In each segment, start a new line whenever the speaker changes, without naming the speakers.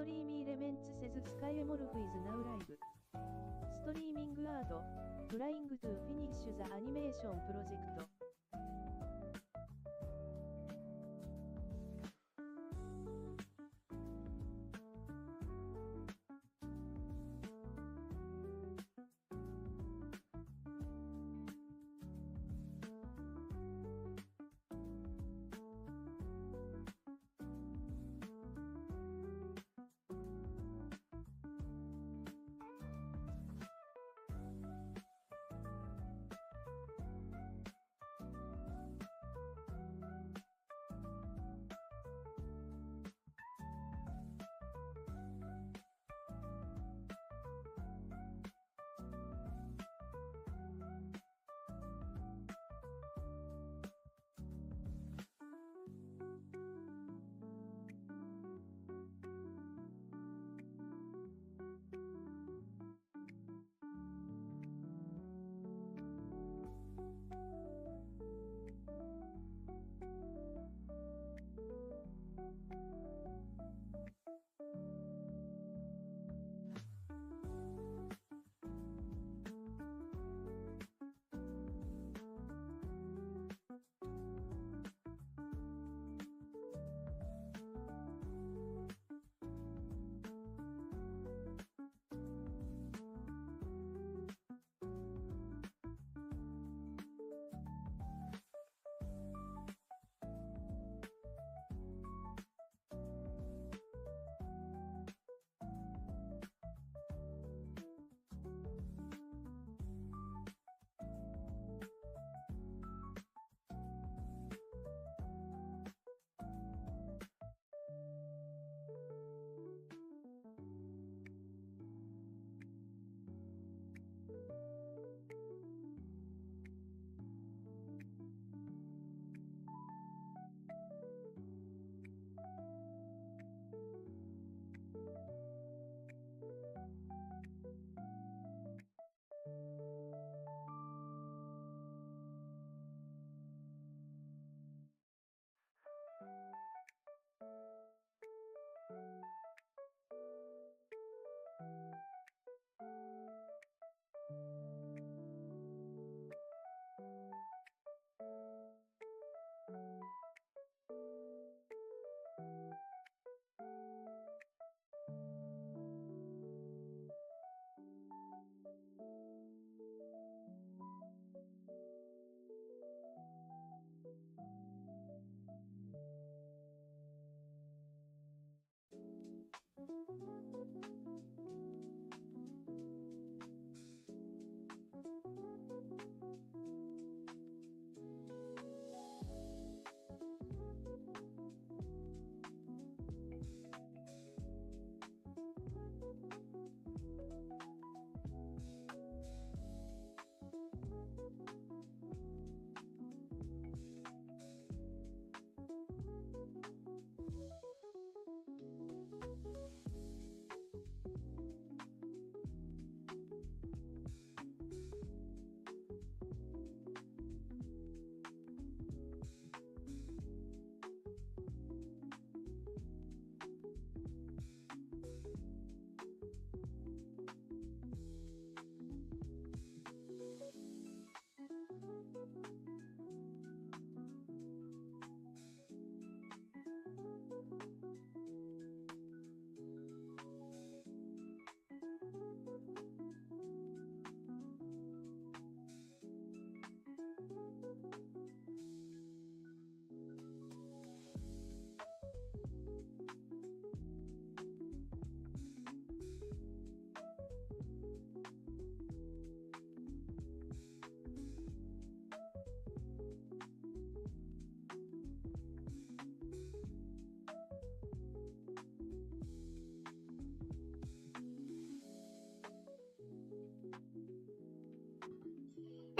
Streamy Elements says SkyeMorph is now live. Streaming Art, trying to finish the animation project.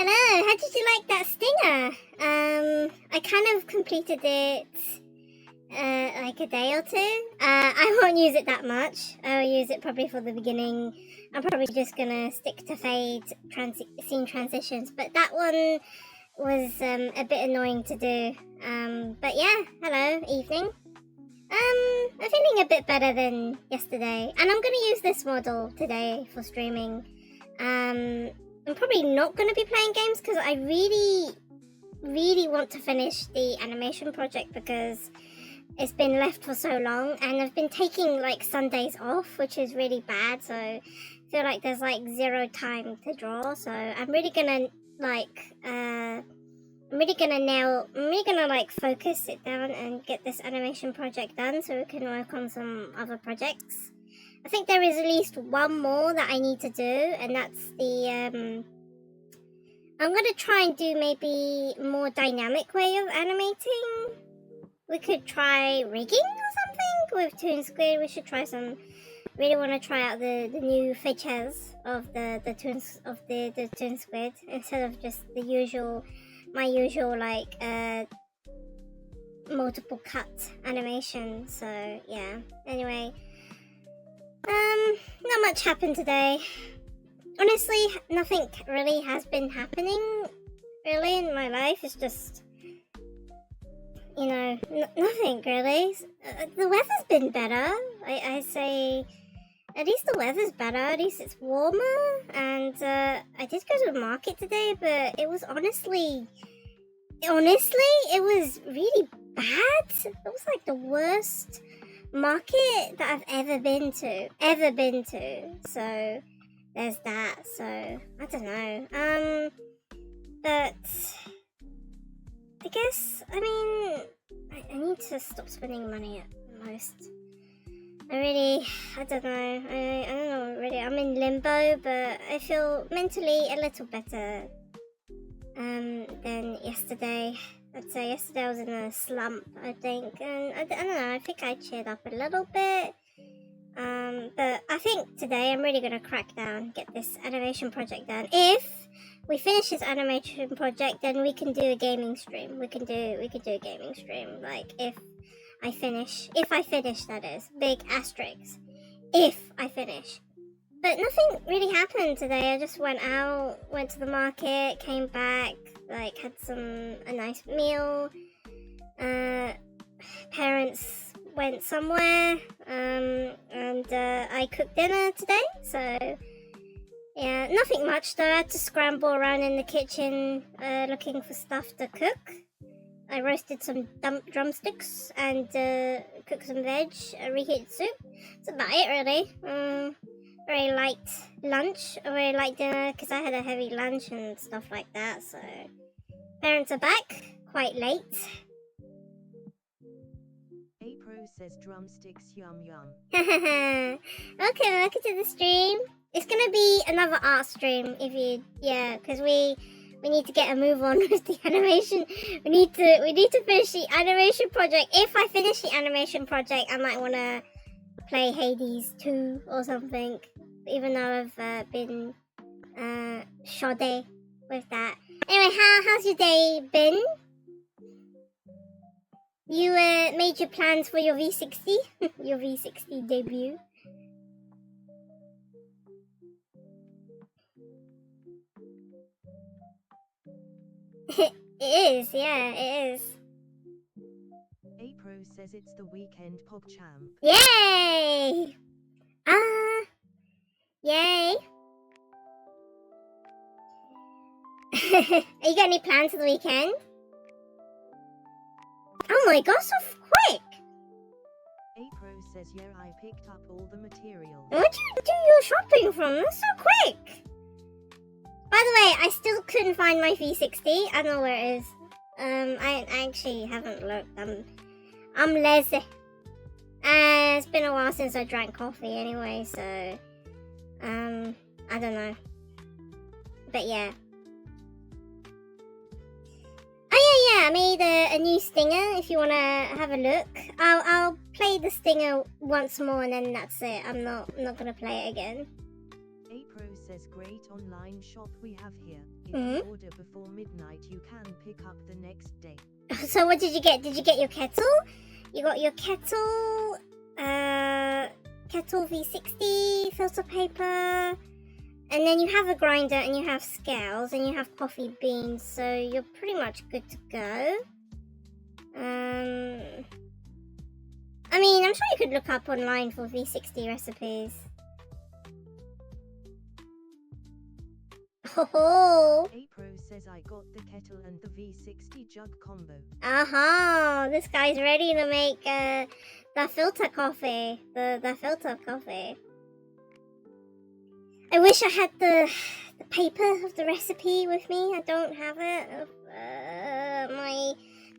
Hello, how did you like that stinger? I kind of completed it like a day or two. I won't use it that much. I'll use it probably for the beginning. I'm probably just gonna stick to fade scene transitions, but that one was a bit annoying to do. But yeah, hello, evening. I'm feeling a bit better than yesterday, and I'm gonna use this model today for streaming. I'm probably not gonna be playing games because I really want to finish the animation project because it's been left for so long, and I've been taking like Sundays off, which is really bad. So I feel like there's like zero time to draw. So I'm really gonna focus, sit down and get this animation project done so we can work on some other projects. I think there is at least one more that I need to do, and that's the I'm gonna try and do maybe more dynamic way of animating. We could try rigging or something with Toon Squid. We should try some. Really want to try out the new features of the Toon Squid instead of just my usual like multiple cut animation. So yeah. Anyway, not much happened today. Honestly, nothing really has been happening really in my life. It's just, you know, nothing really. The weather's been better. I say, at least the weather's better. At least it's warmer. And I did go to the market today, but it was honestly, it was really bad. It was like the worst market that I've ever been to. So there's that. So I don't know. But I guess, I mean, I need to stop spending money at most. I don't know. I don't know really. I'm in limbo, but I feel mentally a little better than yesterday. I'd say yesterday I was in a slump, I think, and I don't know. I think I cheered up a little bit. But I think today I'm really gonna crack down, get this animation project done. If we finish this animation project, then we can do a gaming stream. We can do a gaming stream. Like if I finish, that is big asterisks. If I finish, but nothing really happened today. I just went to the market, came back, like had a nice meal. Parents went somewhere, and I cooked dinner today. So yeah, nothing much though. I had to scramble around in the kitchen looking for stuff to cook. I roasted some drumsticks and cooked some veg, reheated soup. That's about it really. Very light lunch, a very light dinner because I had a heavy lunch and stuff like that. So parents are back quite late.
April says drumsticks yum yum.
Okay, welcome to the stream. It's gonna be another art stream because we need to get a move on with the animation. We need to finish the animation project. If I finish the animation project, I might wanna play Hades 2 or something. Even though I've been shoddy with that. Anyway, how's your day been? You made your plans for your V60? Your V60 debut? It is, yeah, it is.
April says it's the weekend PogChamp.
Yay! Yay! Are you got any plans for the weekend? Oh my gosh, so quick!
April says yeah, I picked up all the materials.
Where'd you do your shopping from? That's so quick! By the way, I still couldn't find my V60. I don't know where it is. I actually haven't looked. I'm lazy. It's been a while since I drank coffee anyway, so I don't know. But yeah. Oh yeah, I made a new stinger. If you wanna have a look, I'll play the stinger once more, and then that's it. I'm not gonna play it again.
April says great online shop we have here. If you order before midnight, you can pick up the next day.
So what did you get? Did you get your kettle? You got your kettle, kettle V60, filter paper, and then you have a grinder, and you have scales, and you have coffee beans, so you're pretty much good to go. I mean, I'm sure you could look up online for V60 recipes. Oh,
April says I got the kettle and the V60 jug combo.
this guy's ready to make the filter coffee. The filter coffee. I wish I had the paper of the recipe with me. I don't have it.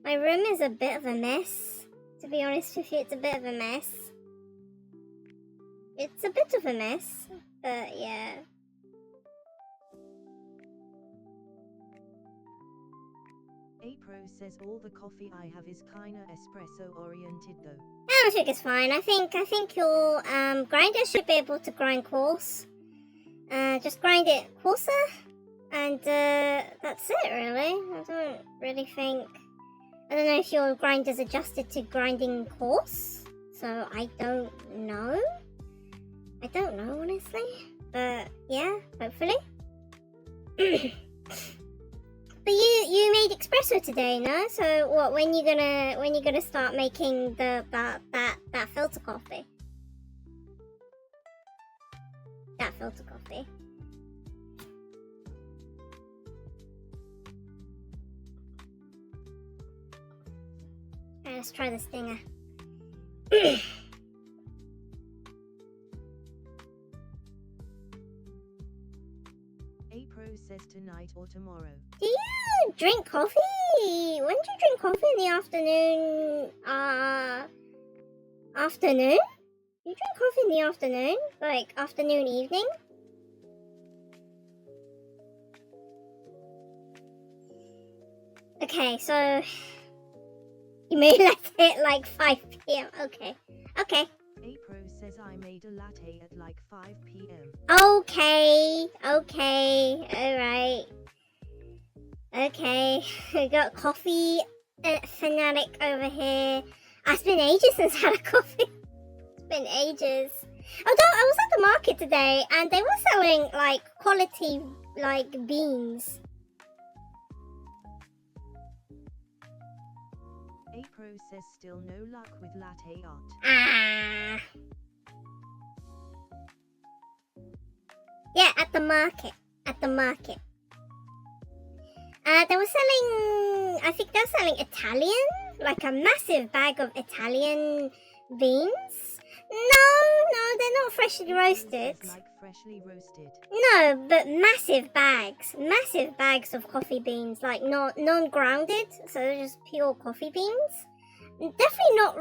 My room is a bit of a mess. To be honest with you, it's a bit of a mess. It's a bit of a mess, but yeah.
April says all the coffee I have is kinda espresso oriented though.
I think it's fine. I think your grinder should be able to grind coarse. Just grind it coarser, and that's it really. I don't really think. I don't know if your grinder's adjusted to grinding coarse, so I don't know. I don't know honestly, but yeah, hopefully. But you made espresso today, no? So what? When you gonna start making that filter coffee? That filter coffee. Alright, let's try the stinger.
April says tonight or tomorrow.
Do you drink coffee? When do you drink coffee in the afternoon? Afternoon? You drink coffee in the afternoon? Like afternoon, evening? Okay, so you made latte at like 5 p.m. Okay.
April says I made a latte at like 5 p.m.
Okay, alright. Okay, we got coffee fanatic over here. It's been ages since I had a coffee. It's been ages. Although I was at the market today and they were selling like quality like beans.
April says still no luck with latte art.
Yeah, at the market. They were selling, I think they were selling Italian, like a massive bag of Italian beans. No, they're not freshly roasted.
Like freshly roasted.
No, but massive bags of coffee beans, like not non-grounded, so they're just pure coffee beans. Definitely not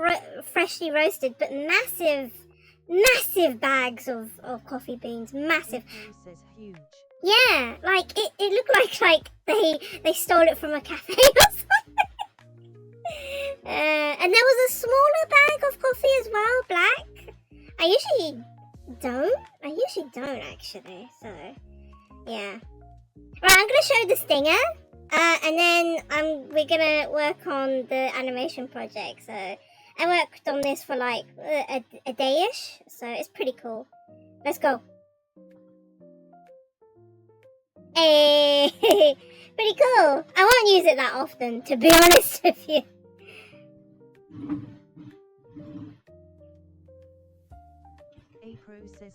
freshly roasted, but massive bags of coffee beans, massive.
April says huge.
Yeah, like it looked like they stole it from a cafe or something. And there was a smaller bag of coffee as well, black. I usually don't actually, so yeah. Right, I'm gonna show the stinger, and then we're gonna work on the animation project. So I worked on this for like a day-ish, so it's pretty cool. Let's go. Hey, pretty cool. I won't use it that often, to be honest with you.
April says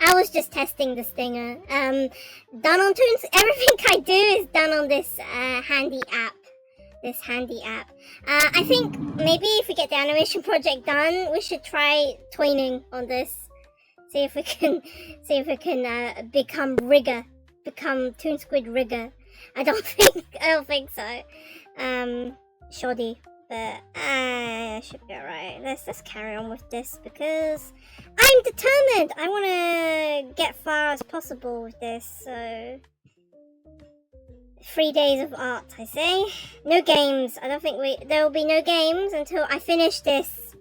I was just testing the stinger. Done on Toons. Everything I do is done on this handy app. I think maybe if we get the animation project done, we should try tweening on this. See if we can become Toon Squid rigger. I don't think so. Shoddy. But I should be alright. Let's carry on with this because I'm determined. I want to get far as possible with this. So 3 days of art, I say. No games. I don't think there will be no games until I finish this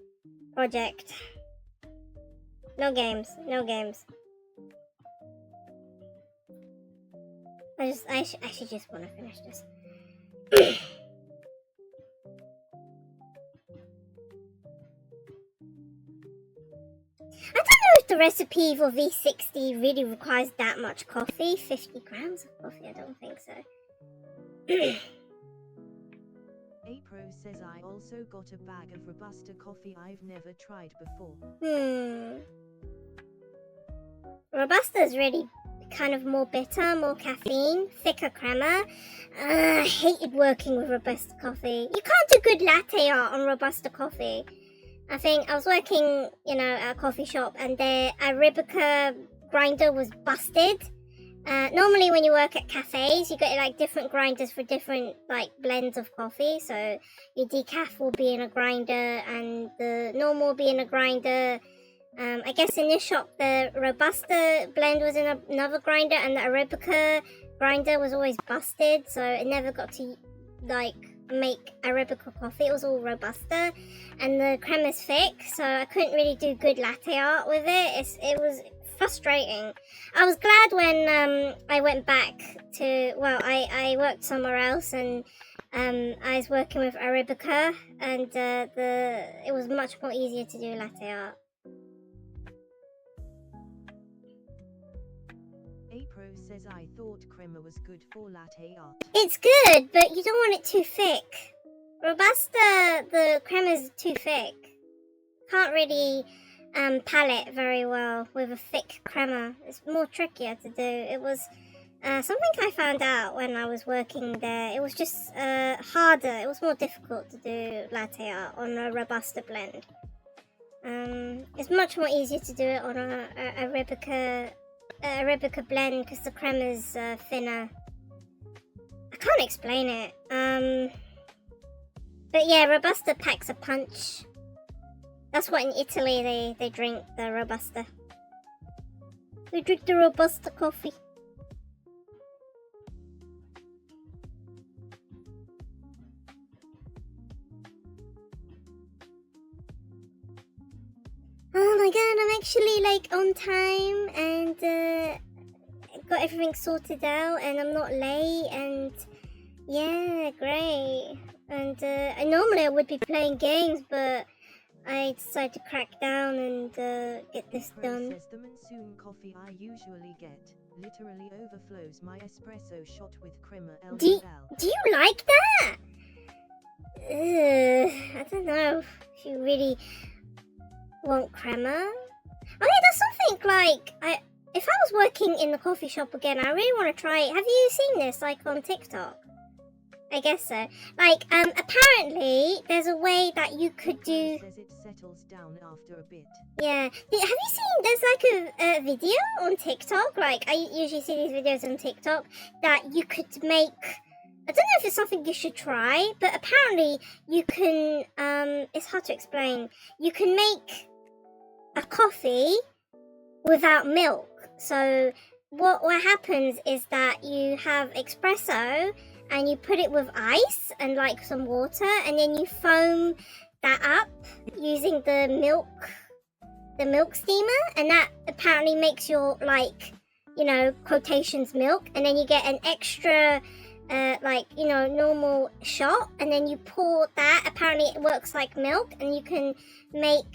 project. No games. I should just want to finish this. I don't know if the recipe for V60 really requires that much coffee. 50 grams of coffee, I don't think so.
April Pro says I also got a bag of Robusta coffee I've never tried before.
Robusta is really kind of more bitter, more caffeine, thicker crema. I hated working with Robusta coffee. You can't do good latte art on Robusta coffee. I think I was working, at a coffee shop, and their Arabica grinder was busted. Normally when you work at cafes, you get like different grinders for different like blends of coffee. So your decaf will be in a grinder and the normal will be in a grinder. I guess in this shop the Robusta blend was in another grinder, and the Arabica grinder was always busted, so it never got to like make Arabica coffee. It was all Robusta, and the creme is thick, so I couldn't really do good latte art with it. It was frustrating. I was glad when I went back to, I worked somewhere else, and I was working with Arabica, and it was much more easier to do latte art.
Pro says I thought crema was good for latte art.
It's good, but you don't want it too thick. Robusta, the crema is too thick. Can't really palette very well with a thick crema. It's more trickier to do. It was something I found out when I was working there. It was just harder. It was more difficult to do latte art on a Robusta blend. It's much more easier to do it on a Arabica blend because the crema is thinner. I can't explain it. But yeah, Robusta packs a punch. That's what in Italy they drink, the Robusta. They drink the Robusta coffee. Oh my god, I'm actually like on time and got everything sorted out and I'm not late, and yeah, great. And normally I would be playing games, but I decided to crack down and get this done.
Says the monsoon coffee I usually get literally overflows my espresso shot with crema.
Do you like that? I don't know if you really want crema. Oh yeah, that's something like if I was working in the coffee shop again, I really want to try it. Have you seen this like on TikTok? I guess so. Like apparently there's a way that you could do.
Says it settles down after a bit.
Yeah. Have you seen? There's like a video on TikTok. Like I usually see these videos on TikTok that you could make. I don't know if it's something you should try, but apparently you can. It's hard to explain. You can make a coffee without milk. So what happens is that you have espresso and you put it with ice and like some water, and then you foam that up using the milk steamer, and that apparently makes your like quotations milk, and then you get an extra normal shot, and then you pour that. Apparently it works like milk, and you can make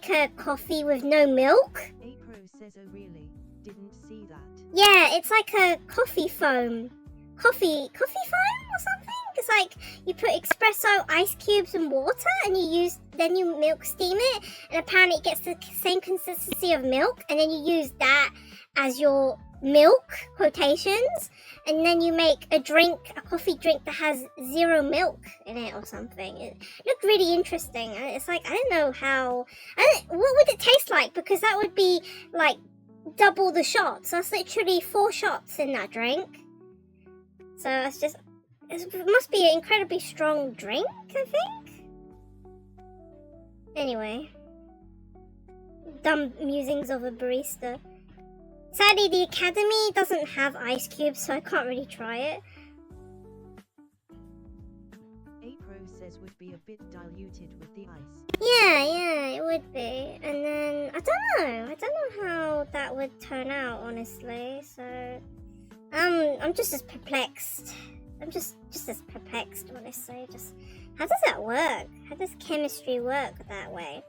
a coffee with no milk.
Pro says oh really? Didn't see that.
Yeah, it's like a coffee foam. Coffee foam or something? It's like you put espresso, ice cubes and water, and then you milk steam it, and apparently it gets the same consistency of milk, and then you use that as your milk quotations, and then you make a coffee drink that has zero milk in it or something. It looked really interesting. It's like, I don't know what would it taste like, because that would be like double the shots. That's literally 4 shots in that drink. So it must be an incredibly strong drink, I think. Anyway, dumb musings of a barista. Sadly, the academy doesn't have ice cubes, so I can't really try it.
Pro says would be a bit diluted with the ice.
Yeah, it would be. And then, I don't know how that would turn out, honestly, so I'm just as perplexed. I'm just as perplexed, honestly. Just, how does that work? How does chemistry work that way?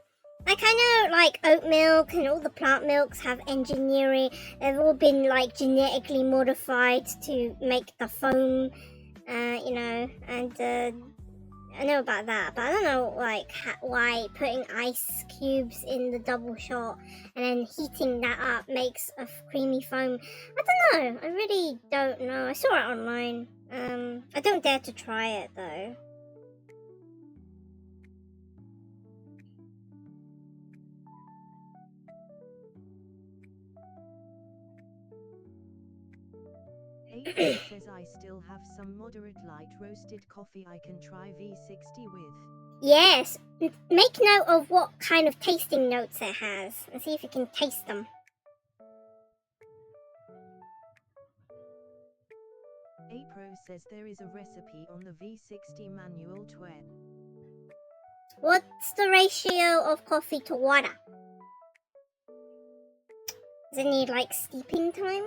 Like, I know, like, oat milk and all the plant milks have engineering. They've all been, like, genetically modified to make the foam You know, and I know about that, but I don't know like why putting ice cubes in the double shot and then heating that up makes a creamy foam. I don't know. I really don't know. I saw it online. I don't dare to try it though.
April says I still have some moderate light roasted coffee I can try V60 with.
Yes, make note of what kind of tasting notes it has and see if you can taste them.
April says there is a recipe on the V60 manual 12.
What's the ratio of coffee to water? Does it need like steeping time?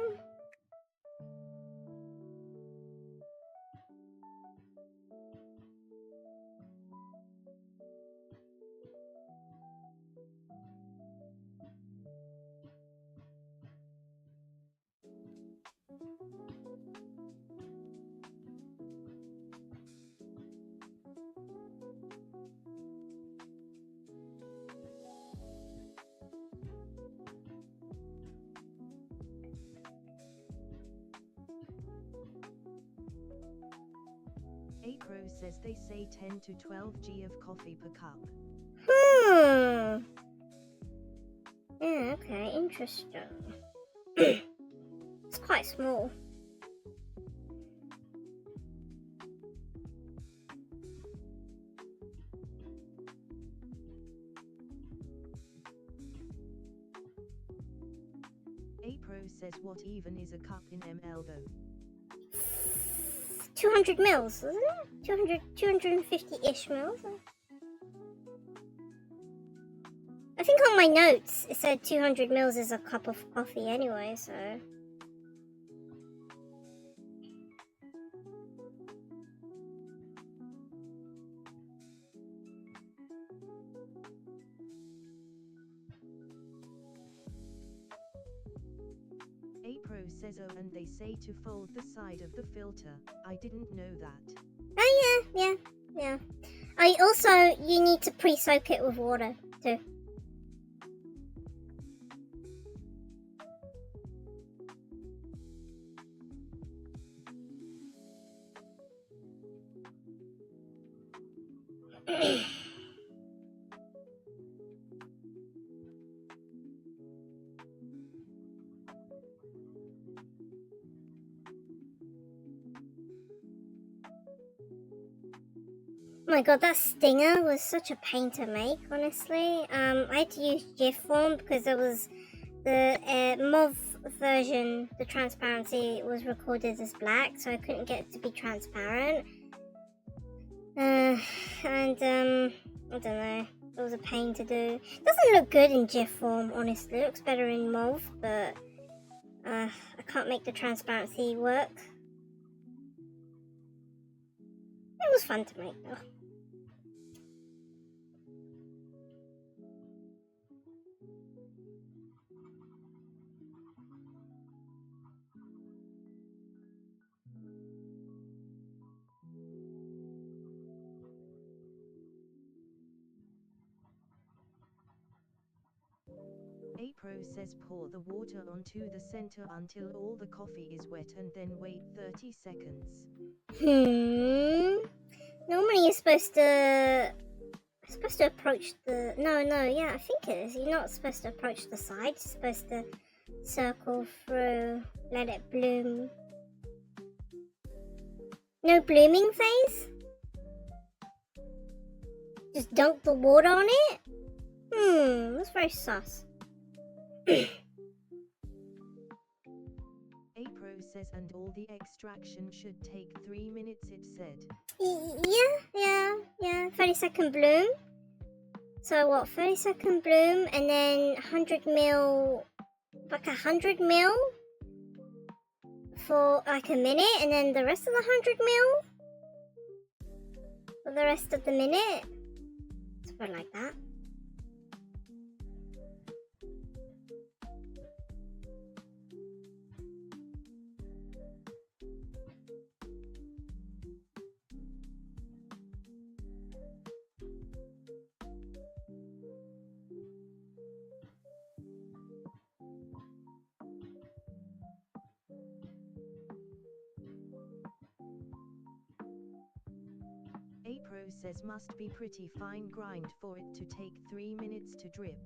April says they say 10 to 12 g of coffee per cup.
Yeah, okay, interesting. It's quite small.
April says what even is a cup in ml though?
200 mils, isn't it? 250-ish mils. I think on my notes it said 200 mils is a cup of coffee anyway, so...
April says oh, and they say to fold the side of the filter. I didn't know that.
Oh yeah. You need to pre-soak it with water too. Oh my god, that stinger was such a pain to make, honestly. I had to use GIF form because it was the MOV version, the transparency was recorded as black, so I couldn't get it to be transparent. I don't know, it was a pain to do. It doesn't look good in GIF form, honestly. It looks better in MOV, but I can't make the transparency work. It was fun to make though.
April says pour the water onto the center until all the coffee is wet and then wait 30 seconds.
Normally you're supposed to approach the... No, yeah, I think it is. You're not supposed to approach the side. You're supposed to circle through, let it bloom. No blooming phase? Just dunk the water on it? That's very sus.
April says and all the extraction should take 3 minutes it said.
Yeah. 30-second bloom. So what, 30-second bloom and then 100 mil, like 100 mil for like a minute, and then the rest of the 100 mil for the rest of the minute. Something like that.
process must be pretty fine grind for it to take 3 minutes to drip.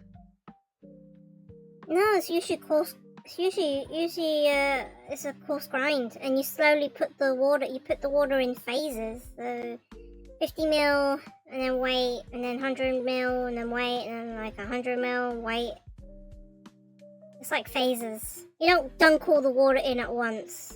No, it's usually coarse. It's a coarse grind, and you slowly put the water. You put the water in phases. So 50 mil, and then wait, and then 100 mil, and then wait, and then like 100 mil, wait. It's like phases. You don't dunk all the water in at once.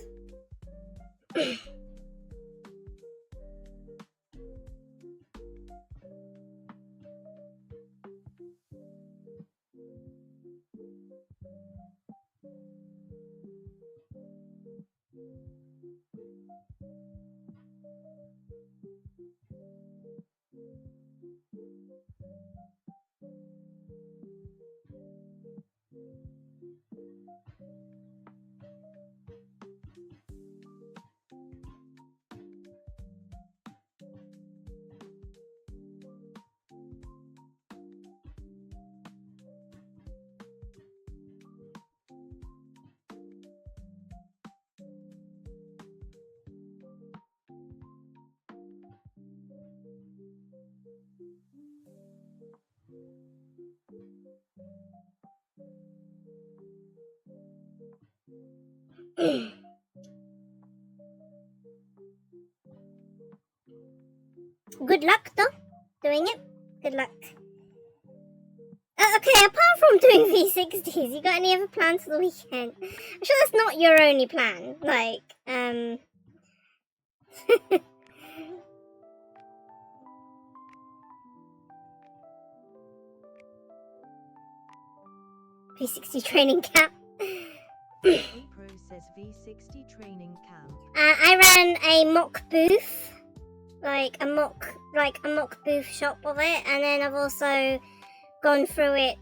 Good luck, though, doing it. Good luck. Okay, apart from doing V60s, you got any other plans for the weekend? I'm sure that's not your only plan. Like, V60 training camp.
Process V60 training camp.
I ran a mock booth, like a mock booth shop of it, and then I've also gone through it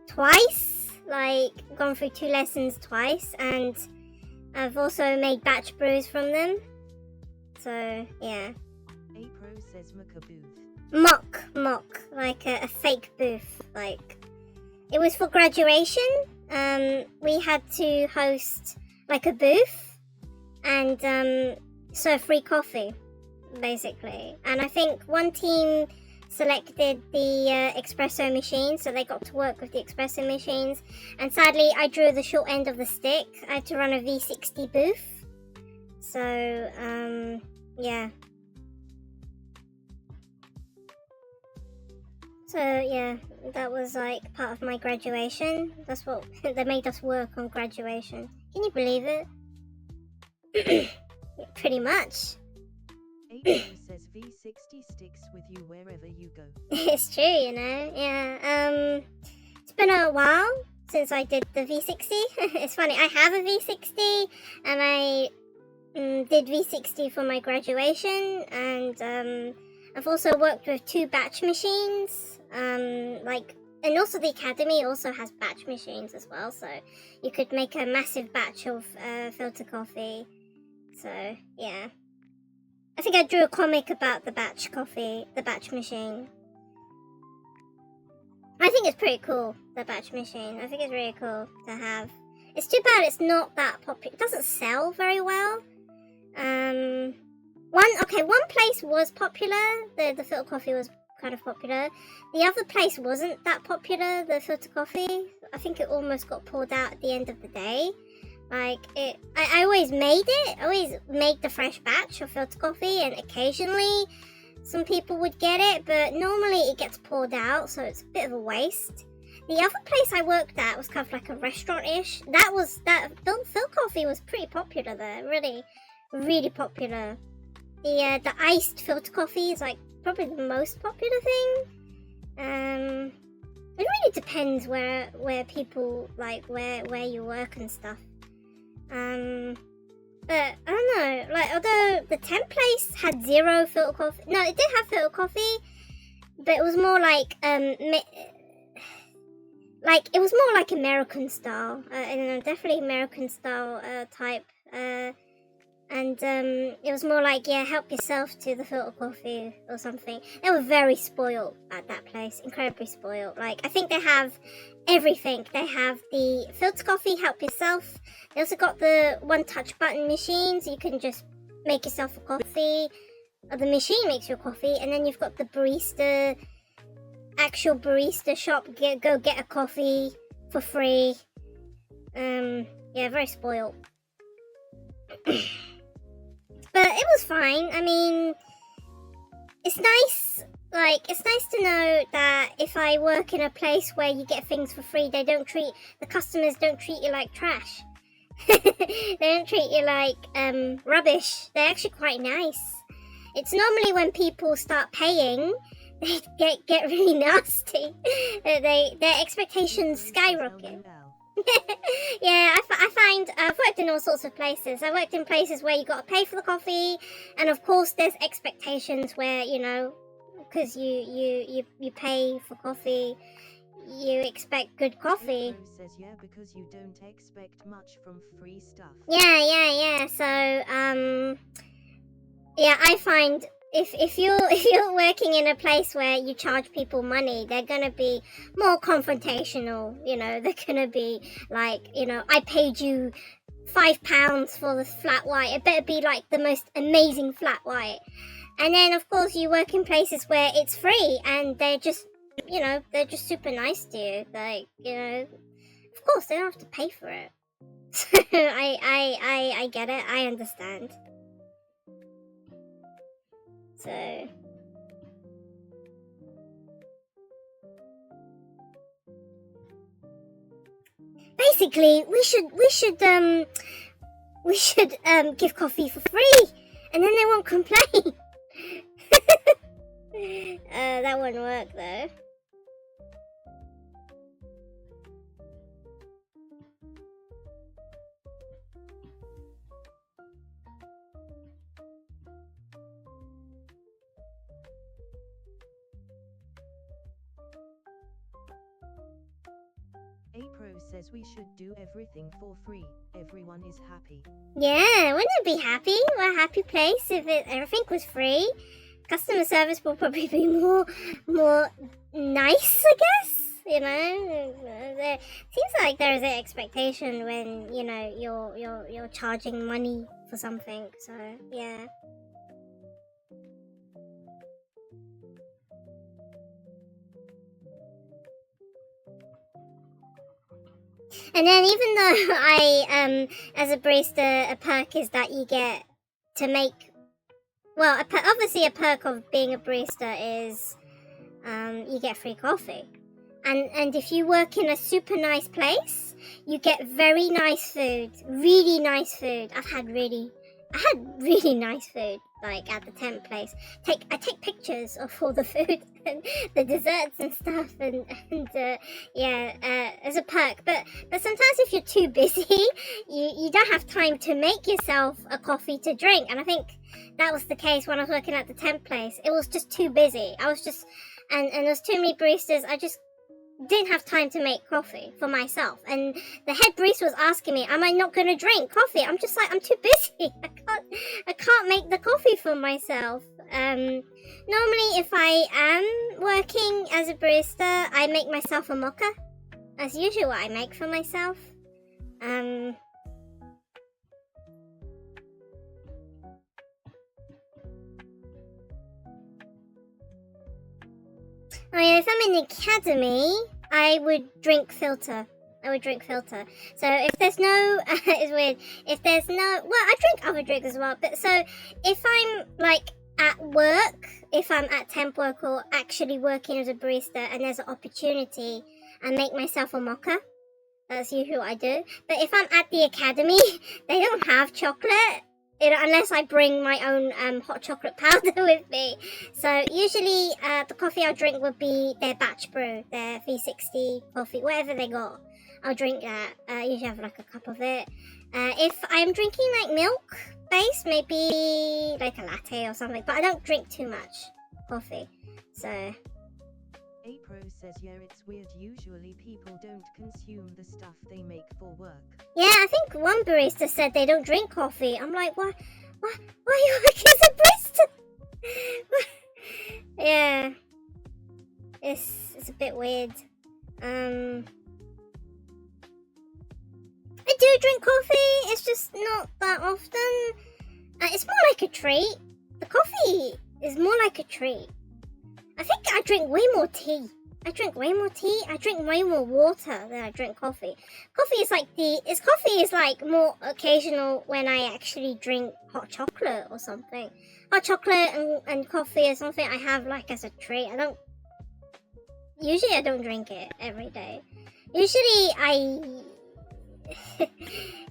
twice, like gone through 2 lessons twice, and I've also made batch brews from them. So yeah.
A process mock booth.
Mock, like a fake booth. Like it was for graduation. We had to host like a booth and serve free coffee, basically. And I think one team selected the espresso machine, so they got to work with the espresso machines. And sadly, I drew the short end of the stick. I had to run a V60 booth. So, yeah. So, yeah, that was like part of my graduation. That's what they made us work on graduation. Can you believe it? Pretty much.
A says V60 sticks with you wherever you go.
It's true, you know. Yeah. It's been a while since I did the V60. It's funny. I have a V60, and I did V60 for my graduation, and I've also worked with 2 batch machines. And also the academy also has batch machines as well, so you could make a massive batch of filter coffee. So yeah. I think I drew a comic about the batch machine. I think it's pretty cool, the batch machine. I think it's really cool to have. It's too bad it's not that popular. It doesn't sell very well. One place was popular. The filter coffee was kind of popular. The other place wasn't that popular, the filter coffee. I think it almost got pulled out at the end of the day. Like, I always made it. I always made the fresh batch of filter coffee, and occasionally some people would get it, but normally it gets poured out, so it's a bit of a waste. The other place I worked at was kind of like a restaurant-ish. Filter coffee was pretty popular there, really, really popular. The iced filter coffee is like probably the most popular thing. It really depends where people, like, where you work and stuff. But I don't know, like, although the temp place had 0 filter coffee. No, it did have filter coffee, but it was more like it was more like American style, definitely American style type, and it was more like, yeah, help yourself to the filter coffee or something. They were very spoiled at that place, incredibly spoiled. Like, I think they have everything. They have the filter coffee, help yourself. They also got the one-touch button machine, so you can just make yourself a coffee. or the machine makes your coffee, and then you've got the barista, actual barista shop, go get a coffee for free. Yeah, very spoiled. But it was fine. I mean, it's nice. Like, it's nice to know that if I work in a place where you get things for free, the customers don't treat you like trash. They don't treat you like rubbish. They're actually quite nice. It's normally when people start paying, they get really nasty. Their expectations skyrocket. Yeah, I find I've worked in all sorts of places. I worked in places where you got to pay for the coffee, and of course there's expectations where, you know, because you pay for coffee, you expect good coffee.
Says yeah, because you don't expect much from free stuff.
Yeah. So yeah, I find if you're working in a place where you charge people money, they're gonna be more confrontational. You know, they're gonna be like, you know, I paid you £5 for the flat white. It better be like the most amazing flat white. And then of course you work in places where it's free, and they're just, you know, they're just super nice to you. Like, you know, of course they don't have to pay for it. So I get it. I understand. So basically, we should give coffee for free, and then they won't complain. That wouldn't work though.
Apro says we should do everything for free. Everyone is happy.
Yeah, wouldn't it be happy? We're a happy place if everything was free. Customer service will probably be more nice, I guess. You know, there seems like there is an expectation when, you know, you're charging money for something. So yeah. And then even though as a barista, a perk is that you get to make, well, obviously a perk of being a barista is you get free coffee. And if you work in a super nice place, you get very nice food, really nice food. I had really nice food, like at the tent place. I take pictures of all the food and the desserts and stuff, and as a perk. But sometimes if you're too busy, you don't have time to make yourself a coffee to drink. And I think that was the case when I was working at the tent place. It was just too busy. I was just, and there's too many baristas. I just didn't have time to make coffee for myself, and the head barista was asking me, am I not going to drink coffee? I'm just like, I'm too busy. I can't make the coffee for myself. Normally if I am working as a barista, I make myself a mocha. That's usually what I make for myself. Oh yeah, if I'm in the academy, I would drink filter. So if there's no, it's weird. If there's no, well, I drink other drinks as well. But so if I'm like at work, if I'm at temp work or actually working as a barista, and there's an opportunity, I make myself a mocha. That's usually what I do. But if I'm at the academy, they don't have chocolate. Unless I bring my own hot chocolate powder with me. So usually the coffee I'll drink would be their batch brew, their V60 coffee, whatever they got. I'll drink that. I usually have like a cup of it. If I'm drinking like milk based, maybe like a latte or something, but I don't drink too much coffee. So
Apro says yeah, it's weird. Usually people don't consume the stuff they make for work.
Yeah, I think one barista said they don't drink coffee. I'm like, why are you working as a barista? Yeah, it's a bit weird. I do drink coffee. It's just not that often. It's more like a treat. the coffee is more like a treat. I think I drink way more tea. I drink way more water than I drink coffee. Coffee is like more occasional when I actually drink hot chocolate or something. Hot chocolate and coffee is something I have like as a treat. Usually I don't drink it every day. Usually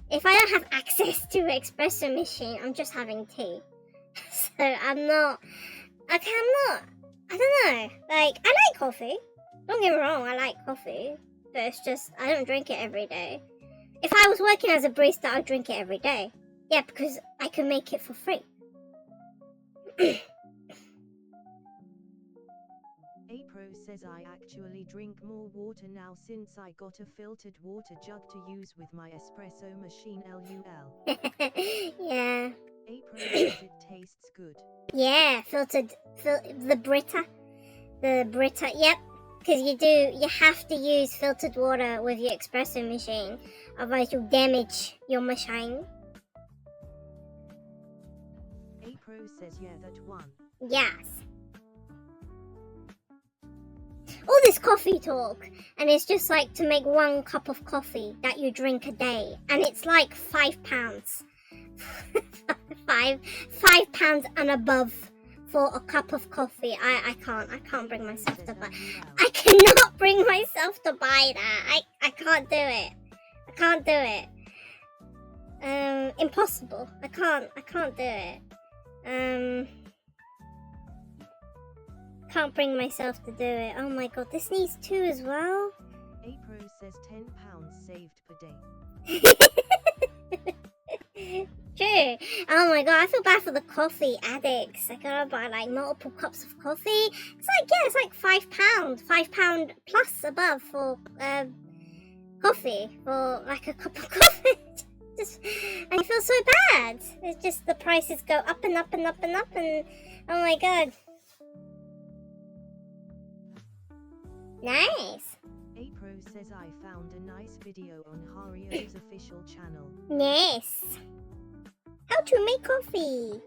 if I don't have access to an espresso machine, I'm just having tea. So I don't know. Like, I like coffee. Don't get me wrong, I like coffee. But it's just, I don't drink it every day. If I was working as a barista, I'd drink it every day. Yeah, because I can make it for free.
Apro says I actually drink more water now since I got a filtered water jug to use with my espresso machine LUL.
Yeah.
Apro says it tastes good.
Yeah, the Brita, yep. Because you have to use filtered water with your espresso machine, otherwise you'll damage your machine.
Apro says yeah, that one.
Yes. All this coffee talk, and it's just like to make 1 cup of coffee that you drink a day, and it's like £5. £5 and above for a cup of coffee. I can't bring myself to buy. I cannot bring myself to buy that. I can't do it. I can't do it. Impossible. I can't do it. Can't bring myself to do it. Oh my god, this needs 2 as well.
Apro says £10 saved per day.
True. Oh my god, I feel bad for the coffee addicts. I gotta buy like multiple cups of coffee. It's like £5. £5 plus above for coffee, for like a cup of coffee. I feel so bad. It's just the prices go up and up and up and up, and oh my god. Nice.
Apro says I found a nice video on Hario's official channel.
Yes. How to make coffee.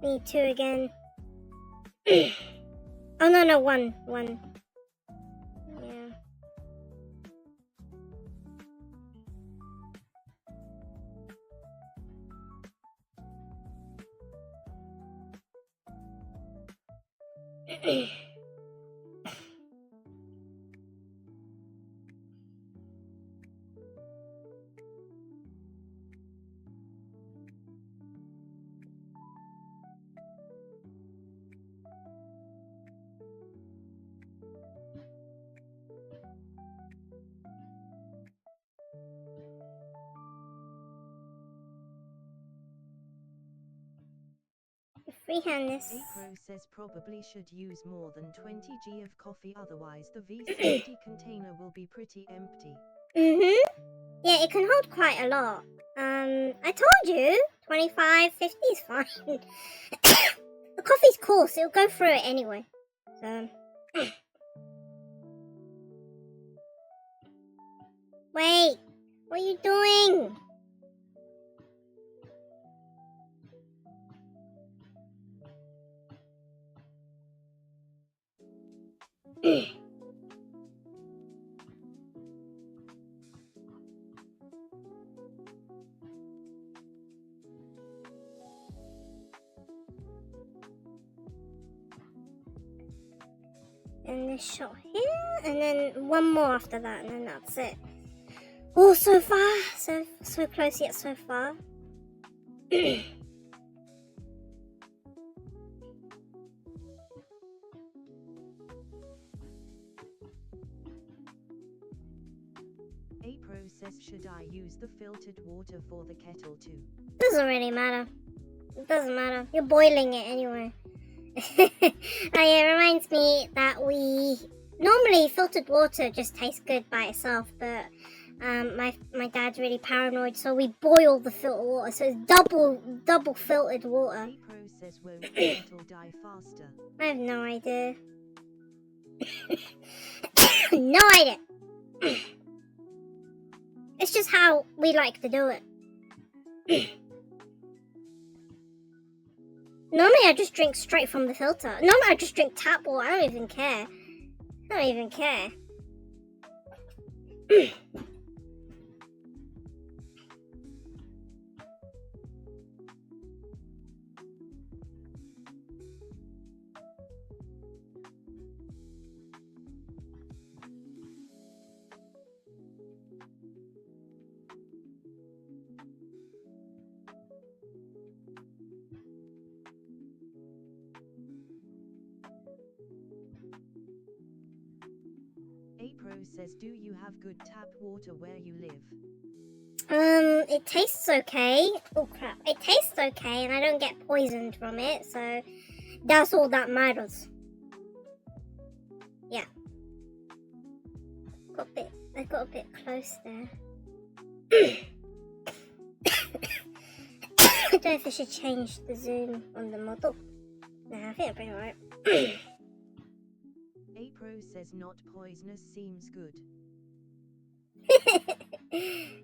Need 2 again. Oh no, 1. Yeah. Freehand this.
Apro says probably should use more than 20 g of coffee, otherwise the V60 container will be pretty empty.
Yeah, it can hold quite a lot. I told you, 25, 50 is fine. The coffee's coarse, it'll go through it anyway. So. Wait, what are you doing? And this shot here, and then 1 more after that, and then that's it. Oh, so far, so close yet so far.
Apro says should I use the filtered water for the kettle too?
Doesn't really matter. It doesn't matter. You're boiling it anyway. It reminds me that normally filtered water just tastes good by itself, but my dad's really paranoid, so we boil the filtered water, so it's double filtered water.
Apro says won't the kettle die faster?
I have no idea. No idea. It's just how we like to do it. Normally I just drink straight from the filter. Normally I just drink tap water. I don't even care. I don't even care.
Apro says do you have good tap water where you live?
It tastes okay. Oh crap. It tastes okay and I don't get poisoned from it, so that's all that matters. Yeah. I got a bit close there. I don't know if I should change the zoom on the model. Nah, I think I'm pretty alright.
Apro says not poisonous seems good.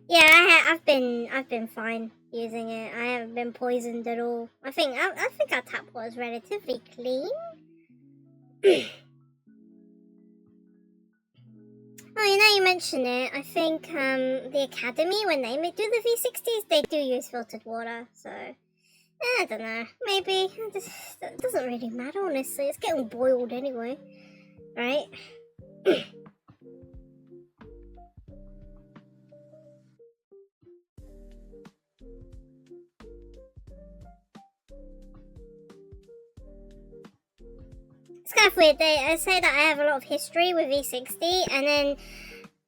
Yeah, I've been fine using it. I haven't been poisoned at all. I think our tap water is relatively clean. Oh, you mention it. I think the Academy, when they do the V60s, they do use filtered water. So I don't know. Maybe it doesn't really matter, honestly. It's getting boiled anyway, right? It's kind of weird. I say that I have a lot of history with V60 and then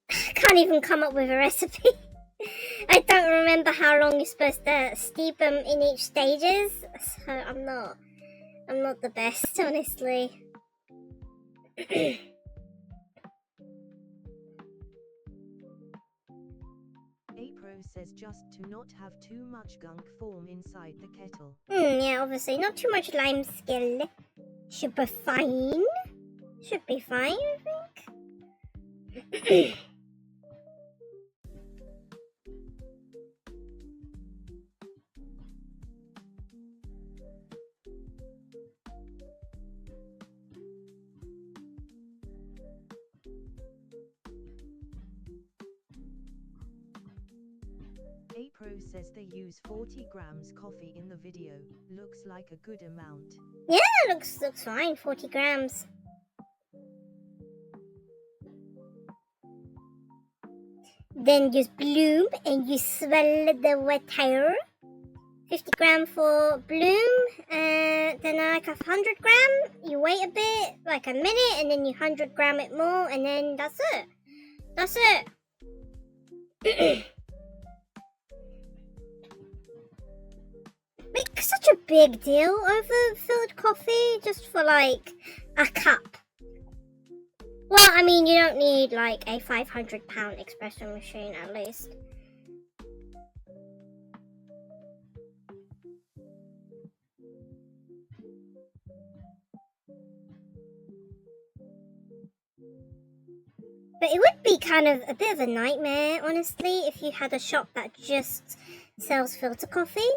can't even come up with a recipe. I don't remember how long you're supposed to steep them in each stages, so I'm not the best, honestly.
Apro says just to not have too much gunk form inside the kettle.
Yeah, obviously not too much lime skill. Should be fine. Should be fine, I think.
Apro says they use 40 grams coffee in the video. Looks like a good amount.
Yeah, looks fine. 40 grams. Then you bloom and you swallow the water. 50 gram for bloom, then like 100 gram, you wait a bit, like a minute, and then you 100 gram it more, and then that's it. That's it. Make such a big deal over filled coffee just for like a cup. Well, I mean, you don't need like a 500-pound espresso machine at least. But it would be kind of a bit of a nightmare, honestly, if you had a shop that just sells filter coffee.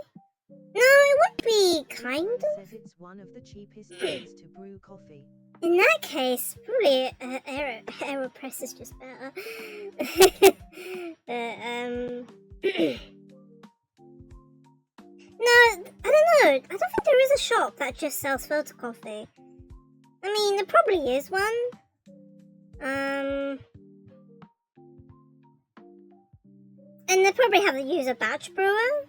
No, it would be kind of.
Says it's one of the cheapest ways to brew coffee.
In that case, probably AeroPress is just better. No, I don't know. I don't think there is a shop that just sells filter coffee. I mean, there probably is one. And they probably have to use a batch brewer.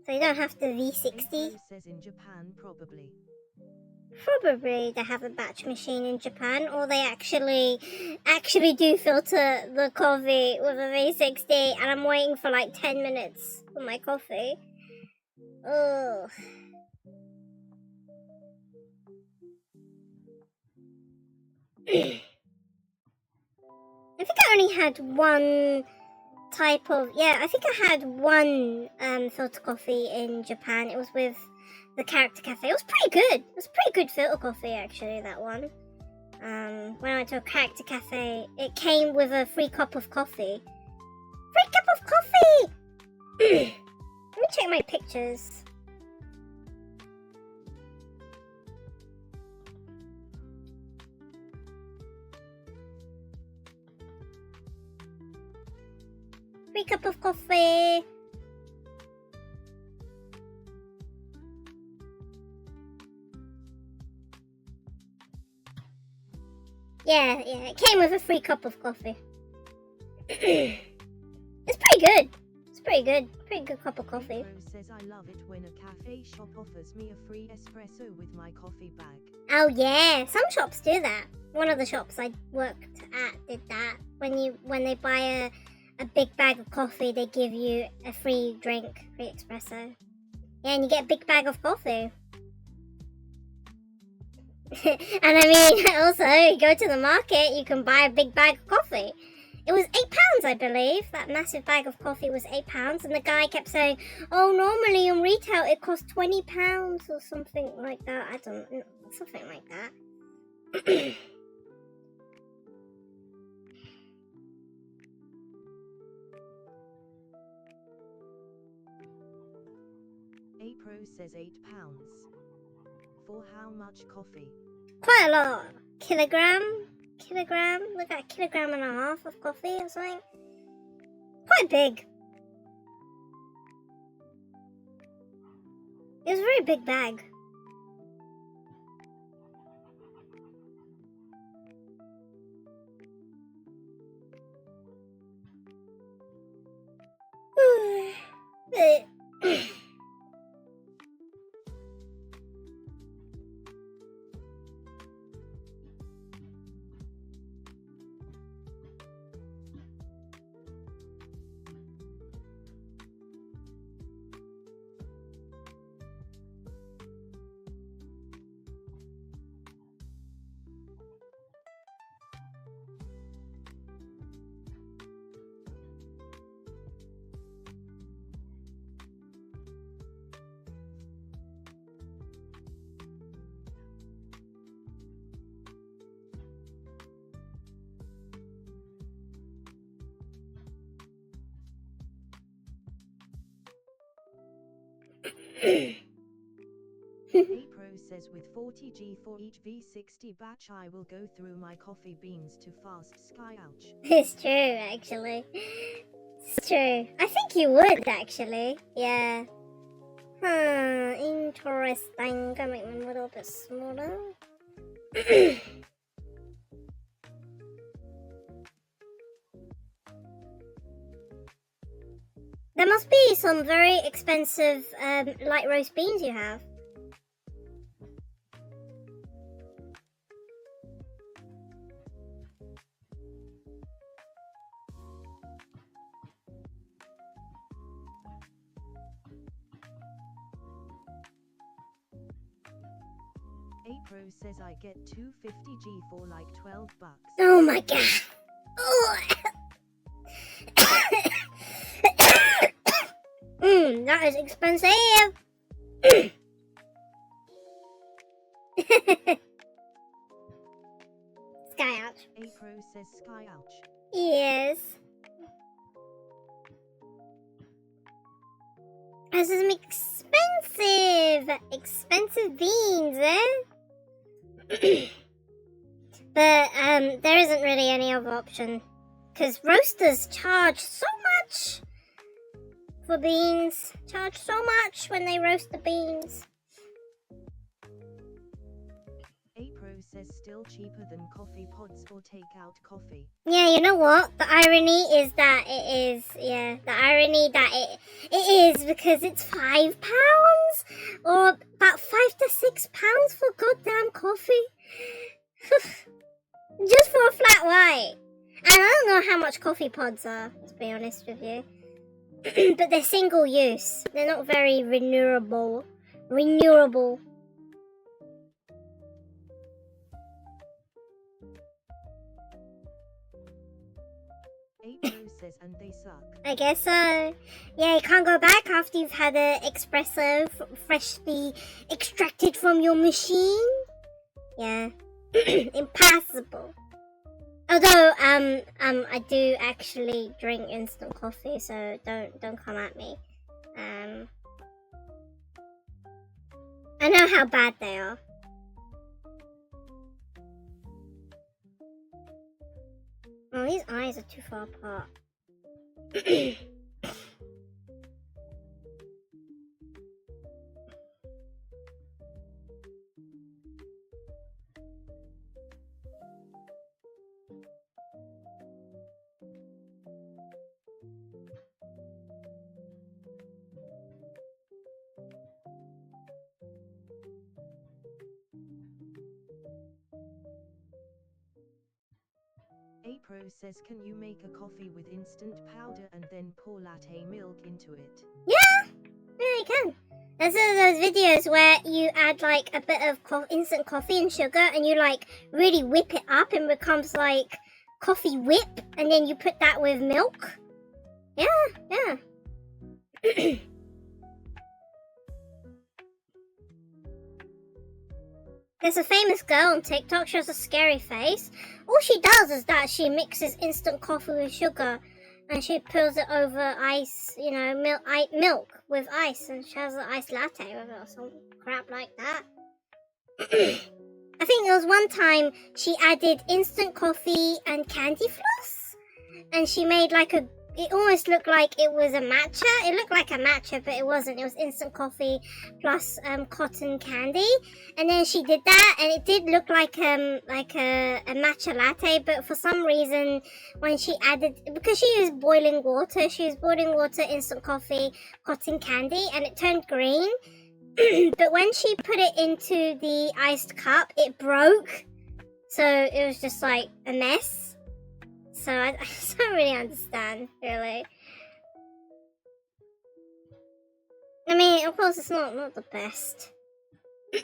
So you don't have the V60.
Apro says in Japan probably.
Probably they have a batch machine in Japan, or they actually do filter the coffee with a V60, and I'm waiting for like 10 minutes for my coffee. Ugh. I think I only had one type of, I think I had one filter coffee in Japan. It was with the Character Cafe. It was pretty good. It was pretty good filter coffee, actually, that one. When I went to a Character Cafe, it came with a free cup of coffee. Free cup of coffee! Let me check my pictures. Free cup of coffee. Yeah, it came with a free cup of coffee. It's pretty good. It's pretty good. Pretty good cup of coffee.
Rose says I love it when a cafe shop offers me a free espresso with my coffee bag.
Oh yeah, some shops do that. One of the shops I worked at did that. When they buy a big bag of coffee, they give you a free drink, free espresso. Yeah, and you get a big bag of coffee. And I mean, also, you go to the market, you can buy a big bag of coffee. It was £8, I believe. That massive bag of coffee was £8. And the guy kept saying, oh, normally on retail it costs £20 or something like that. I don't know, something like that.
Pro says £8. For how much coffee?
Quite a lot. Kilogram? Look at a kilogram and a half of coffee or something. Quite big. It was a very big bag.
Pro says with 40G for each V60 batch I will go through my coffee beans too fast. Sky ouch.
It's true, actually. It's true. I think you would, actually. Yeah. Interesting. Gonna make them a little bit smaller. There must be some very expensive light roast beans you have.
Pro says I get 250G for like $12.
Oh my god. Oh. That is expensive. Sky ouch.
Pro says sky ouch.
Yes. This is expensive beans, eh? But there isn't really any other option, because roasters charge so much for beans. Charge so much when they roast the beans.
Pro says still cheaper than coffee pods or takeout coffee.
Yeah, you know what? The irony is that it is. Yeah, the irony that it is because it's £5 or about £5 to £6 for goddamn coffee. Just for a flat white. And I don't know how much coffee pods are, to be honest with you. But they're single use. They're not very renewable.
Pro says, and they suck.
I guess so. Yeah, you can't go back after you've had an espresso freshly extracted from your machine. Yeah. Impossible. Although, I do actually drink instant coffee, so don't come at me. I know how bad they are. Oh, these eyes are too far apart.
Apro says, can you make a coffee with instant powder and then pour latte milk into it?
Yeah, you can. There's those videos where you add like a bit of instant coffee and sugar and you like really whip it up and it becomes like coffee whip, and then you put that with milk. Yeah. There's a famous girl on TikTok, she has a scary face. All she does is that she mixes instant coffee with sugar and she pours it over ice, you know, milk with ice, and she has an iced latte with it or some crap like that. I think there was one time she added instant coffee and candy floss, and she made like it almost looked like it was a matcha. It looked like a matcha, but it wasn't. It was instant coffee plus cotton candy. And then she did that, and it did look like a matcha latte. But for some reason, when she added, because she used boiling water, instant coffee, cotton candy, and it turned green. But when she put it into the iced cup, it broke. So it was just like a mess. So I don't really understand, really. I mean, of course, it's not the best. But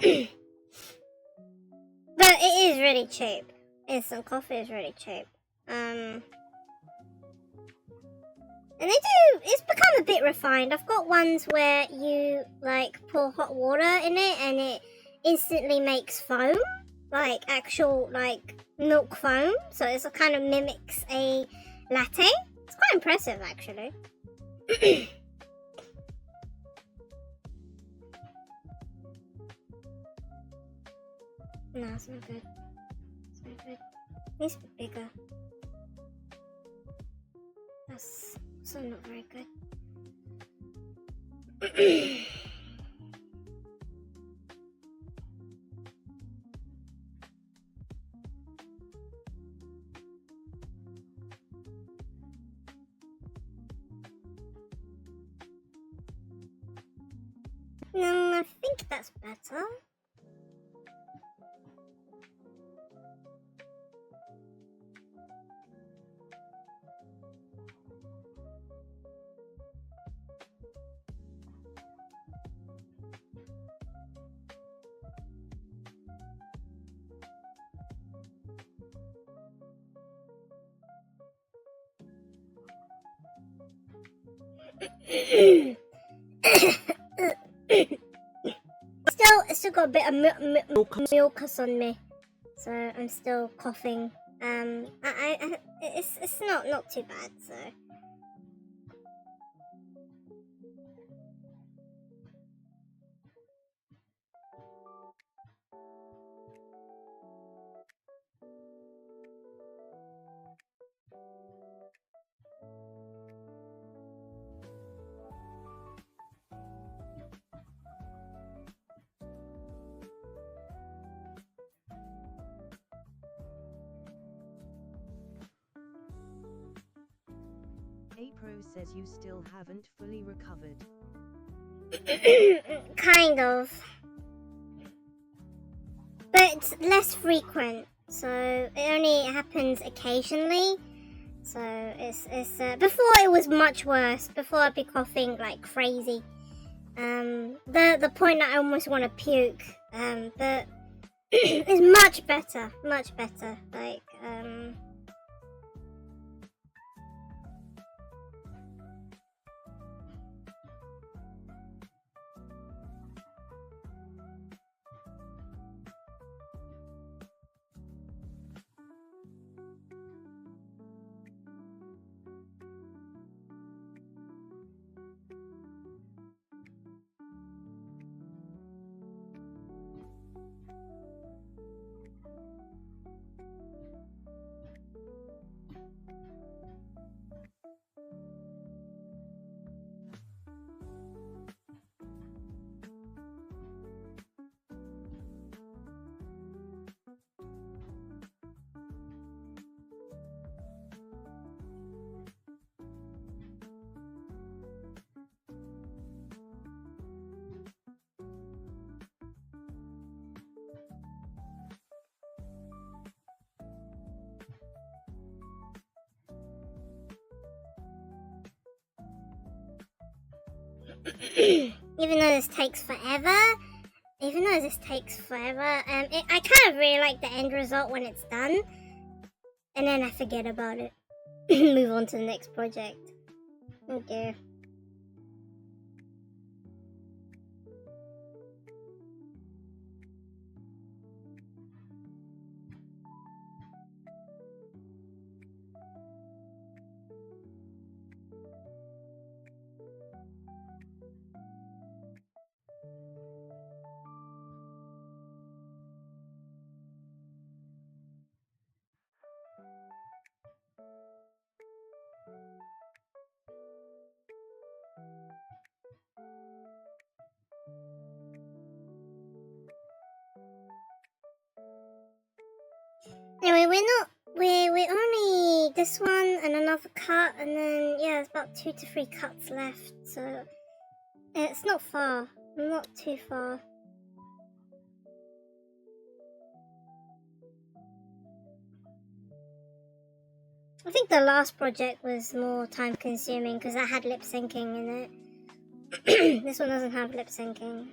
it is really cheap. Instant coffee is really cheap. And it's become a bit refined. I've got ones where you, like, pour hot water in it and it instantly makes foam. Like, actual, like, milk foam. So it kind of mimics a latte. It's quite impressive, actually. No, it's not good. It's not good. It needs to be bigger. That's also not very good. I think that's better. Still got a bit of mucus on me, so I'm still coughing. It's not too bad, so.
Apro says you still haven't fully recovered.
Kind of. But less frequent, so it only happens occasionally. So it's before it was much worse. Before I'd be coughing like crazy. The point that I almost want to puke. But it's much better. Like Even though this takes forever, I kind of really like the end result when it's done, and then I forget about it. Move on to the next project. Oh dear. Anyway, we're only this one and another cut, and then yeah, it's about 2 to 3 cuts left, so it's not far, not too far. I think the last project was more time consuming because that had lip syncing in it. This one doesn't have lip syncing.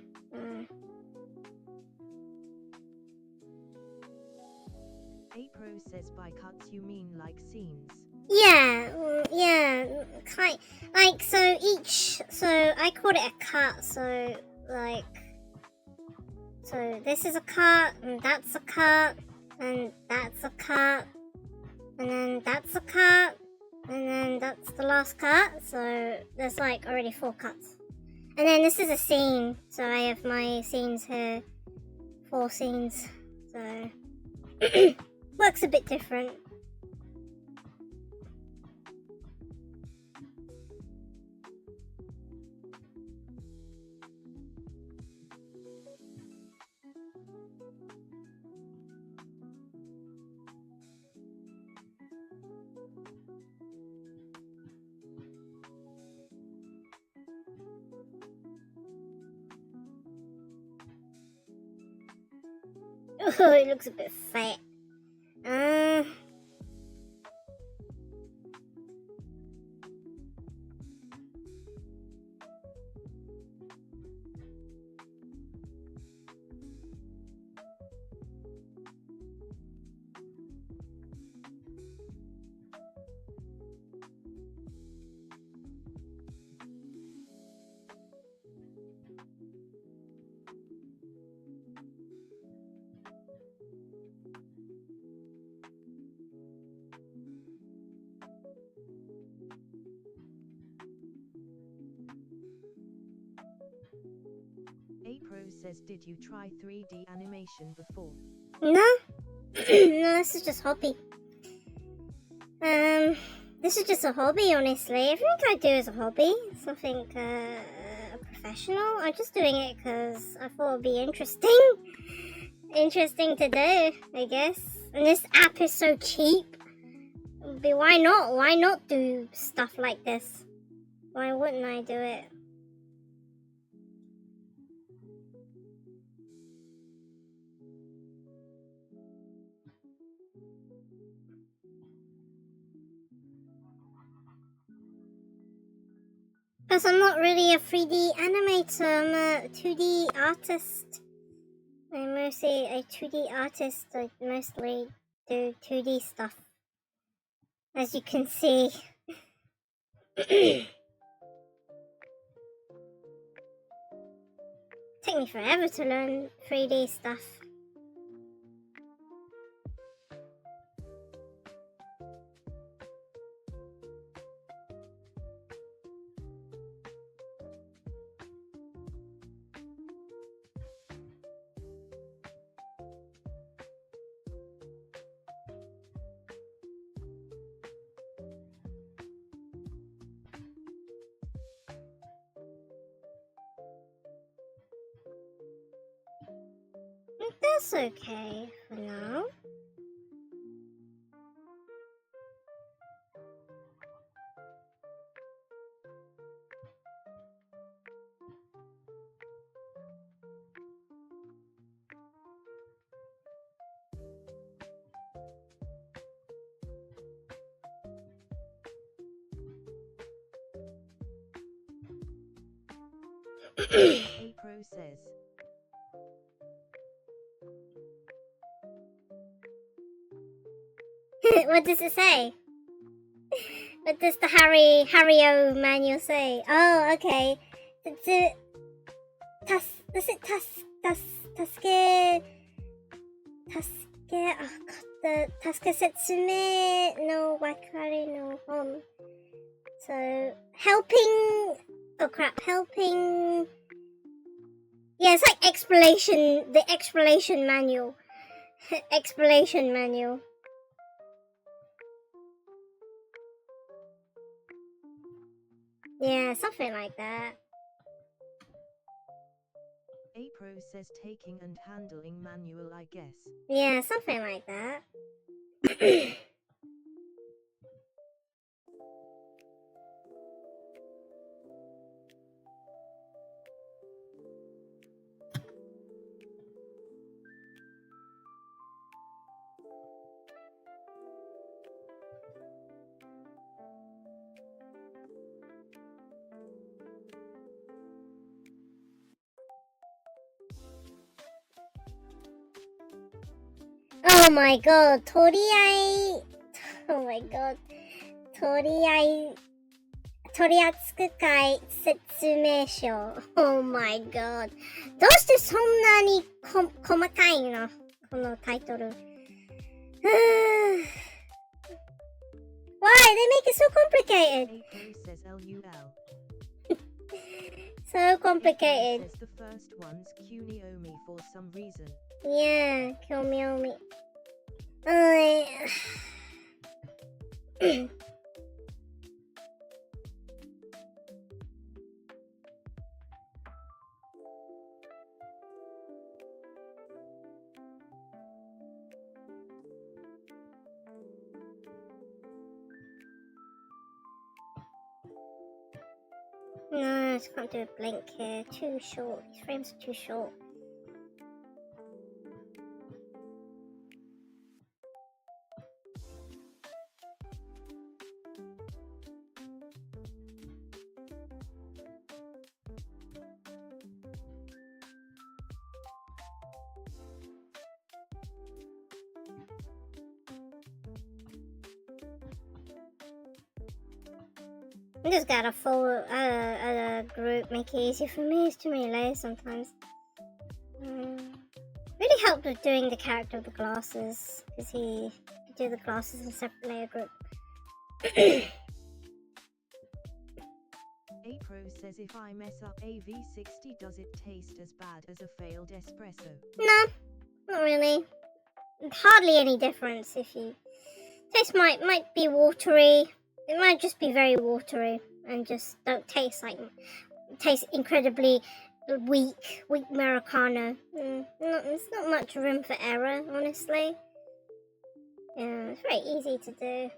Pro says by cuts you mean like scenes.
Yeah, like so I called it a cut, so this is a cut, and that's a cut, and that's a cut, and then that's a cut, and then that's the last cut, so there's like already 4 cuts. And then this is a scene, so I have my scenes here, 4 scenes, so works a bit different. Oh, it looks a bit fat.
Pro says, did you try 3D animation before?
No, no, this is just hobby. This is just a hobby, honestly. Everything I do is a hobby. Something professional. I'm just doing it because I thought it'd be interesting. Interesting to do, I guess. And this app is so cheap. But why not? Why not do stuff like this? Why wouldn't I do it? Because I'm not really a 3D animator, I'm a 2D artist. I'm mostly a 2D artist. I mostly do 2D stuff, as you can see. Take me forever to learn 3D stuff. That's okay for now.
April says.
What does it say? What does the Hario manual say? Oh, okay. Does it Tasuke, oh god, the Tasuke Setsume no Wakari no Hon. So, helping, oh crap, helping, yeah, it's like explanation, the explanation manual. Explanation manual. Yeah, something like that.
April says taking and handling manual, I guess.
Yeah, something like that. Oh my god, Toriai. Oh my god. Toriai. Toriatsukai Setsumeisho. Oh my god. どうしてそんなに細かいのこのタイトル。Why? They make it so complicated.
April says LUL.
So complicated.
April says the first one's Kuniomi for some reason.
Yeah, Kyomiomi. No, I just can't do a blink here. Too short. These frames are too short. I just gotta follow a group, make it easy for me. It's too many layers sometimes. Really helped with doing the character of the glasses, because he could do the glasses in a separate layer group.
April says if I mess up AV60, does it taste as bad as a failed espresso?
No, not really. Hardly any difference. If you taste might be watery. It might just be very watery and just don't taste incredibly weak Americano. There's not much room for error, honestly. Yeah, it's very easy to do.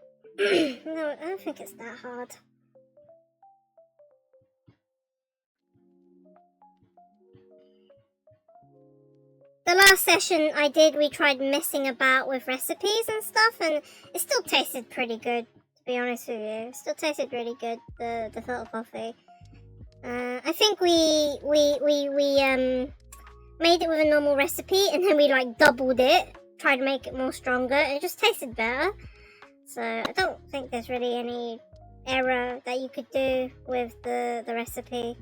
No, I don't think it's that hard. The last session I did, we tried messing about with recipes and stuff, and it still tasted pretty good. To be honest with you, it still tasted really good. The filter coffee. I think we made it with a normal recipe, and then we like doubled it, tried to make it more stronger, and it just tasted better. So I don't think there's really any error that you could do with the recipe.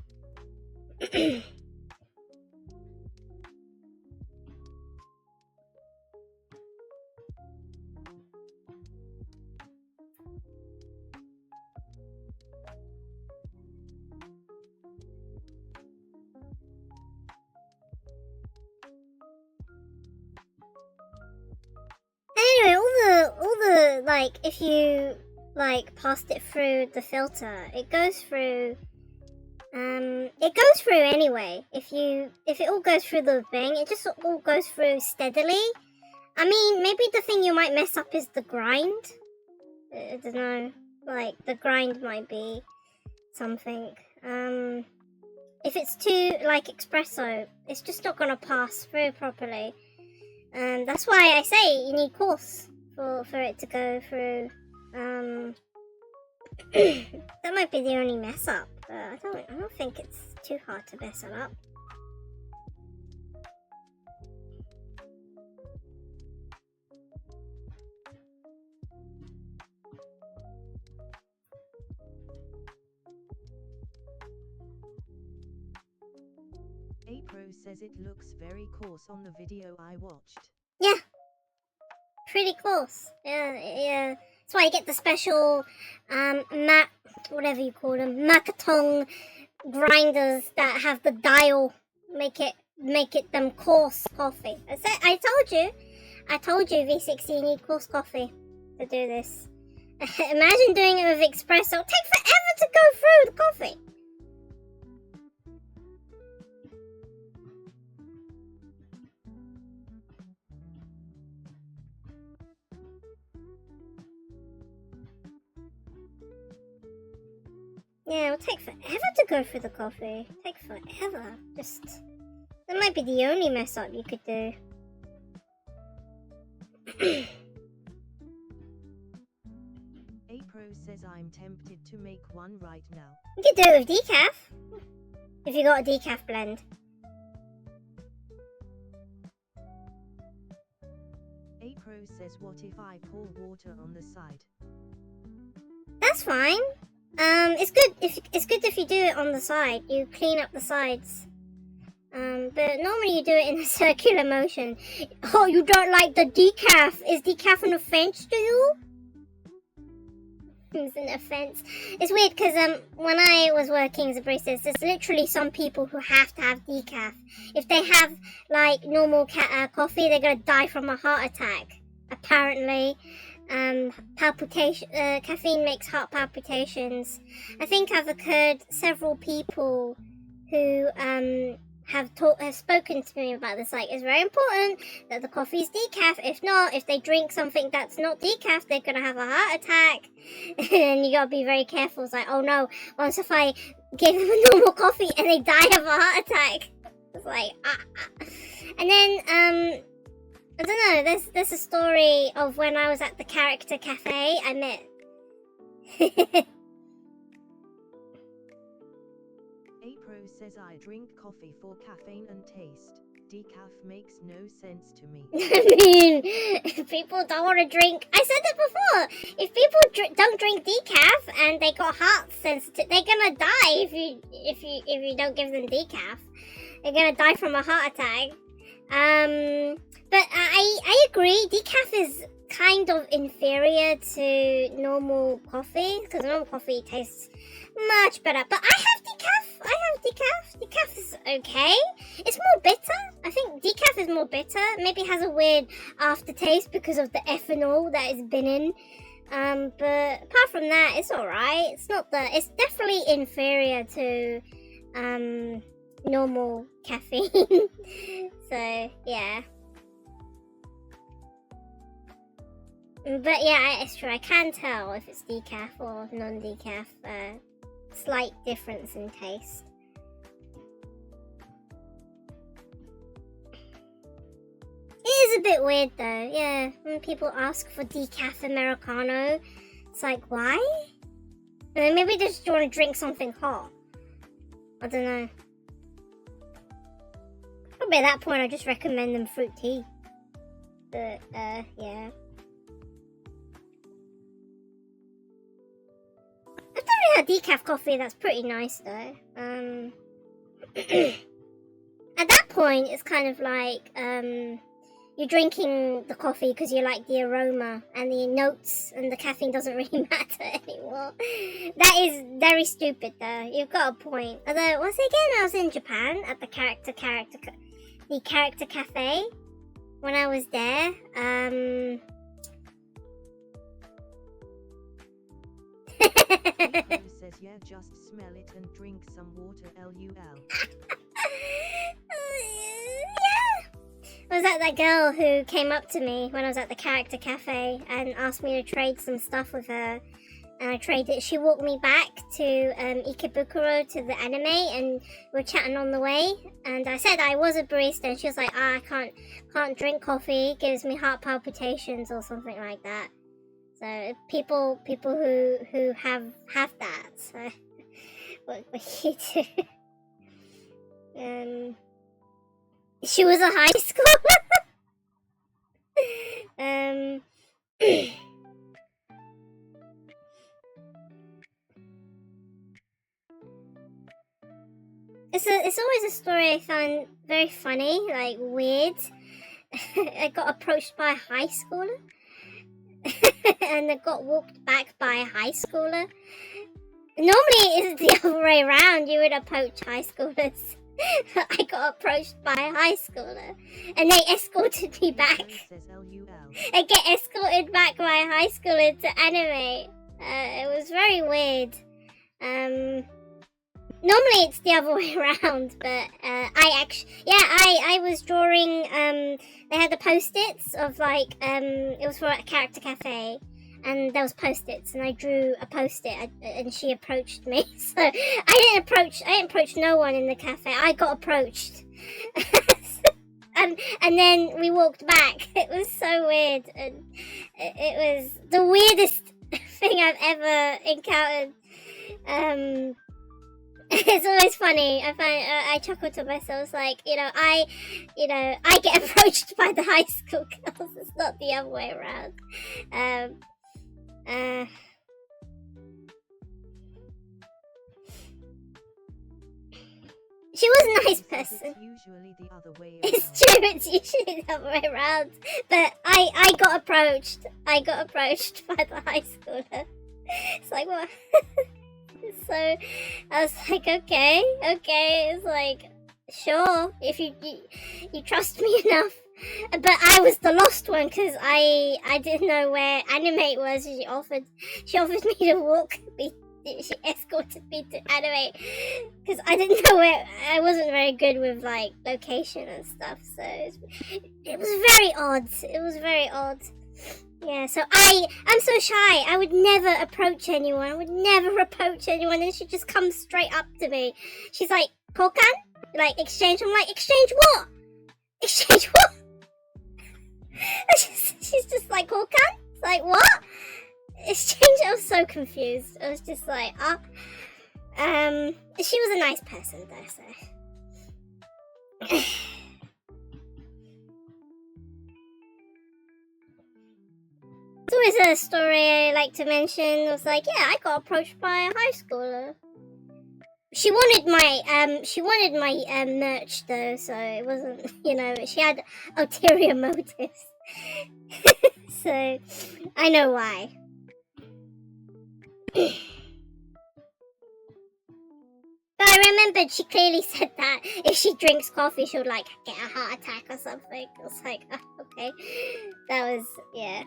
Anyway, all the like, if you like passed it through the filter, it goes through anyway. If it all goes through the thing, it just all goes through steadily. I mean, maybe the thing you might mess up is the grind. I don't know, like the grind might be something. If it's too like espresso, it's just not gonna pass through properly. That's why I say you need course for it to go through. That might be the only mess up, but I don't think it's too hard to mess it up.
Apro says it looks very coarse on the video I watched.
Yeah, pretty coarse. Yeah. That's why you get the special whatever you call them, Macatong grinders that have the dial, make it them coarse coffee. I told you V16 need coarse coffee to do this. Imagine doing it with espresso. It'll take forever to go through the coffee. Yeah, it'll take forever to go through the coffee. Take forever. That might be the only mess up you could do.
Apro says I'm tempted to make one right now.
You could do it with decaf. If you got a decaf blend.
Apro says what if I pour water on the side?
That's fine. It's good if you do it on the side. You clean up the sides. But normally you do it in a circular motion. Oh, you don't like the decaf? Is decaf an offense to you? It's an offense. It's weird because when I was working as a barista, there's literally some people who have to have decaf. If they have like normal coffee, they're gonna die from a heart attack. Apparently. Caffeine makes heart palpitations. I think I've occurred several people who have spoken to me about this. Like, it's very important that the coffee is decaf. If not, if they drink something that's not decaf, they're gonna have a heart attack. And you gotta be very careful. It's like, oh no, what if I give them a normal coffee and they die of a heart attack? It's like, And then I don't know, there's a story of when I was at the Character Cafe, I met...
Apro says I drink coffee for caffeine and taste. Decaf makes no sense to me.
I mean, if people don't want to drink... I said it before! If people don't drink decaf and they got heart sensitive, they're gonna die if you don't give them decaf. They're gonna die from a heart attack. But I agree, decaf is kind of inferior to normal coffee, because normal coffee tastes much better. But I have decaf. Decaf is okay. It's more bitter. I think decaf is more bitter. Maybe it has a weird aftertaste because of the ethanol that it's been in. But apart from that, it's alright. It's definitely inferior to normal caffeine. So yeah. But yeah, it's true. I can tell if it's decaf or non-decaf. Slight difference in taste. It is a bit weird though, yeah. When people ask for decaf Americano, it's like, why? And then maybe they just want to drink something hot. I don't know. Probably at that point I just recommend them fruit tea. But, yeah. I've definitely had decaf coffee that's pretty nice though. At that point it's kind of like, you're drinking the coffee because you like the aroma and the notes, and the caffeine doesn't really matter anymore. That is very stupid though. You've got a point. Although, once again, I was in Japan at the Character Cafe when I was there.
Says yeah, just smell it and drink some water. LUL.
I was at that girl who came up to me when I was at the Character Cafe and asked me to trade some stuff with her. And I traded. She walked me back to Ikebukuro to the anime, and we were chatting on the way. And I said I was a barista, and she was like, I can't drink coffee. It gives me heart palpitations or something like that. So people who have that. So what you do? She was a high schooler. It's always a story I found very funny, like weird. I got approached by a high schooler. And I got walked back by a high schooler. Normally it's the other way around. You would approach high schoolers. I got approached by a high schooler, and they escorted me back. I get escorted back by a high schooler to animate. It was very weird. Normally it's the other way around, but I was drawing. They had the post-its of like it was for a character cafe. And there was post-its, and I drew a post-it, and she approached me. So I didn't approach no one in the cafe. I got approached, and then we walked back. It was so weird, and it was the weirdest thing I've ever encountered. It's always funny. I chuckle to myself, like, I get approached by the high school girls. It's not the other way around. She was a nice person.
It's usually the other way around.
It's true, it's usually the other way around. But I got approached. I got approached by the high schooler. It's like, what? So I was like, okay. It's like, sure, if you trust me enough. But I was the lost one because I didn't know where Animate was. She offered me to walk me. She escorted me to Animate because I didn't know where. I wasn't very good with like location and stuff. So it was very odd. It was very odd. Yeah. So I'm so shy. I would never approach anyone. And she just comes straight up to me. She's like, "Kokan? Like exchange?" I'm like, "Exchange what? Exchange what?" She's just like, "Kokan?" It's like, what? Exchange? I was so confused. I was just like, she was a nice person though, so. It's always a story I like to mention. It was like, yeah, I got approached by a high schooler. She wanted my merch though, so it wasn't, she had ulterior motives. So, I know why. But I remembered she clearly said that if she drinks coffee, she'll like get a heart attack or something. I was like, oh, okay. That was, yeah.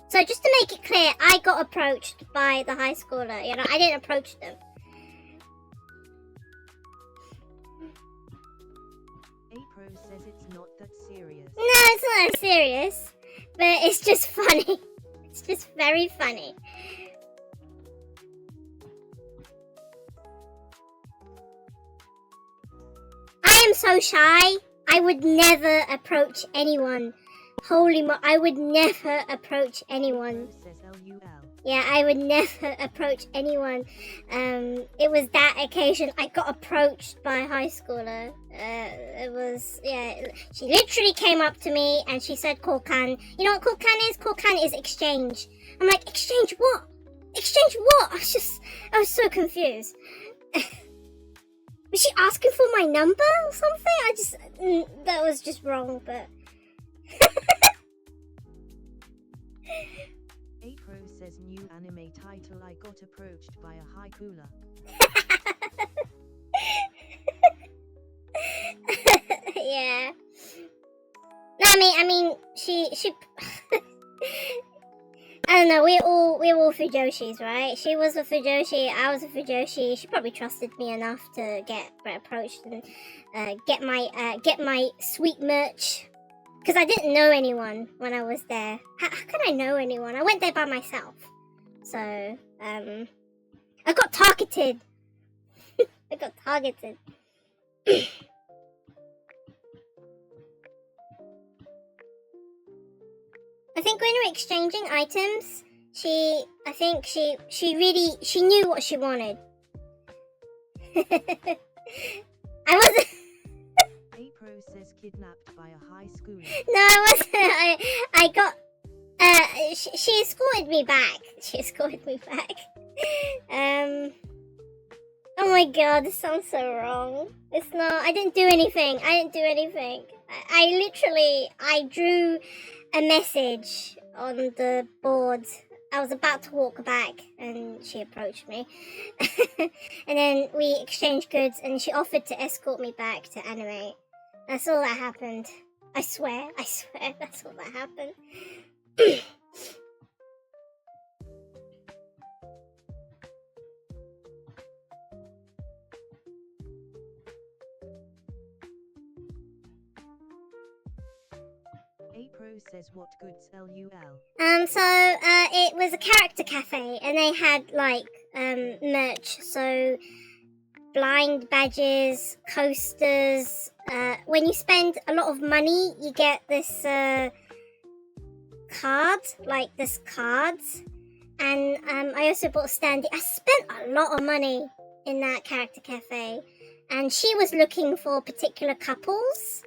So just to make it clear, I got approached by the high schooler. I didn't approach them.
April says it's not that serious.
No, it's not that serious. But it's just funny. It's just very funny. I am so shy. I would never approach anyone. I would never approach anyone. Yeah, I would never approach anyone. It was that occasion I got approached by a high schooler. It was, yeah, she literally came up to me and she said Kokan. You know what Kokan is? Kokan is exchange. I'm like, exchange what? Exchange what? I was so confused. Was she asking for my number or something? That was just wrong, but...
April says new anime title, I got approached by a high cooler.
Yeah. No, I mean, she I don't know, we're all Fujoshis, right? She was a Fujoshi, I was a Fujoshi. She probably trusted me enough to get approached and get my sweet merch. Because I didn't know anyone when I was there. How can I know anyone? I went there by myself. So, I got targeted. I got targeted. I think when we were exchanging items, she knew what she wanted. I wasn't.
April says kidnapped by a high schooler.
No, I wasn't. I got. She escorted me back. She escorted me back. Oh my god, this sounds so wrong. It's not. I didn't do anything. I literally, I drew a message on the board. I was about to walk back and she approached me. And then we exchanged goods and she offered to escort me back to animate. That's all that happened. I swear, that's all that happened.
April says what goods LUL.
It was a character cafe and they had like merch, so blind badges, coasters. When you spend a lot of money, you get this card, like this cards. And I also bought a standee. I spent a lot of money in that character cafe, and she was looking for particular couples.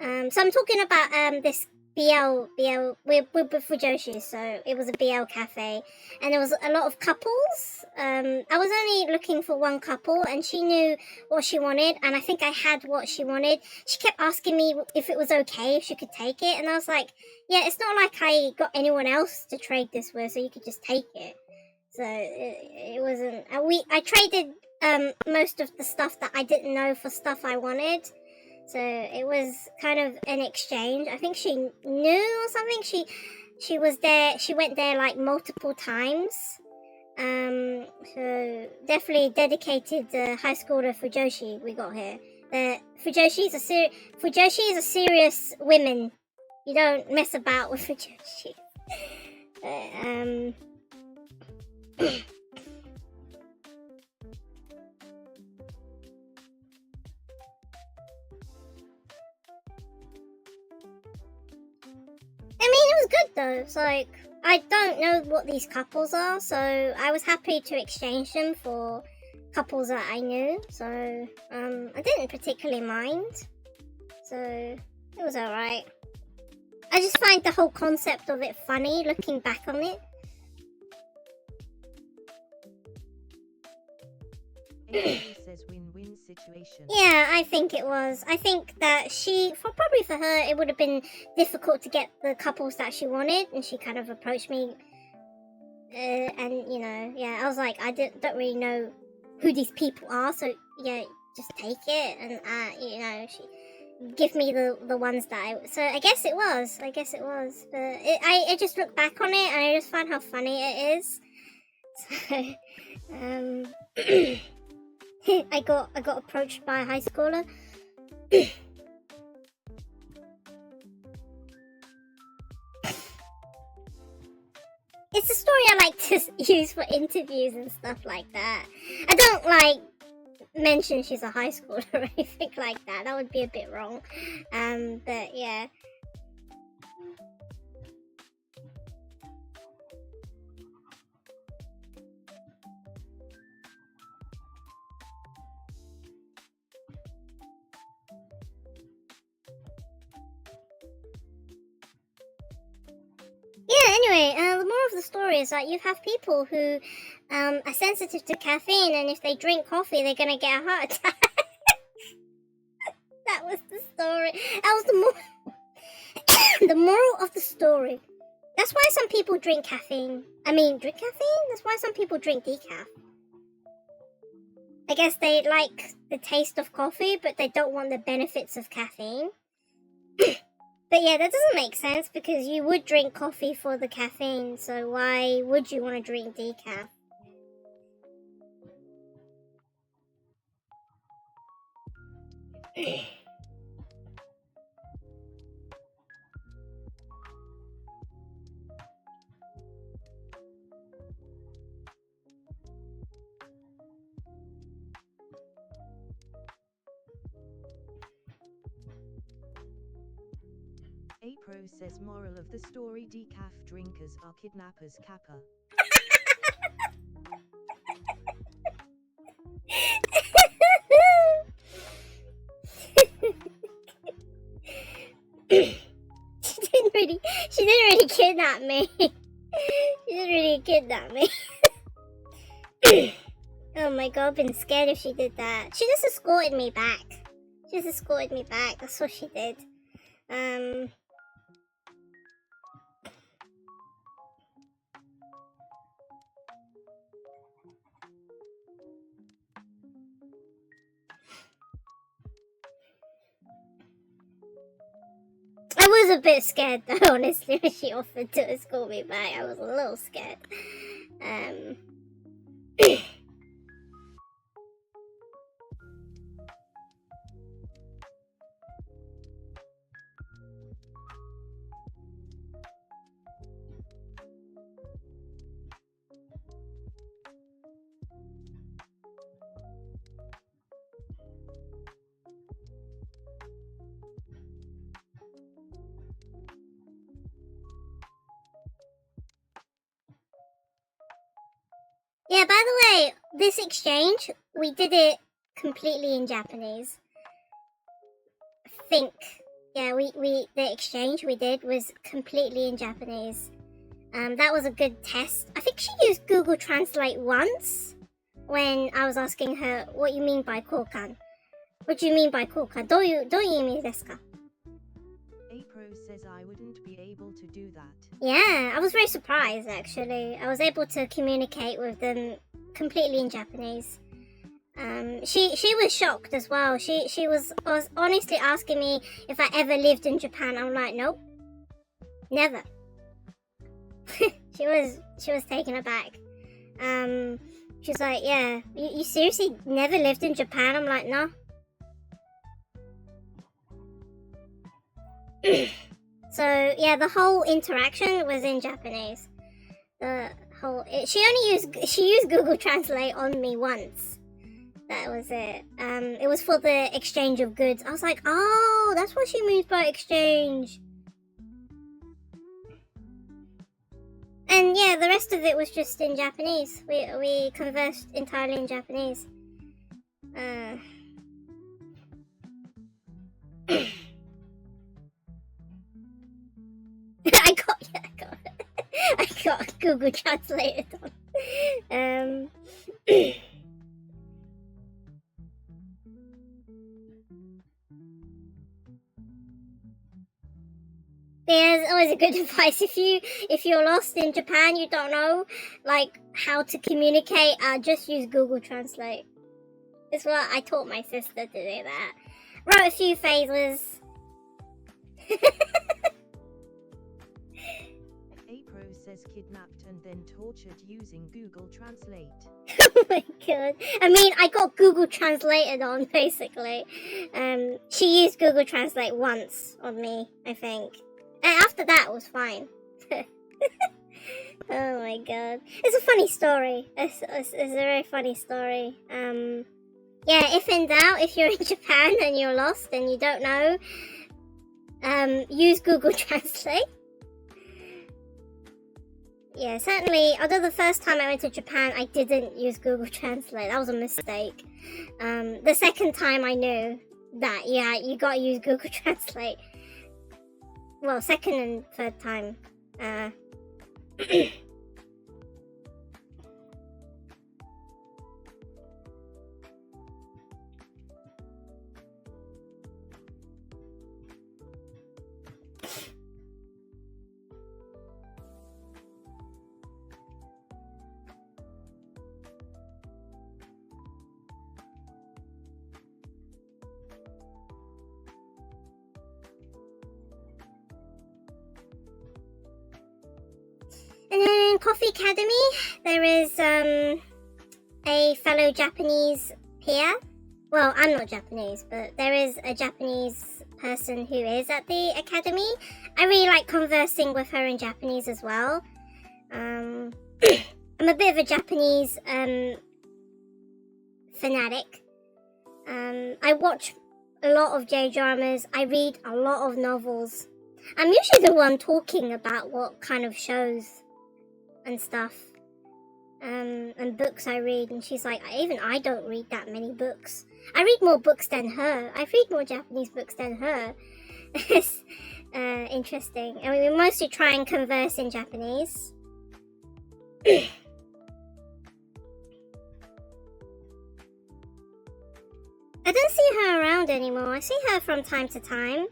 So I'm talking about this BL, we're Fujoshi, so it was a BL cafe, and there was a lot of couples. I was only looking for one couple, and she knew what she wanted, and I think I had what she wanted. She kept asking me if it was okay, if she could take it, and I was like, yeah, it's not like I got anyone else to trade this with, so you could just take it. So it wasn't. I traded most of the stuff that I didn't know for stuff I wanted. So it was kind of an exchange. I think she knew or something. She was there. She went there like multiple times. So definitely dedicated high schooler Fujoshi we got here. Fujoshi is a serious woman. You don't mess about with Fujoshi. I mean, it was good though. It's like, I don't know what these couples are, so I was happy to exchange them for couples that I knew. So I didn't particularly mind. So it was alright. I just find the whole concept of it funny looking back on it.
April says win-win situation.
Yeah, I think it was. I think that probably for her, it would have been difficult to get the couples that she wanted, and she kind of approached me, and you know, yeah, I was like, I don't really know who these people are, so yeah, just take it, and you know, she give me the ones that so I guess it was, but I just look back on it, and I just find how funny it is. So, I got approached by a high schooler. It's a story I like to use for interviews and stuff like that. I don't like mention she's a high schooler or anything like that. That would be a bit wrong. But yeah. Yeah, anyway, the moral of the story is that you have people who are sensitive to caffeine, and if they drink coffee, they're gonna get a heart attack. That was the story. That was the moral. The moral of the story. That's why some people drink caffeine. Drink caffeine? That's why some people drink decaf. I guess they like the taste of coffee, but they don't want the benefits of caffeine. But yeah, that doesn't make sense because you would drink coffee for the caffeine, so why would you want to drink decaf?
April says moral of the story decaf drinkers are kidnappers kappa.
she didn't really kidnap me. She didn't really kidnap me. Oh my god, I've been scared if she did that. She just escorted me back. That's what she did. I was a bit scared though, honestly, when she offered to escort me back. I was a little scared. Yeah, by the way, this exchange, we did it completely in Japanese. I think. Yeah, the exchange we did was completely in Japanese. That was a good test. I think she used Google Translate once when I was asking her, what you mean by kokan? What do you mean by kokan? どういう意味ですか?
Apro says I wouldn't be able to do that.
Yeah, I was very surprised actually. I was able to communicate with them completely in Japanese. She was shocked as well. She was honestly asking me if I ever lived in Japan. I'm like, nope, never. she was taken aback. She's like, yeah, you seriously never lived in Japan? I'm like, no. So yeah, the whole interaction was in Japanese. She used Google Translate on me once. That was it. It was for the exchange of goods. I was like, oh, that's what she means by exchange. And yeah, the rest of it was just in Japanese. We conversed entirely in Japanese. I got Google Translated on. There's always a good advice if you're lost in Japan, you don't know like how to communicate. Just use Google Translate. It's what I taught my sister to do that. Wrote a few phases.
Apro says kidnapped and then tortured using Google Translate.
Oh my god. I mean, I got Google Translated on basically. She used Google Translate once on me, I think. And after that, it was fine. Oh my god. It's a funny story. It's a very funny story. Yeah, if in doubt, if you're in Japan and you're lost and you don't know, use Google Translate. Yeah, certainly, although the first time I went to Japan, I didn't use Google Translate. That was a mistake. The second time I knew that, yeah, you gotta use Google Translate. Well, second and third time. And then in Coffee Academy, there is a fellow Japanese peer. Well, I'm not Japanese, but there is a Japanese person who is at the academy. I really like conversing with her in Japanese as well. I'm a bit of a Japanese fanatic. I watch a lot of J-dramas. I read a lot of novels. I'm usually the one talking about what kind of shows and stuff and books I read, and she's like, even I don't read that many books. I read more books than her. I read more Japanese books than her. interesting. I mean, we mostly try and converse in Japanese. I don't see her around anymore. I see her from time to time.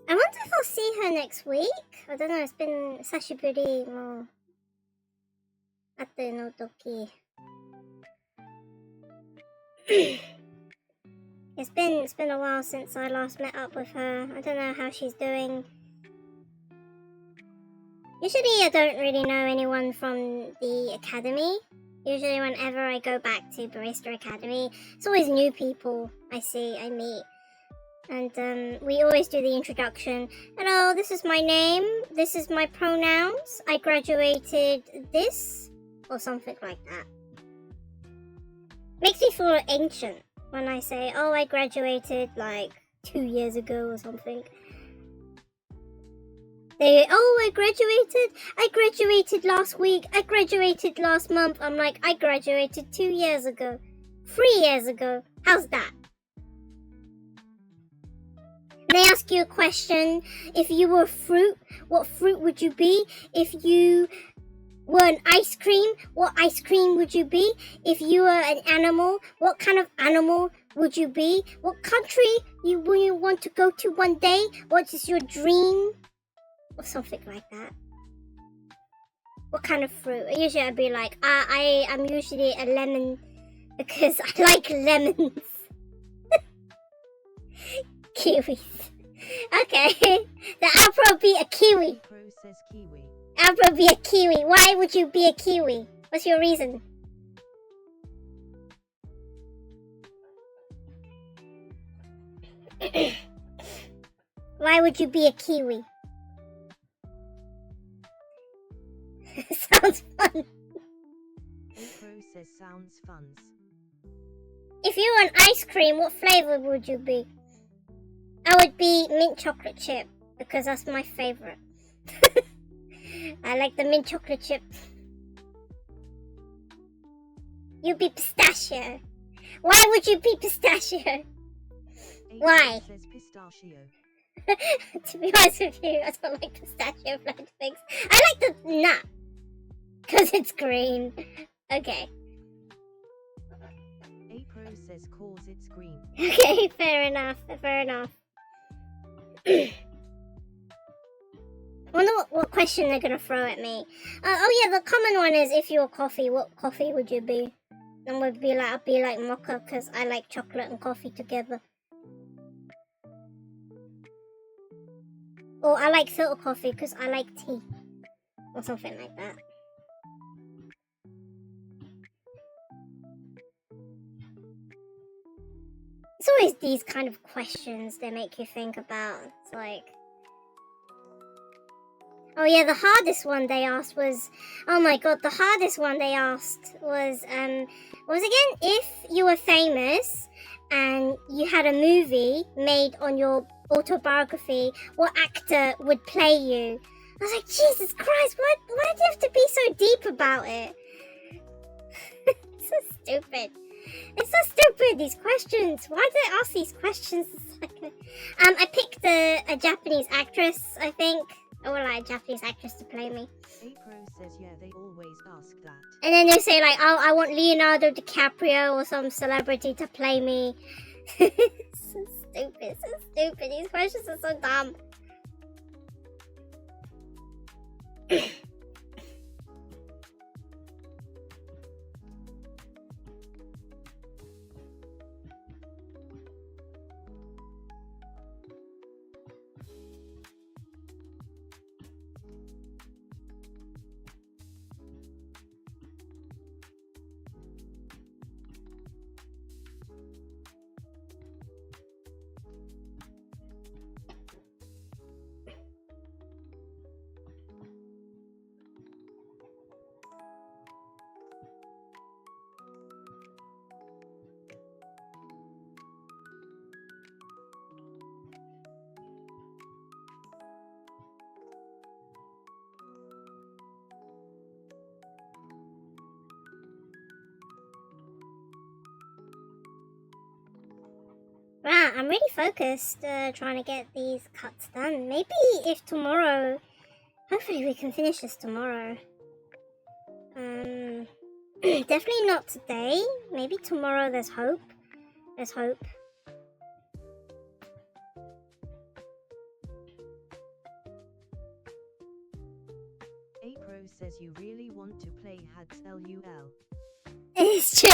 I wonder if I'll see her next week. I don't know, it's been sashiburi mo ate no toki. It's been a while since I last met up with her. I don't know how she's doing. Usually I don't really know anyone from the academy. Usually whenever I go back to Barista Academy, it's always new people I meet. And we always do the introduction. Hello, this is my name. This is my pronouns. I graduated this. Or something like that. Makes me feel ancient when I say, oh, I graduated like 2 years ago or something. I graduated last week. I graduated last month. I'm like, I graduated 2 years ago. 3 years ago. How's that? They ask you a question. If you were a fruit, what fruit would you be? If you were an ice cream, what ice cream would you be? If you were an animal, what kind of animal would you be? What country will you want to go to one day? What is your dream? Or something like that. What kind of fruit? Usually I'd be like, I'm usually a lemon because I like lemons. Kiwis. Okay. Then I'll probably be a kiwi.
Process kiwi.
I'll probably be a kiwi. Why would you be a kiwi? What's your reason? Why would you be a kiwi? Sounds fun.
Process sounds fun.
If you were an ice cream, what flavor would you be? I would be mint chocolate chip because that's my favorite. I like the mint chocolate chip. You'd be pistachio. Why would you be pistachio? Why?
Says pistachio.
To be honest with you, I don't like pistachio flavored things. I like the nut because it's green. Okay.
A process calls it green.
Okay, fair enough. Fair enough. I wonder what question they're gonna throw at me. Oh yeah, the common one is if you're coffee, what coffee would you be? And I'd be like mocha because I like chocolate and coffee together. Or I like filter coffee because I like tea. Or something like that. It's always these kind of questions that make you think about. It's like... Oh yeah, the hardest one they asked was... Oh my god, the hardest one they asked was... What was it again? If you were famous and you had a movie made on your autobiography, what actor would play you? I was like, Jesus Christ, why do you have to be so deep about it? So stupid. It's so stupid, these questions. Why do they ask these questions? I picked a Japanese actress, I think. I would like a Japanese actress to play me.
April says, yeah, they always ask that.
And then they say like, oh, I want Leonardo DiCaprio or some celebrity to play me. So stupid, so stupid. These questions are so dumb. I'm really focused trying to get these cuts done. Maybe if tomorrow, hopefully we can finish this tomorrow. Definitely not today. Maybe tomorrow. There's hope. There's hope.
Apro says you really want to play Hades LUL.
It's true.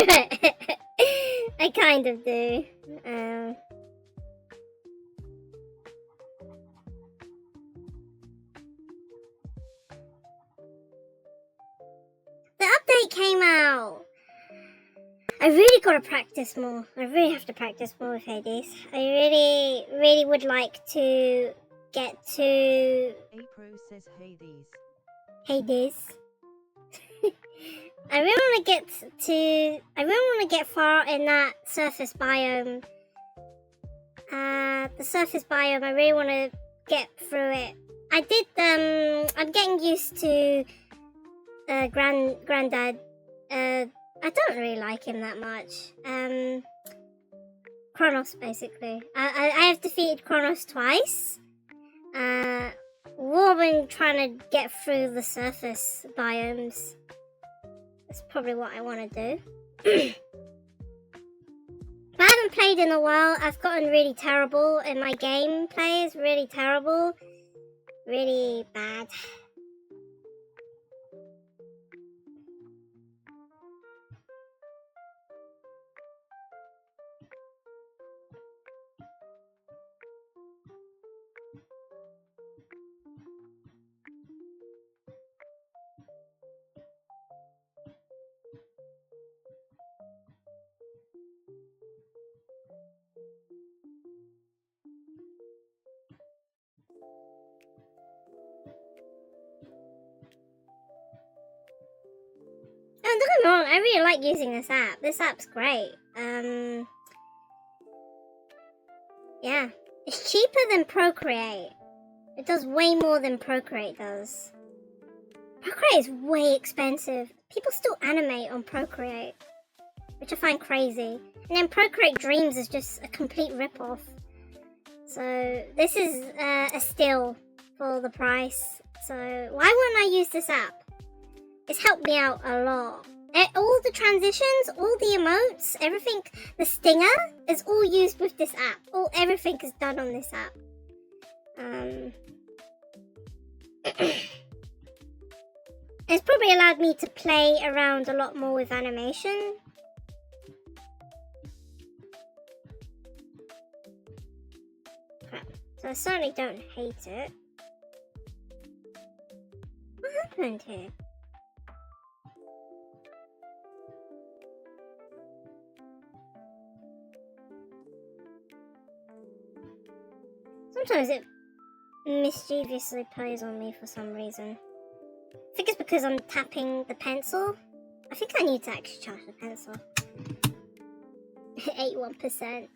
I kind of do. The update came out. I really gotta practice more. I really have to practice more with Hades. I really would like to get to
Apro says Hades.
Hades. I really want to get far in that surface biome. The surface biome, I really want to get through it. I'm getting used to Granddad. I don't really like him that much. Kronos, basically. I have defeated Kronos twice. I've been trying to get through the surface biomes. That's probably what I want to do. I haven't played in a while. I've gotten really terrible in my gameplay. It's really terrible. Really bad. Oh, don't get me wrong, I really like using this app. This app's great. Yeah. It's cheaper than Procreate. It does way more than Procreate does. Procreate is way expensive. People still animate on Procreate, which I find crazy. And then Procreate Dreams is just a complete rip-off. So this is a steal for the price. So why wouldn't I use this app? It's helped me out a lot. All the transitions, all the emotes, everything, the stinger is all used with this app. Everything is done on this app. It's probably allowed me to play around a lot more with animation. So I certainly don't hate it. What happened here? Sometimes it mischievously plays on me for some reason. I think it's because I'm tapping the pencil. I think I need to actually charge the pencil. 81%.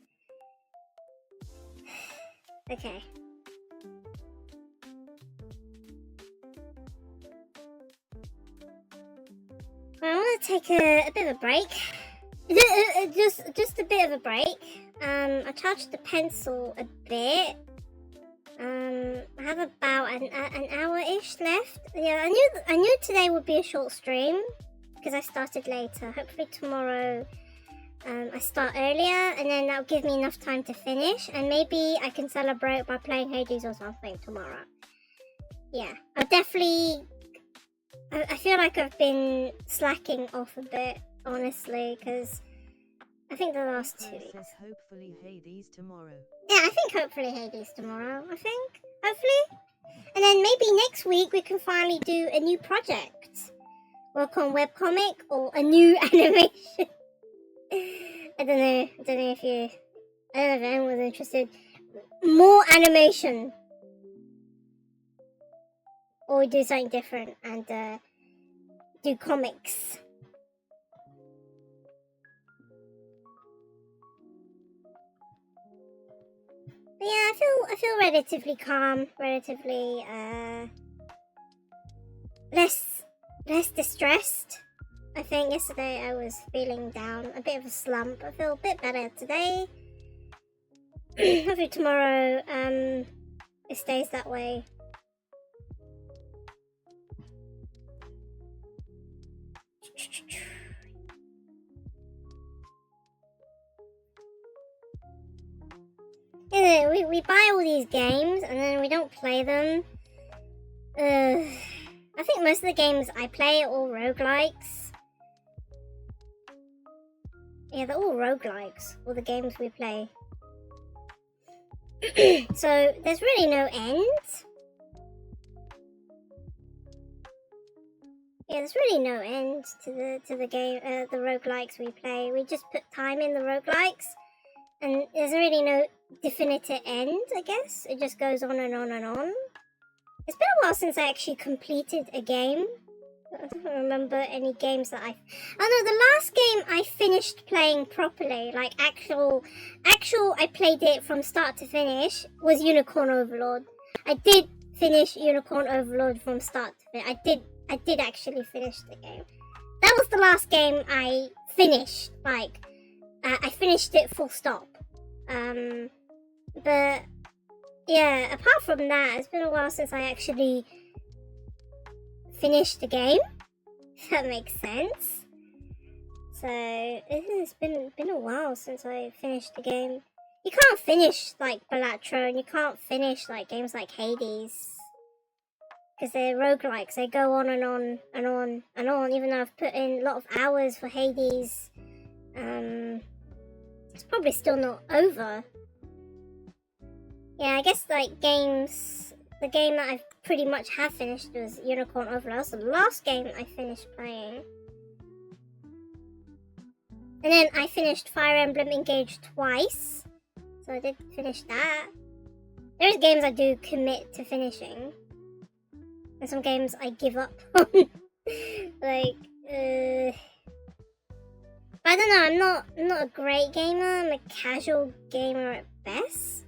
Okay. Well, I want to take a bit of a break. Just a bit of a break. I charged the pencil a bit. I have about an hour-ish left. Yeah, I knew today would be a short stream because I started later. Hopefully tomorrow I start earlier, and then that'll give me enough time to finish, and maybe I can celebrate by playing Hades or something tomorrow. Yeah, I feel like I've been slacking off a bit, honestly, because I think the last 2 weeks.
Hopefully Hades tomorrow.
Yeah, I think hopefully Hades tomorrow. Hopefully. And then maybe next week we can finally do a new project. Work on webcomic or a new animation. I don't know if anyone's interested. More animation. Or we do something different and do comics. But yeah, I feel relatively calm, relatively less distressed. I think yesterday I was feeling down, a bit of a slump. I feel a bit better today. hopefully tomorrow it stays that way. Yeah, we buy all these games and then we don't play them. I think most of the games I play are all roguelikes. Yeah, they're all roguelikes, all the games we play. So there's really no end. Yeah, there's really no end to the game, the roguelikes we play. We just put time in the roguelikes, and there's really no definitive end, I guess. It just goes on and on and on. It's been a while since I actually completed a game. I don't remember any games that I... Oh no, the last game I finished playing properly, like actual I played it from start to finish, was Unicorn Overlord. I did finish Unicorn Overlord from start to finish. I did actually finish the game. That was the last game I finished, like, I finished it full stop. But, yeah, apart from that, it's been a while since I actually finished the game, if that makes sense. So, it's been a while since I finished the game. You can't finish, like, Balatro, and you can't finish, like, games like Hades. Because they're roguelikes, they go on and on and on and on, even though I've put in a lot of hours for Hades. It's probably still not over. Yeah, I guess, like, games... The game that I pretty much have finished was Unicorn Overlord. That was the last game I finished playing. And then I finished Fire Emblem Engage twice. So I did finish that. There's games I do commit to finishing. And some games I give up on. Like, I don't know, I'm not a great gamer. I'm a casual gamer at best.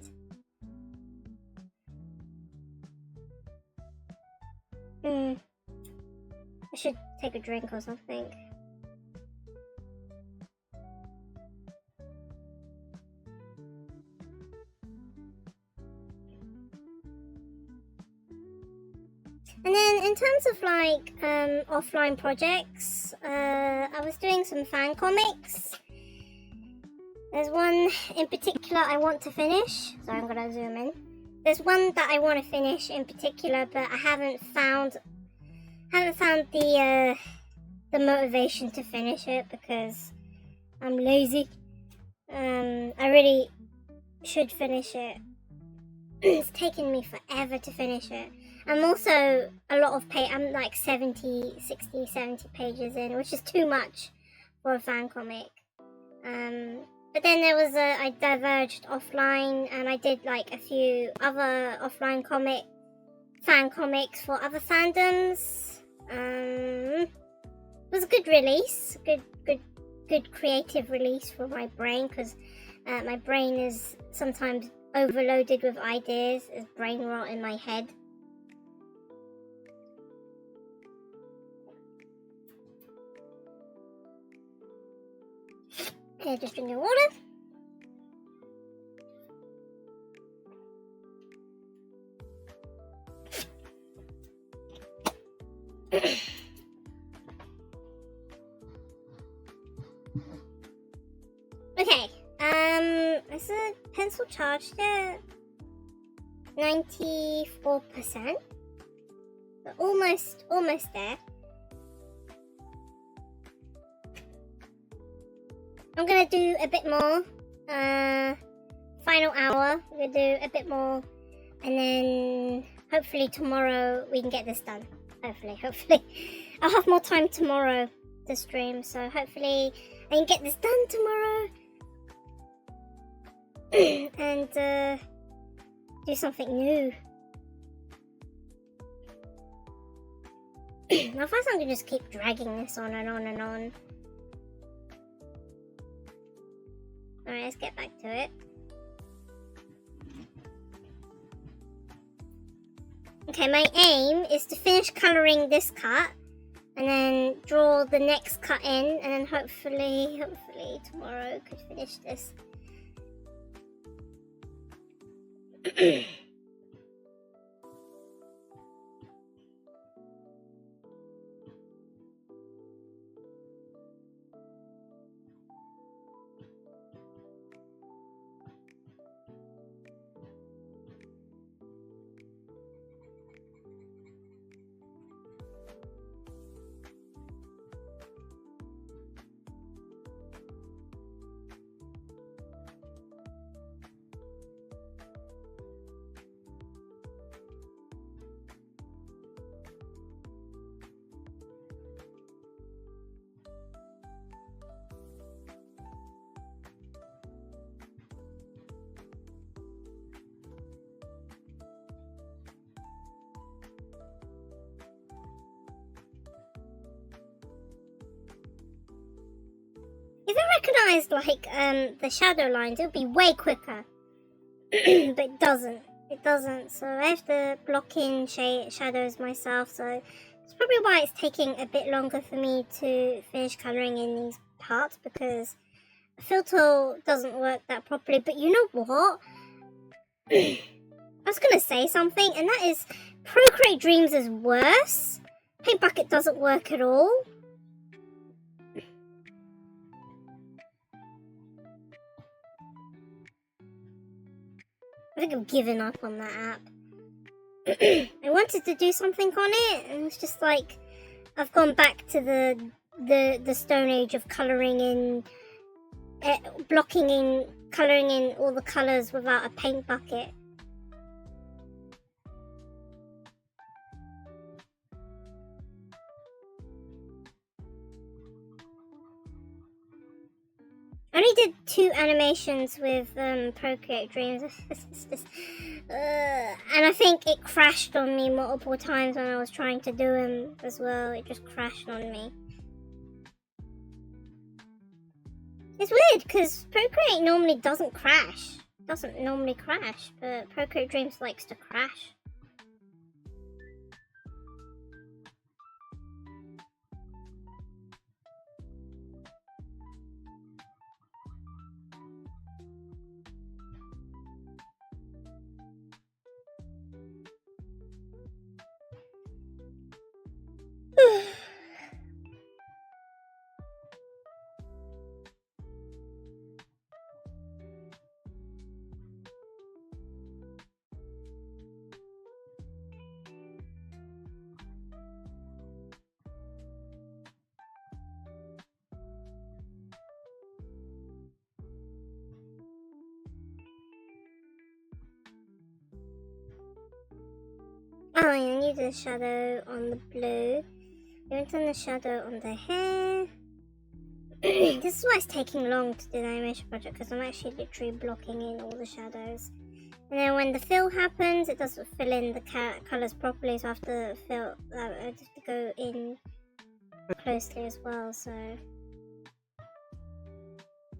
I should take a drink or something. And then in terms of like offline projects, I was doing some fan comics. There's one in particular I want to finish. Sorry, I'm gonna zoom in. There's one that I want to finish in particular, but I haven't found the motivation to finish it because I'm lazy. I really should finish it. It's taken me forever to finish it. I'm also a lot of I'm like 70 pages in, which is too much for a fan comic. But then there was I diverged offline and I did like a few other offline fan comics for other fandoms. It was a good release, good creative release for my brain, because my brain is sometimes overloaded with ideas. There's brain rot in my head. Okay, just drinking water. Okay, is the pencil charged at 94%? But almost there. I'm gonna do a bit more. Final hour. I'm gonna do a bit more, and then hopefully tomorrow we can get this done. Hopefully, I'll have more time tomorrow to stream, so hopefully I can get this done tomorrow and do something new. Otherwise, I'm gonna just keep dragging this on and on and on. Alright, let's get back to it. Okay, my aim is to finish colouring this cut and then draw the next cut in, and then hopefully tomorrow could finish this. If it recognised like the shadow lines, it would be way quicker. But it doesn't. It doesn't. So I have to block in shadows myself. So it's probably why it's taking a bit longer for me to finish colouring in these parts, because the filter doesn't work that properly. But you know what? I was gonna say something, and that is Procreate Dreams is worse. Paint Bucket doesn't work at all. I think I've given up on that app. I wanted to do something on it, and it's just like I've gone back to the Stone Age of colouring in, blocking in, colouring in all the colours without a paint bucket. I only did 2 animations with Procreate Dreams, and I think it crashed on me multiple times when I was trying to do them as well. It just crashed on me. It's weird because Procreate normally doesn't crash. Doesn't normally crash, but Procreate Dreams likes to crash. Oh yeah, I need the shadow on the blue. I went on the shadow on the hair. This is why it's taking long to do the animation project, because I'm actually literally blocking in all the shadows. And then when the fill happens, it doesn't fill in the colours properly, so I have to fill. I have to go in closely as well. So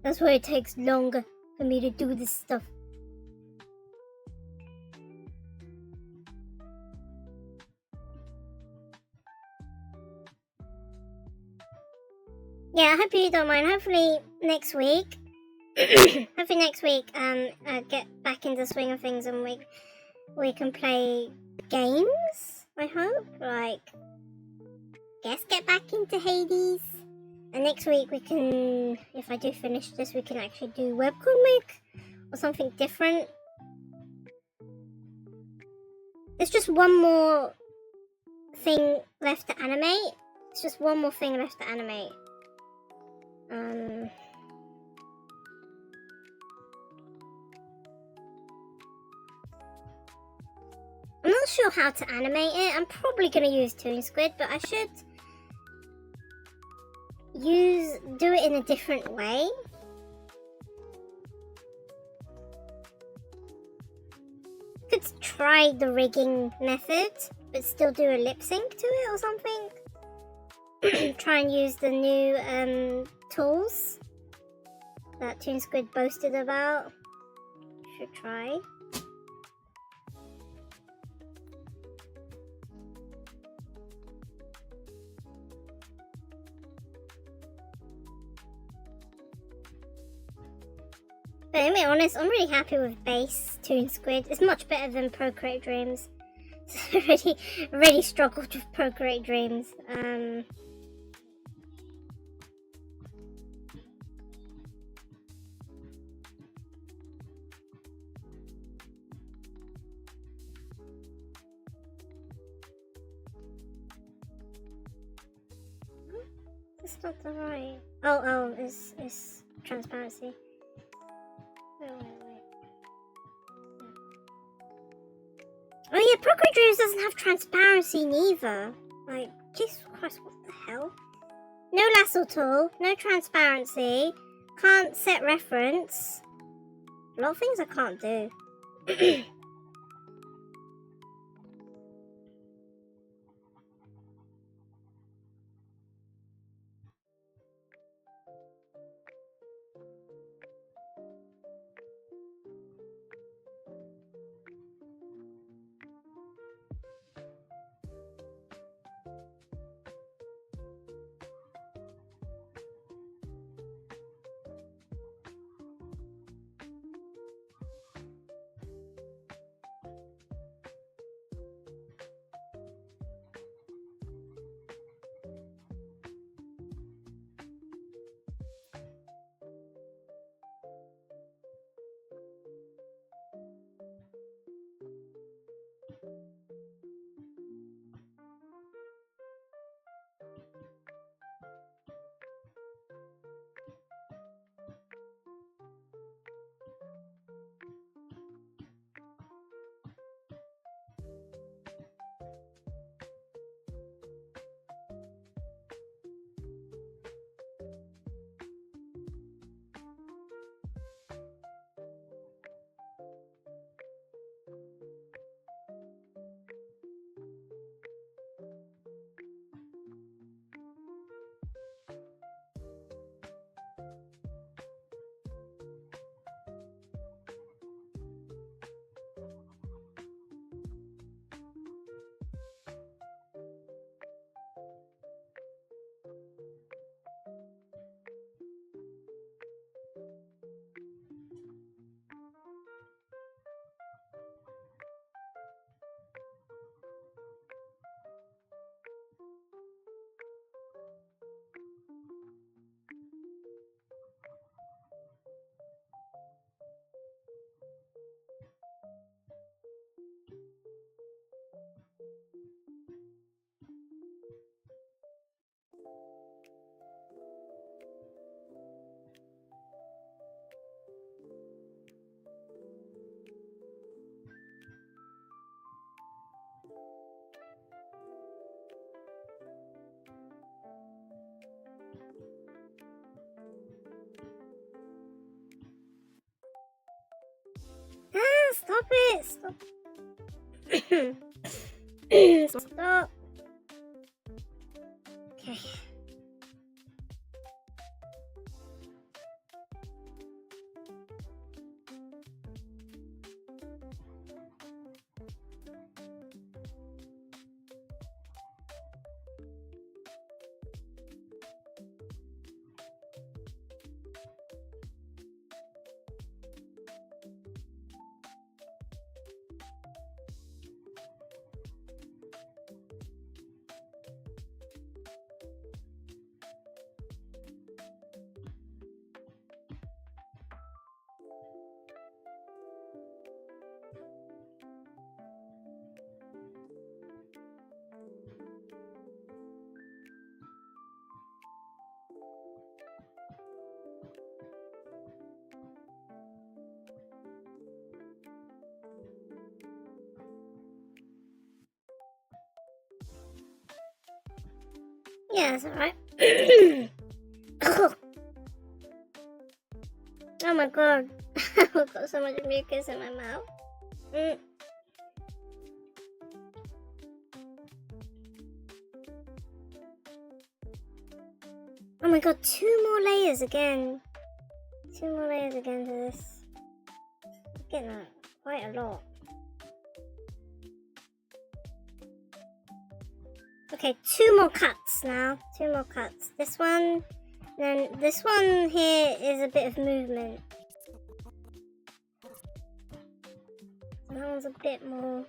that's why it takes longer for me to do this stuff. Yeah, I hope you don't mind. Hopefully next week, I get back into the swing of things and we can play games. I hope, like, get back into Hades. And next week we can, if I do finish this, we can actually do webcomic or something different. There's just one more thing left to animate. It's just one more thing left to animate. I'm not sure how to animate it. I'm probably going to use Toon Squid, but I should do it in a different way. Could try the rigging method, but still do a lip sync to it or something. Try and use the new tools that Toon Squid boasted about. Should try. But to be honest, I'm really happy with base Toon Squid. It's much better than Procreate Dreams. Really struggled with Procreate Dreams. It's not the right. Oh, it's transparency. Wait. Oh yeah, Procreate Dreams doesn't have transparency neither. Like, Jesus Christ, what the hell? No lasso tool, no transparency, can't set reference. A lot of things I can't do. Stop it! Stop. Stop. Okay. Yeah, that's alright. Oh my god. I've got so much mucus in my mouth. Oh my god, 2 more layers again. 2 more layers again to this. I'm getting that quite a lot. Okay, 2 more cuts now. 2 more cuts. This one, then this one here is a bit of movement. That one's a bit more.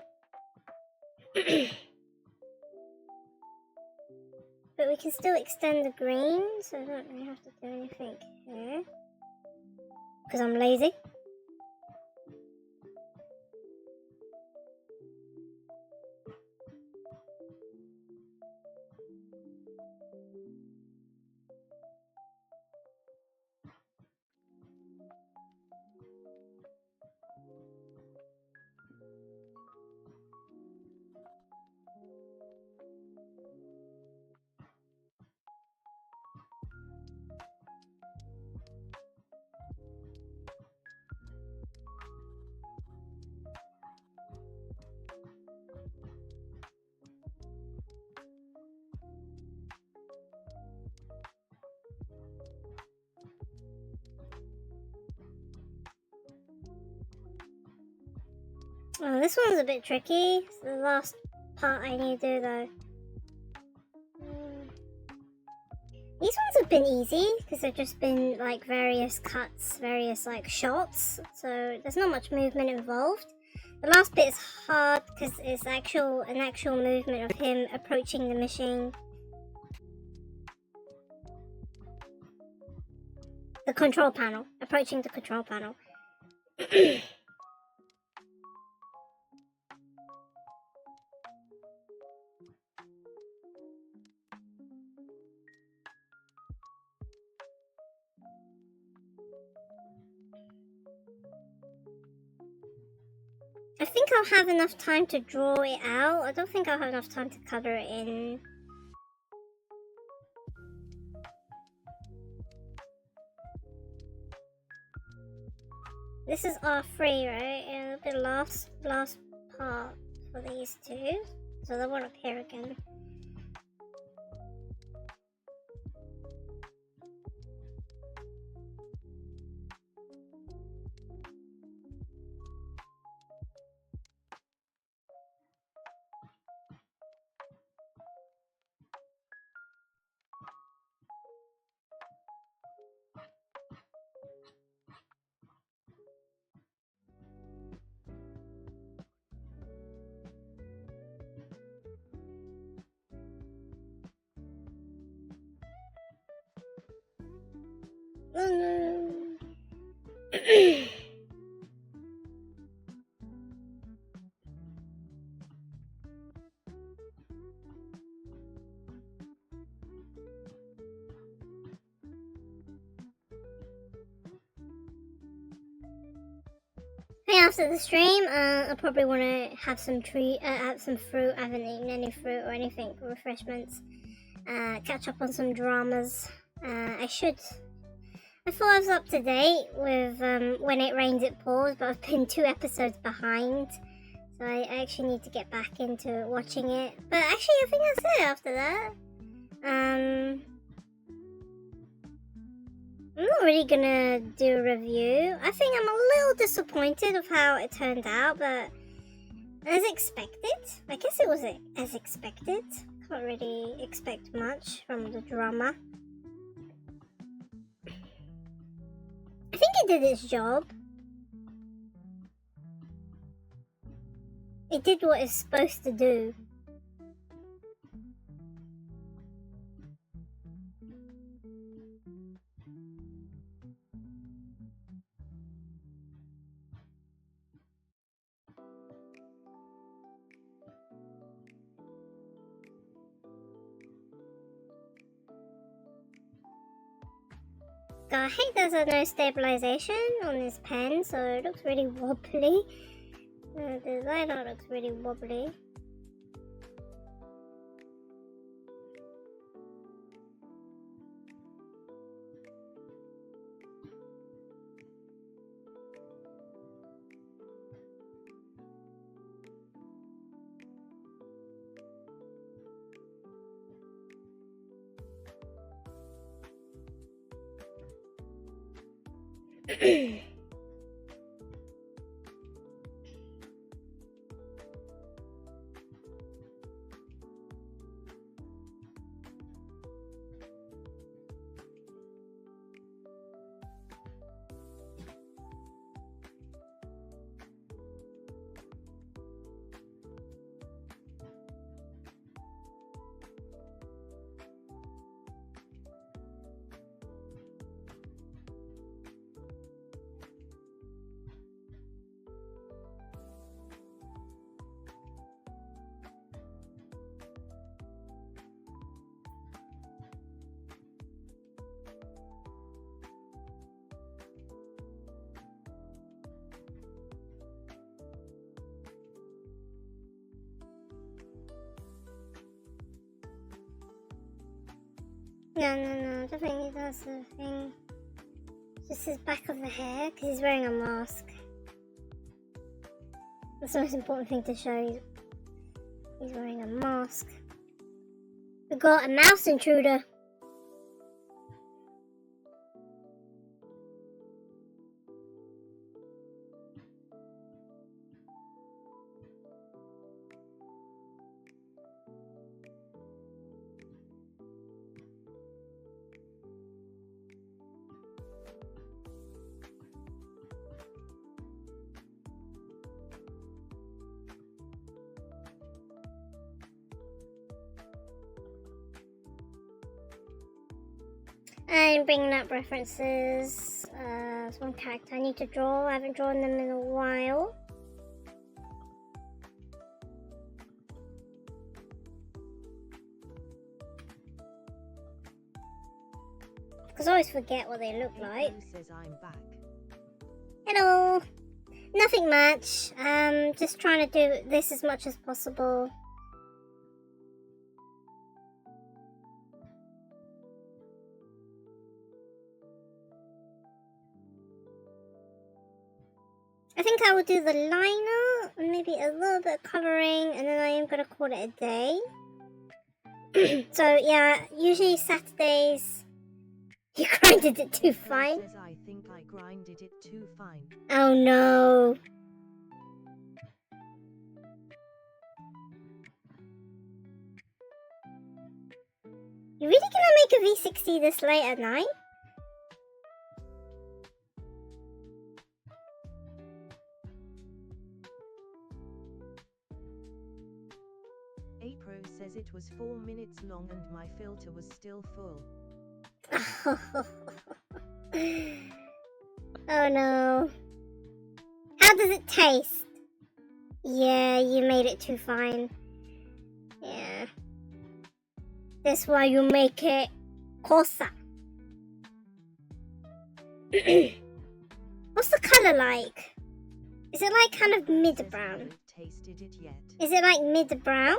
But we can still extend the green, so I don't really have to do anything here. Because I'm lazy. Oh, this one's a bit tricky. It's the last part I need to do though. These ones have been easy because they've just been like various cuts, various like shots, so there's not much movement involved. The last bit is hard because it's an actual movement of him approaching the machine. The control panel, approaching the control panel. I think I'll have enough time to draw it out. I don't think I'll have enough time to color it in. This is R3, right? And the last part for these two. So they won't appear again. Oh no. After the stream, I probably want to have some have some fruit. I haven't eaten any fruit or anything for refreshments. Catch up on some dramas. I thought I was up to date with When It Rains It Pours, but I've been 2 episodes behind. So I actually need to get back into watching it. But actually, I think that's it after that. I'm not really gonna do a review. I think I'm a little disappointed of how it turned out, but as expected. I guess it was as expected. Can't really expect much from the drama. I think it did its job. It did what it's supposed to do. I hate there's no stabilization on this pen, so it looks really wobbly. The design art looks really wobbly. No, I don't think that's the thing. Just his back of the hair, because he's wearing a mask. That's the most important thing to show you. He's wearing a mask. We got a mouse intruder. I'm bringing up references. There's one character I need to draw. I haven't drawn them in a while. Because I always forget what they look like.
Says I'm back.
Hello! Nothing much. Just trying to do this as much as possible. I think I will do the liner, and maybe a little bit of colouring, and then I am going to call it a day. So yeah, usually Saturdays, you grinded it too fine.
Says I think I grinded it too fine.
Oh no. You really gonna make a V60 this late at night?
Apro says it was 4 minutes long and my filter was still full.
Oh no. How does it taste? Yeah, you made it too fine. Yeah. That's why you make it cosa. What's the colour like? Is it like kind of mid-brown?
Haven't tasted it yet.
Is it like mid-brown?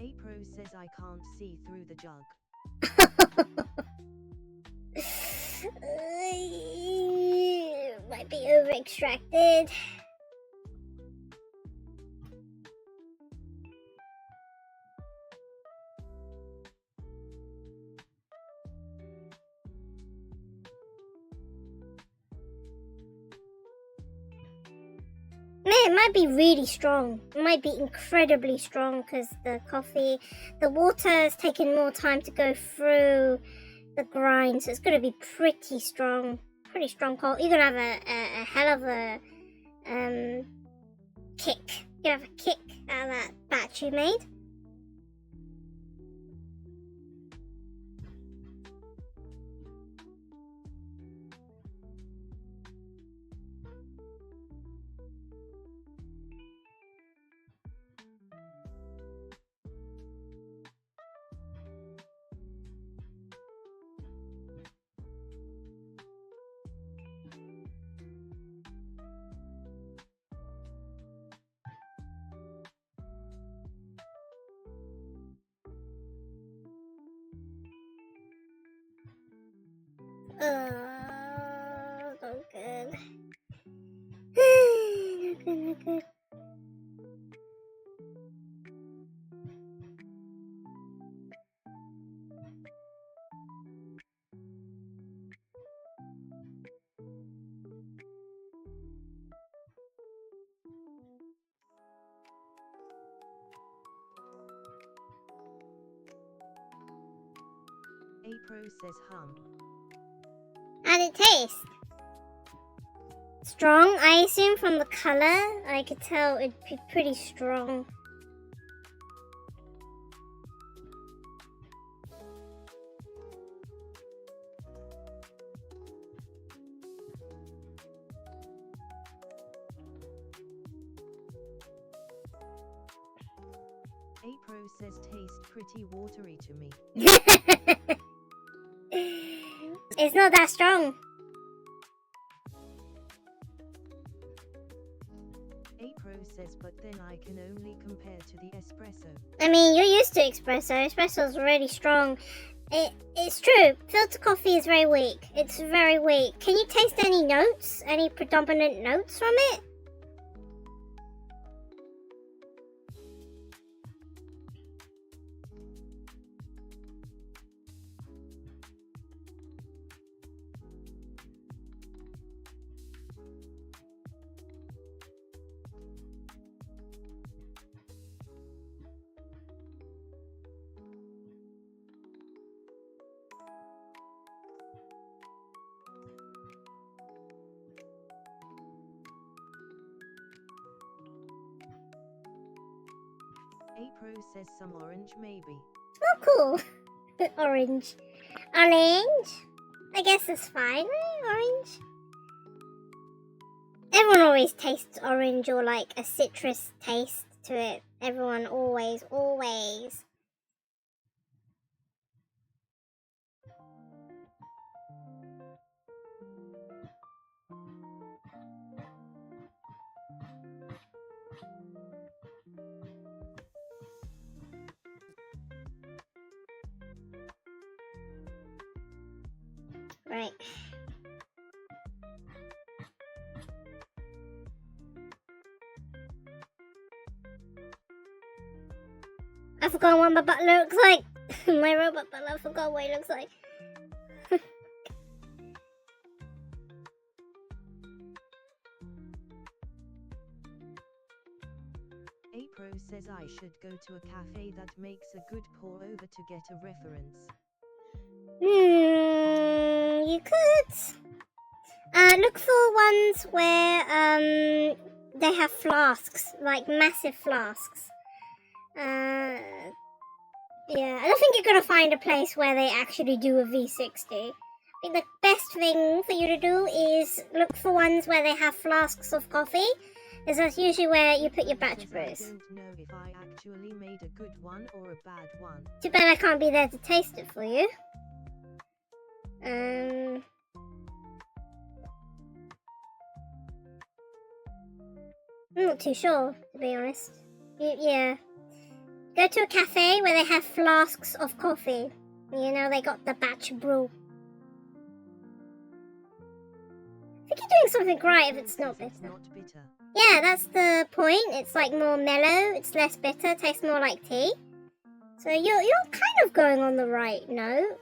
Apro says I can't see through the jug.
Might be over extracted. Man, it might be really strong. It might be incredibly strong because the water is taking more time to go through the grind, so it's going to be pretty strong. Pretty strong coal. You're going to have a hell of a kick. You're going to have a kick out of that batch you made. Not good. Not good.
Apro says hum.
How'd it taste? Strong? I assume from the colour, I could tell it'd be pretty strong.
Apro says taste pretty watery to me.
It's not that strong.
April says, but then I can only compare to the espresso.
I mean, you're used to espresso. Espresso's really strong. It's true. Filter coffee is very weak. It's very weak. Can you taste any notes? Any predominant notes from it?
April says some orange maybe.
Oh, cool. Orange. Orange? I guess it's fine, right? Orange? Everyone always tastes orange or like a citrus taste to it. Everyone always. Right. I forgot what my butler looks like. My robot butler, I forgot what he looks like.
April says I should go to a cafe that makes a good pour over to get a reference.
You could. Look for ones where they have flasks, like massive flasks. Yeah, I don't think you're gonna find a place where they actually do a V60. I think the best thing for you to do is look for ones where they have flasks of coffee, because that's usually where you put your batch brews.
I don't know if I actually made a good one or a bad one.
Too bad I can't be there to taste it for you. I'm not too sure, to be honest. Yeah. Go to a cafe where they have flasks of coffee. You know, they got the batch brew. I think you're doing something right if it's not bitter. Yeah, that's the point. It's like more mellow, it's less bitter, tastes more like tea. So you're kind of going on the right note.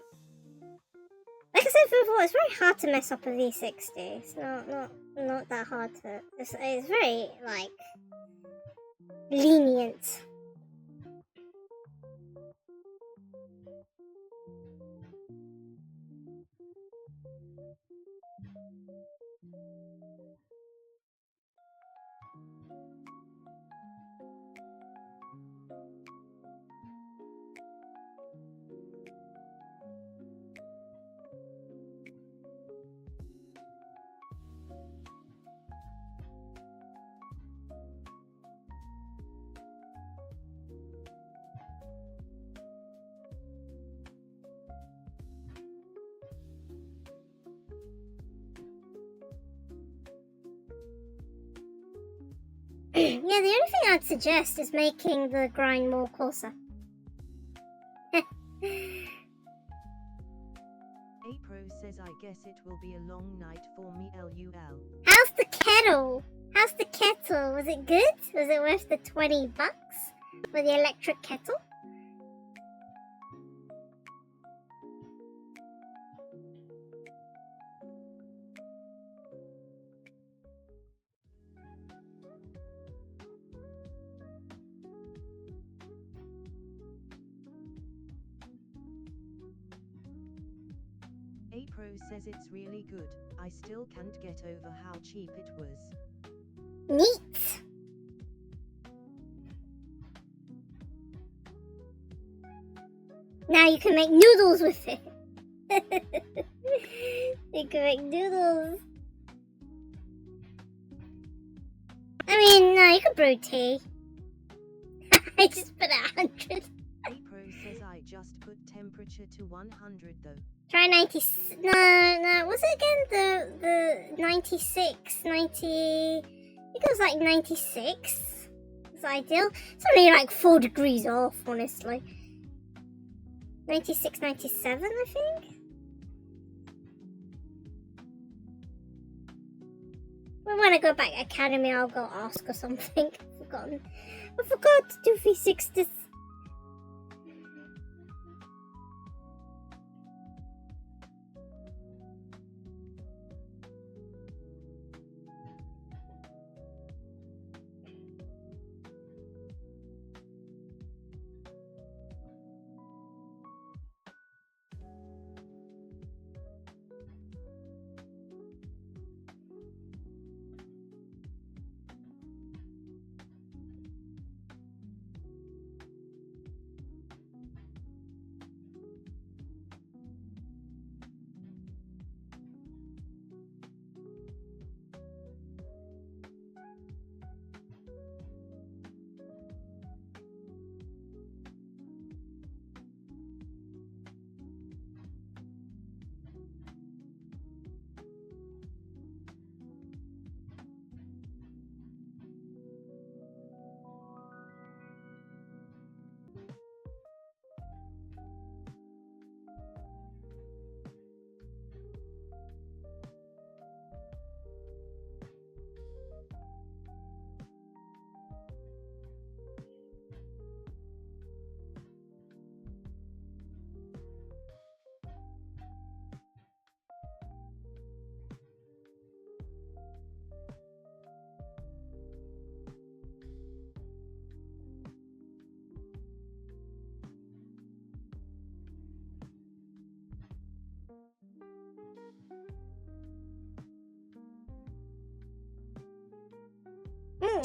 Like I said before, it's very hard to mess up a V60. It's not that hard to. It's very like lenient. Yeah, the only thing I'd suggest is making the grind more coarser.
April says I guess it will be a long night for me LUL.
How's the kettle? How's the kettle? Was it good? Was it worth the $20 for the electric kettle?
April says it's really good. I still can't get over how cheap it was.
Neat. Now you can make noodles with it. You can make noodles. I mean, no, you can brew tea. I just put 100.
April says I just put temperature to 100 though.
Try 90. No. What's it again? The 96, 90. think it was like 96. It's ideal. It's only like 4 degrees off, honestly. 96, 97, I think. Well, when I go back to academy, I'll go ask or something. I forgot to do physics this.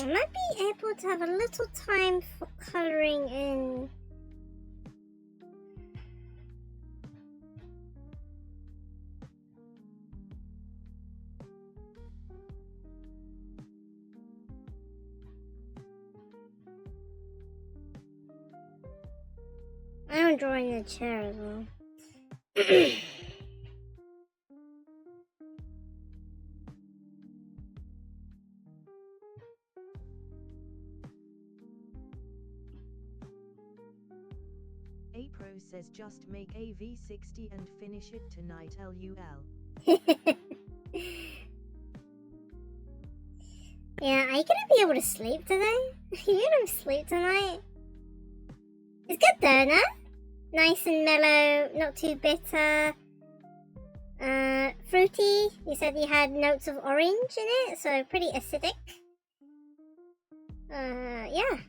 I might be able to have a little time for colouring in. I'm drawing a chair as well.
Apro says just make a V60 and finish it tonight LUL.
Yeah, are you gonna be able to sleep today? Are you gonna sleep tonight? It's good though, no? Nice and mellow, not too bitter. Fruity. You said you had notes of orange in it, so pretty acidic. Yeah.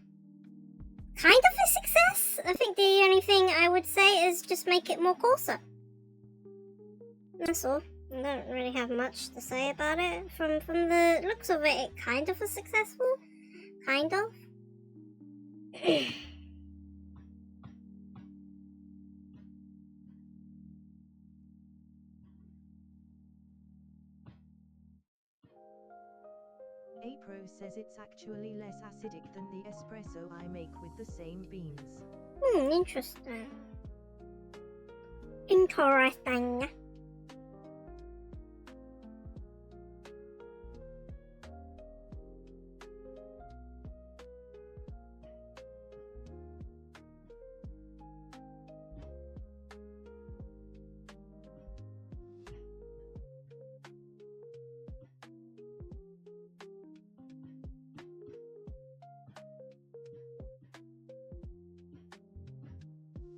Kind of a success. I think the only thing I would say is just make it more coarser. That's all. I don't really have much to say about it. From the looks of it, it kind of was successful. Kind of.
Apro says it's actually less acidic than the espresso I make with the same beans.
Interesting. Interesting.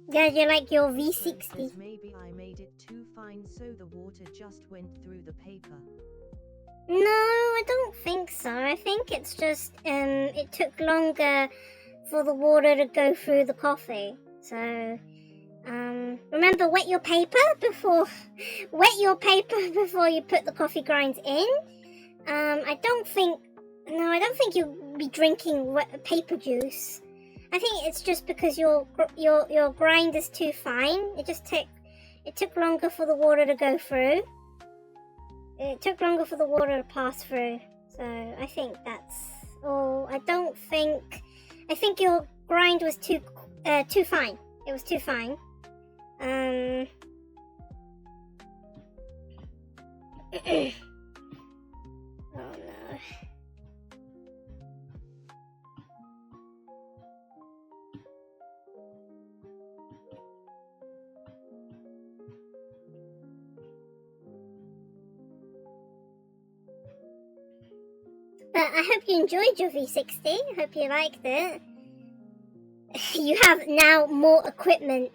Yeah, you like your V60.
Maybe I made it too fine so the water just went through the paper.
No, I don't think so. I think it's just it took longer for the water to go through the coffee. So remember, wet your paper before you put the coffee grinds in. I don't think you'll be drinking wet paper juice. I think it's just because your grind is too fine. It took longer for the water to go through. It took longer for the water to pass through. So I think that's all. I think your grind was too fine. It was too fine. Oh no. But I hope you enjoyed your V60. I hope you liked it. You have now more equipment.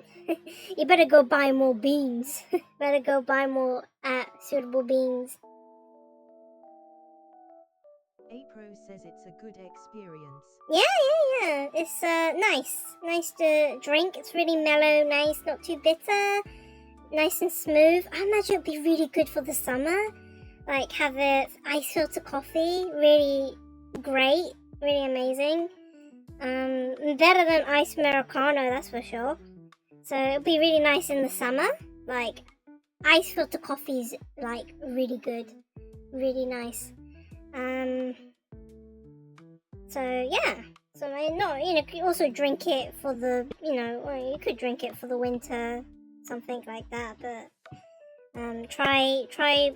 You better go buy more beans. Better go buy more suitable beans.
Apro says it's a good experience.
Yeah. It's nice to drink. It's really mellow, nice, not too bitter, nice and smooth. I imagine it'd be really good for the summer. Like have a ice filter coffee, really great, really amazing. Better than iced Americano, that's for sure. So it'll be really nice in the summer. Like ice filter coffee's like really good, really nice. So yeah. So you could also drink it for the, or you could drink it for the winter, something like that. But try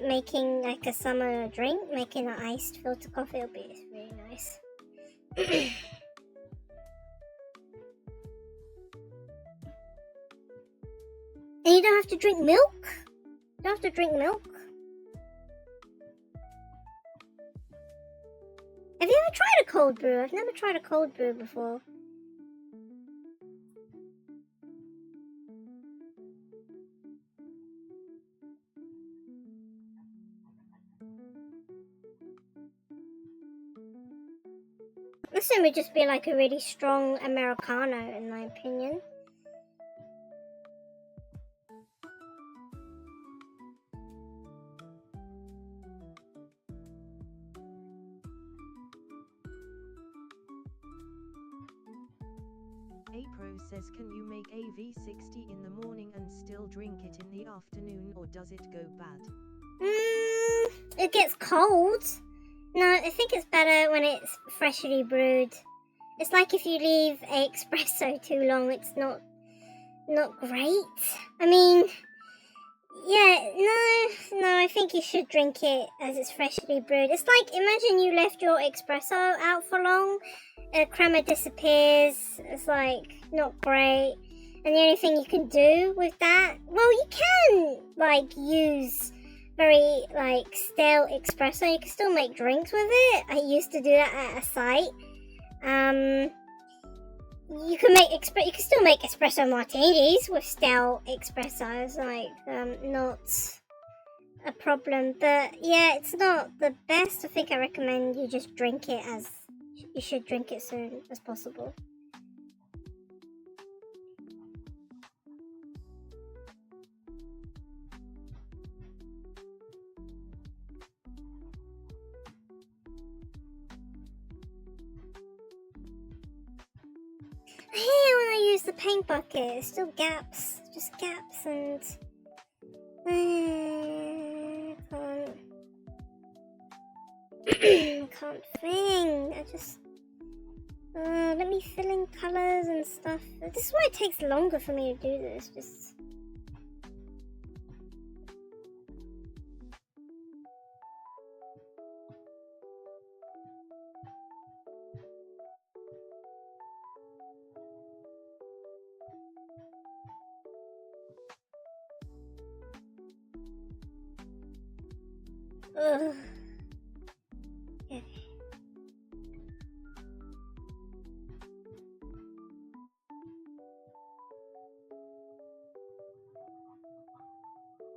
making like a summer drink, making an iced filter coffee will be really nice. And you don't have to drink milk. You don't have to drink milk. Have you ever tried a cold brew? I've never tried a cold brew before. This one would just be like a really strong Americano, in my opinion.
Apro says, can you make a V60 in the morning and still drink it in the afternoon, or does it go bad?
It gets cold. No, I think it's better when it's freshly brewed. It's like if you leave a espresso too long, it's not great. I mean, yeah, no, I think you should drink it as it's freshly brewed. It's like, imagine you left your espresso out for long, crema disappears, it's like not great. And the only thing you can do with that, well, you can like use very like stale espresso. You can still make drinks with it. I used to do that at a site. You can still make espresso martinis with stale espresso. It's like not a problem, but yeah, it's not the best. I think I recommend you just drink it as you should drink it soon as possible. I hate when I use the paint bucket. It's still gaps, just gaps, and can't think. I just let me fill in colors and stuff. This is why it takes longer for me to do this. Just ugh. Okay.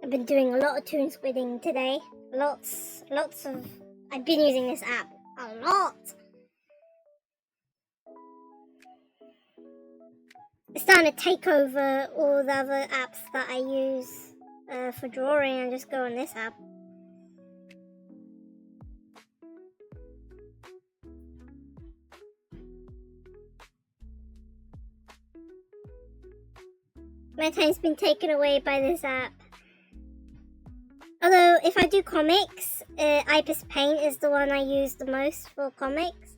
I've been doing a lot of toon squidding today. Lots of. I've been using this app a lot. It's starting to take over all the other apps that I use for drawing and just go on this app. My time's been taken away by this app. Although, if I do comics, Ibis Paint is the one I use the most for comics.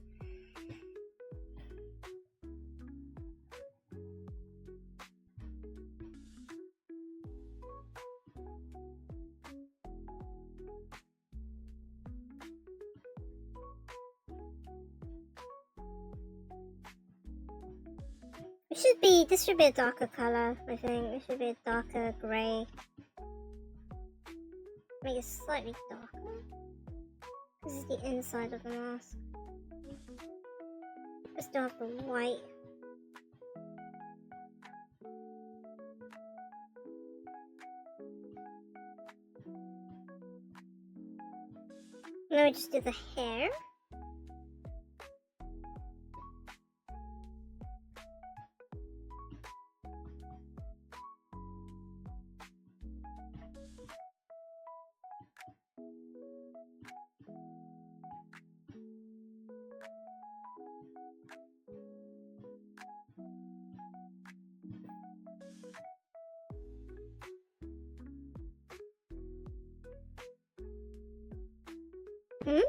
This should be a darker color, I think. It should be a darker grey. Make it slightly darker. This is the inside of the mask. I still have the white. Let me just do the hair. Hmm?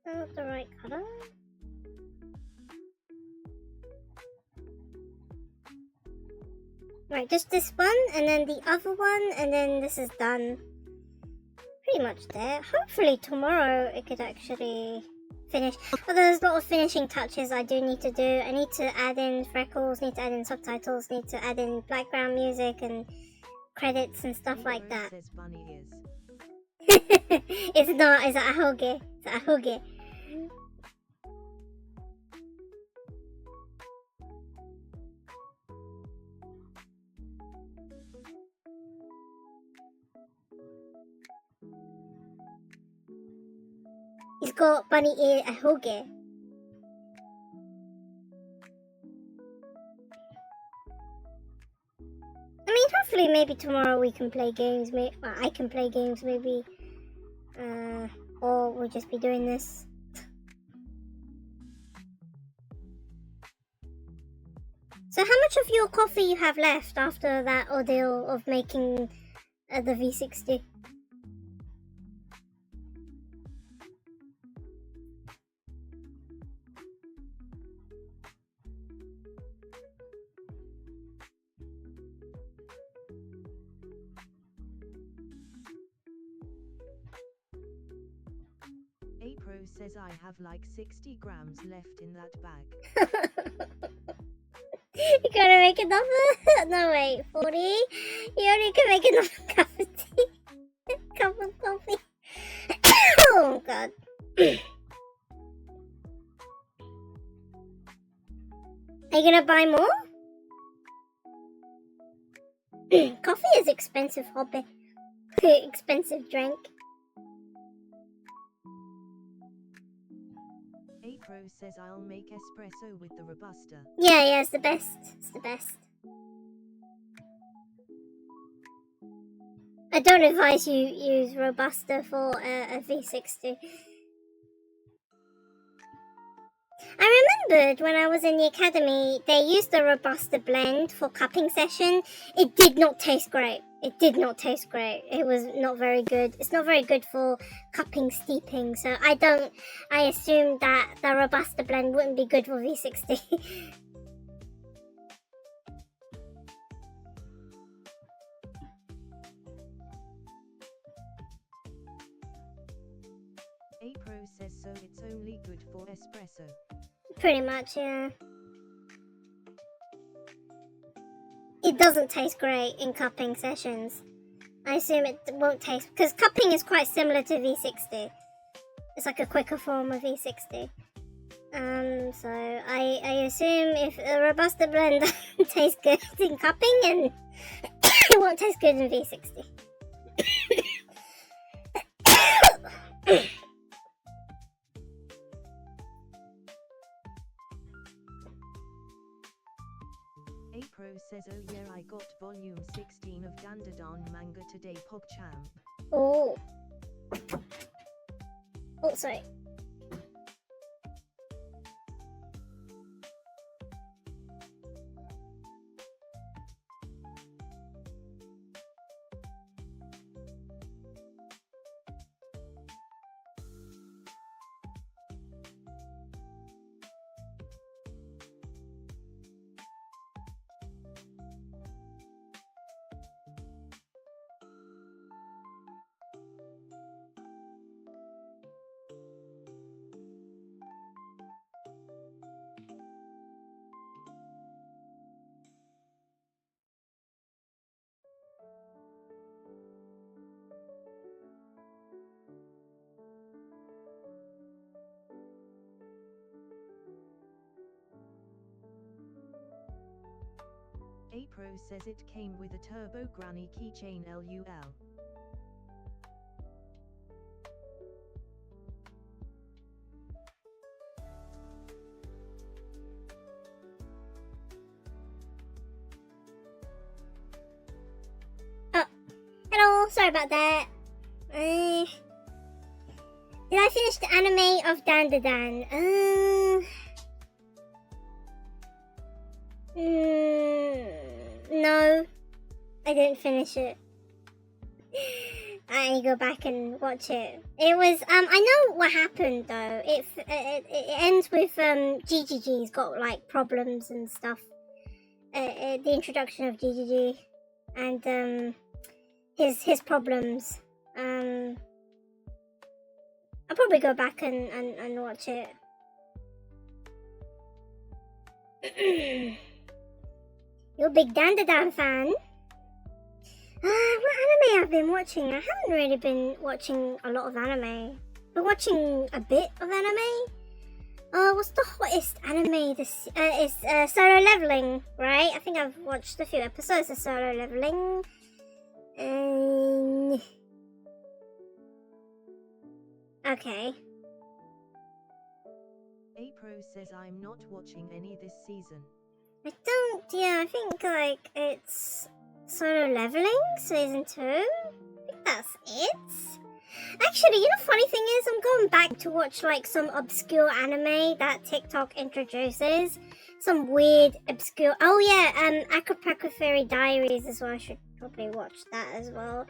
Not the right color. Right, just this one, and then the other one, and then this is done. Pretty much there. Hopefully tomorrow it could actually finish. Although there's a lot of finishing touches I do need to do. I need to add in freckles, need to add in subtitles, need to add in background music and credits and stuff like that.
Says bunny ears.
It's not, it's a ahoge. It's a ahoge. He's got bunny ear ahoge. I mean, hopefully maybe tomorrow we can play games. Well, I can play games maybe. Or we'll just be doing this. So how much of your coffee you have left after that ordeal of making the V60?
Pro says I have like 60 grams left in that bag.
You gotta make another? No, wait, 40? You only can make another cup of tea. Cup of coffee. Oh, God. Are you gonna buy more? Coffee is expensive hobby. Expensive drink.
Pro says I'll make espresso with the Robusta.
Yeah, it's the best. It's the best. I don't advise you use Robusta for a V60. I remembered when I was in the academy, they used the Robusta blend for cupping session. It did not taste great. It did not taste great. It was not very good. It's not very good for cupping steeping. So I assumed that the Robusta blend wouldn't be good for V60.
Pro says so it's only good for espresso.
Pretty much, yeah. It doesn't taste great in cupping sessions. I assume it won't taste, because cupping is quite similar to V60. It's like a quicker form of V60. So I assume if a Robusta blend doesn't taste good in cupping, and it won't taste good in V60.
Pro says oh yeah I got volume 16 of Dandadan manga today PogChamp.
Oh. Oh, sorry.
Apro says it came with a Turbo Granny keychain LUL.
Hello, sorry about that. Did I finish the anime of Dandadan? No, I didn't finish it. I need to go back and watch it. It was, I know what happened though. It ends with, GGG's got like problems and stuff. The introduction of GGG and, his problems. I'll probably go back and watch it. You're a big Dandadan fan? What anime I've been watching? I haven't really been watching a lot of anime. Been watching a bit of anime. What's the hottest anime this? It's Solo Leveling, right? I think I've watched a few episodes of Solo Leveling. Okay.
Apro says I'm not watching any this season.
I think like it's Solo Leveling season 2. I think that's it. Actually, funny thing is I'm going back to watch like some obscure anime that TikTok introduces. Some weird obscure Acapulco Fairy Diaries as well. I should probably watch that as well.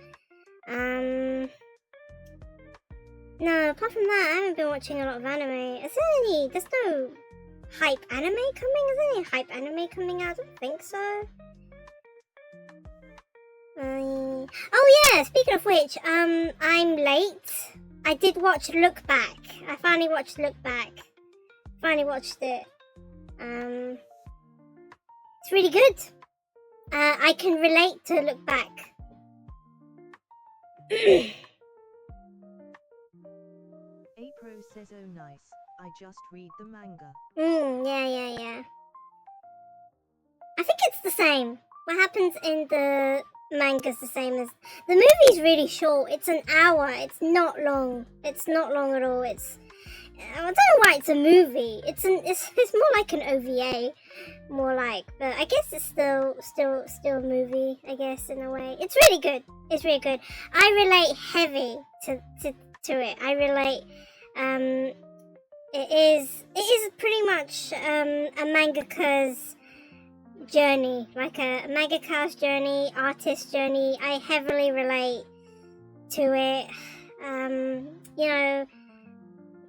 No, apart from that, I haven't been watching a lot of anime. There's no hype anime coming? Is there any hype anime coming out? I don't think so. Oh yeah, speaking of which, I'm late. I did watch Look Back. I finally watched Look Back. Finally watched it. It's really good. I can relate to Look Back.
Apro says oh nice, I just read the manga.
Yeah. I think it's the same. What happens in the manga's the same as... The movie's really short. It's an hour. It's not long. It's not long at all. I don't know why it's a movie. It's more like an OVA. More like... But I guess it's still a movie, I guess, in a way. It's really good. It's really good. I relate heavy to it. I relate... It is pretty much a mangaka's journey, like a mangaka's journey, artist's journey. I heavily relate to it.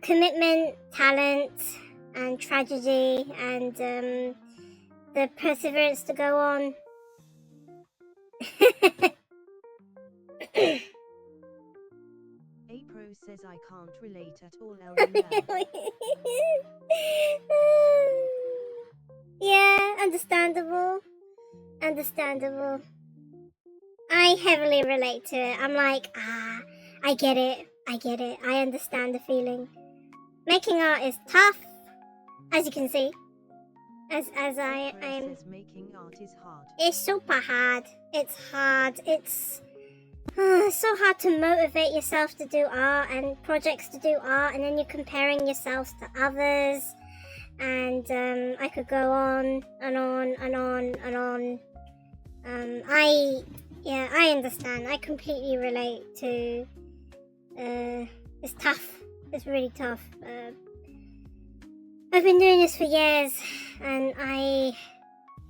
Commitment, talent, and tragedy, and the perseverance to go on.
Apro says I can't relate at all.
Yeah, understandable. I heavily relate to it. I'm like, I get it. I understand the feeling. Making art is tough, as you can see. As I am.
Making art is hard.
It's super hard. It's hard. It's so hard to motivate yourself to do art and projects to do art, and then you're comparing yourselves to others. And I could go on and on and on and on. I understand. I completely relate to. It's tough. It's really tough. I've been doing this for years, and I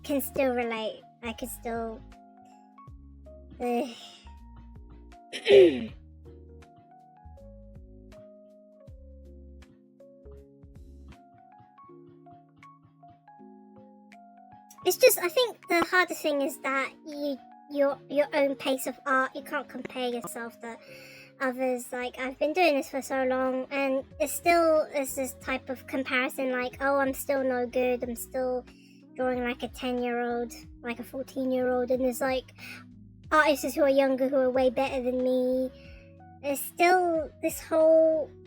can still relate. I can still. It's just, I think the hardest thing is that your own pace of art, you can't compare yourself to others. Like, I've been doing this for so long, and it's still this type of comparison, like, oh, I'm still no good, I'm still drawing like a 10-year-old, like a 14-year-old, and there's like artists who are younger who are way better than me. It's still, it's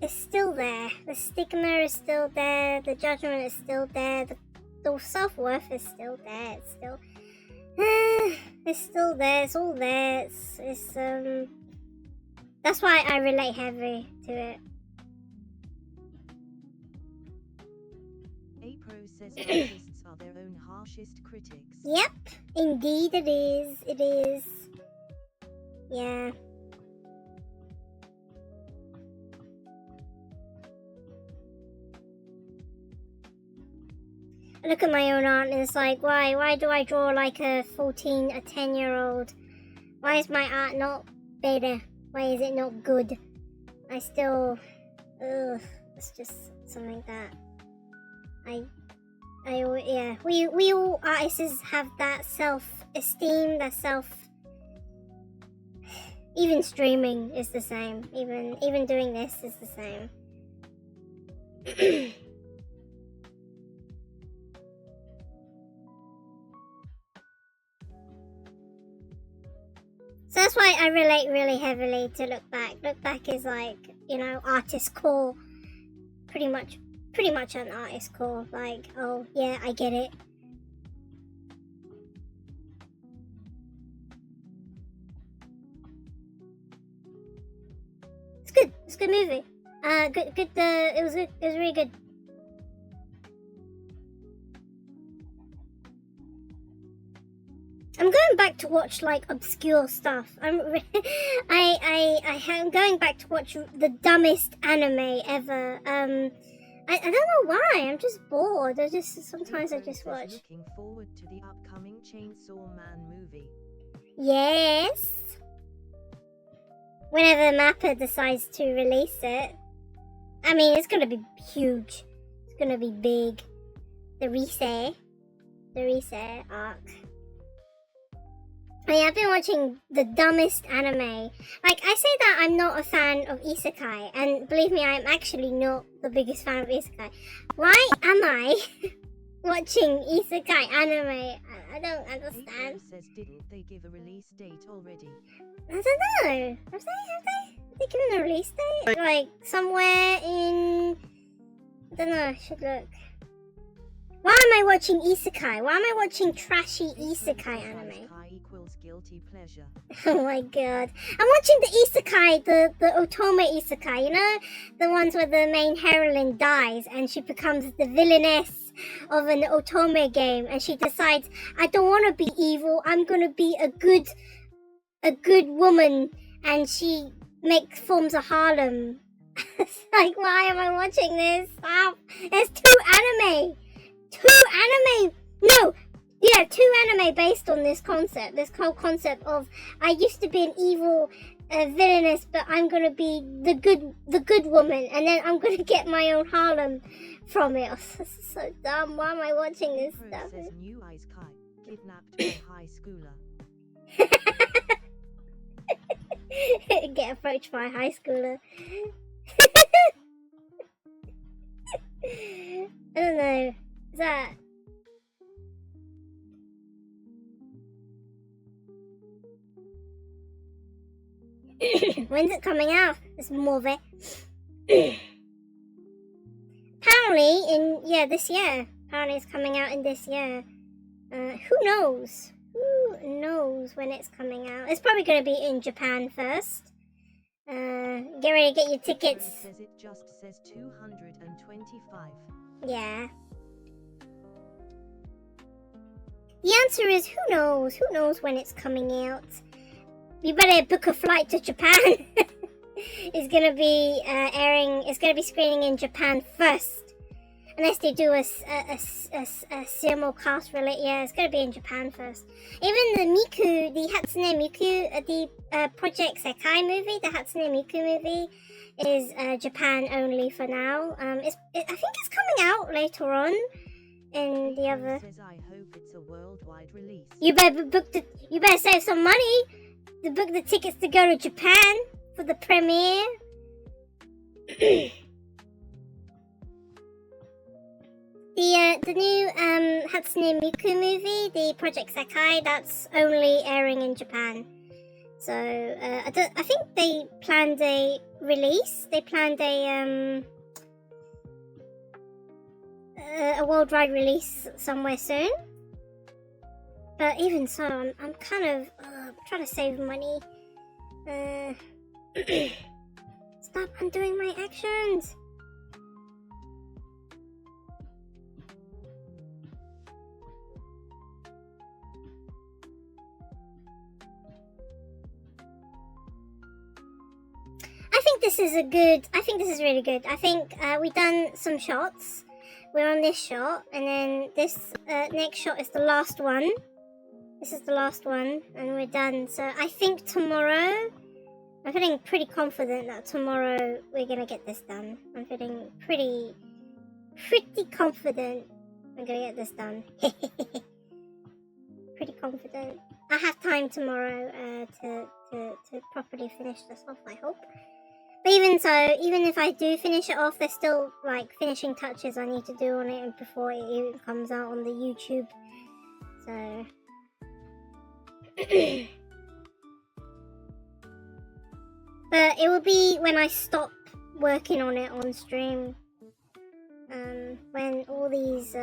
still there. The stigma is still there, the judgment is still there, the self-worth is still there. It's still, It's still there. It's all there. It's That's why I relate heavily to it.
Pro says artists are their own harshest critics.
Yep, indeed it is. It is. Yeah. I look at my own art and it's like, why do I draw like a 10-year-old? Why is my art not better? Why is it not good? I still, it's just something that yeah, we all artists have that self-esteem, that even streaming is the same, even doing this is the same. So that's why I relate really heavily to Look Back. Look Back is like, you know, artist core. Pretty much an artist core. Like, oh yeah, I get it. It's good. It's a good movie. It was really good. I'm going back to watch like obscure stuff. I'm going back to watch the dumbest anime ever. I don't know why. I'm just bored. Sometimes I just watch.
Looking forward to the upcoming Chainsaw Man movie.
Yes. Whenever Mappa decides to release it. I mean, it's gonna be huge. It's gonna be big. The Rise arc. Oh yeah, I've been watching the dumbest anime. Like, I say that I'm not a fan of isekai, and believe me, I'm actually not the biggest fan of isekai. Why am I watching isekai anime? I don't understand.
Says, didn't they give a release date already?
I don't know. Have they given a release date? Like, somewhere in... I don't know, I should look. Why am I watching isekai? Why am I watching trashy isekai anime?
Equals guilty pleasure.
Oh my god. I'm watching the isekai, the otome isekai, you know? The ones where the main heroine dies and she becomes the villainess of an otome game and she decides, I don't want to be evil, I'm gonna be a good woman, and she forms a harem. It's like, why am I watching this? Stop. There's two anime! No! Yeah, two anime based on this concept. This whole concept of, I used to be an evil villainess, but I'm gonna be the good woman, and then I'm gonna get my own harem from it. Oh, this is so dumb. Why am I watching this stuff?
Says new Ice Kai, kidnapped by high schooler.
Get approached by a high schooler. I don't know. Is that... When's it coming out? This movie. Apparently this year. Apparently it's coming out in this year. Who knows? Who knows when it's coming out? It's probably going to be in Japan first. Get ready to get your tickets.
Says it just says 225.
Yeah. The answer is who knows? Who knows when it's coming out? You better book a flight to Japan. It's gonna be airing. It's gonna be screening in Japan first, unless they do a simulcast release. Yeah, it's gonna be in Japan first. Even the Hatsune Miku, the Project Sekai movie, the Hatsune Miku movie, is Japan only for now. I think it's coming out later on in the other.
Says, I hope it's a worldwide release.
You better save some money to book the tickets to go to Japan for the premiere. The new Hatsune Miku movie, the Project Sekai, that's only airing in Japan. So I think they planned a release. They planned a worldwide release somewhere soon. But even so, I'm kind of trying to save money. Stop undoing my actions. I think this is really good. I think we've done some shots. We're on this shot, and then this next shot is the last one. This is the last one, and we're done. So I think tomorrow, I'm feeling pretty confident that tomorrow we're gonna get this done. I'm feeling pretty confident I'm gonna get this done. Pretty confident. I have time tomorrow to properly finish this off, I hope. But even so, even if I do finish it off, there's still like finishing touches I need to do on it before it even comes out on the YouTube. So but it will be when I stop working on it on stream, when all these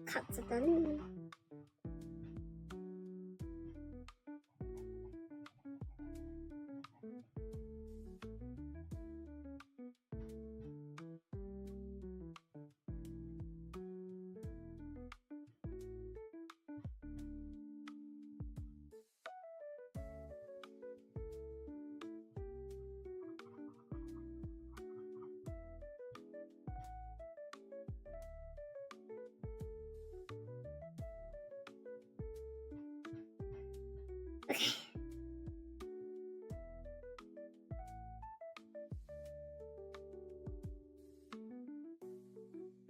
cuts are done. Okay.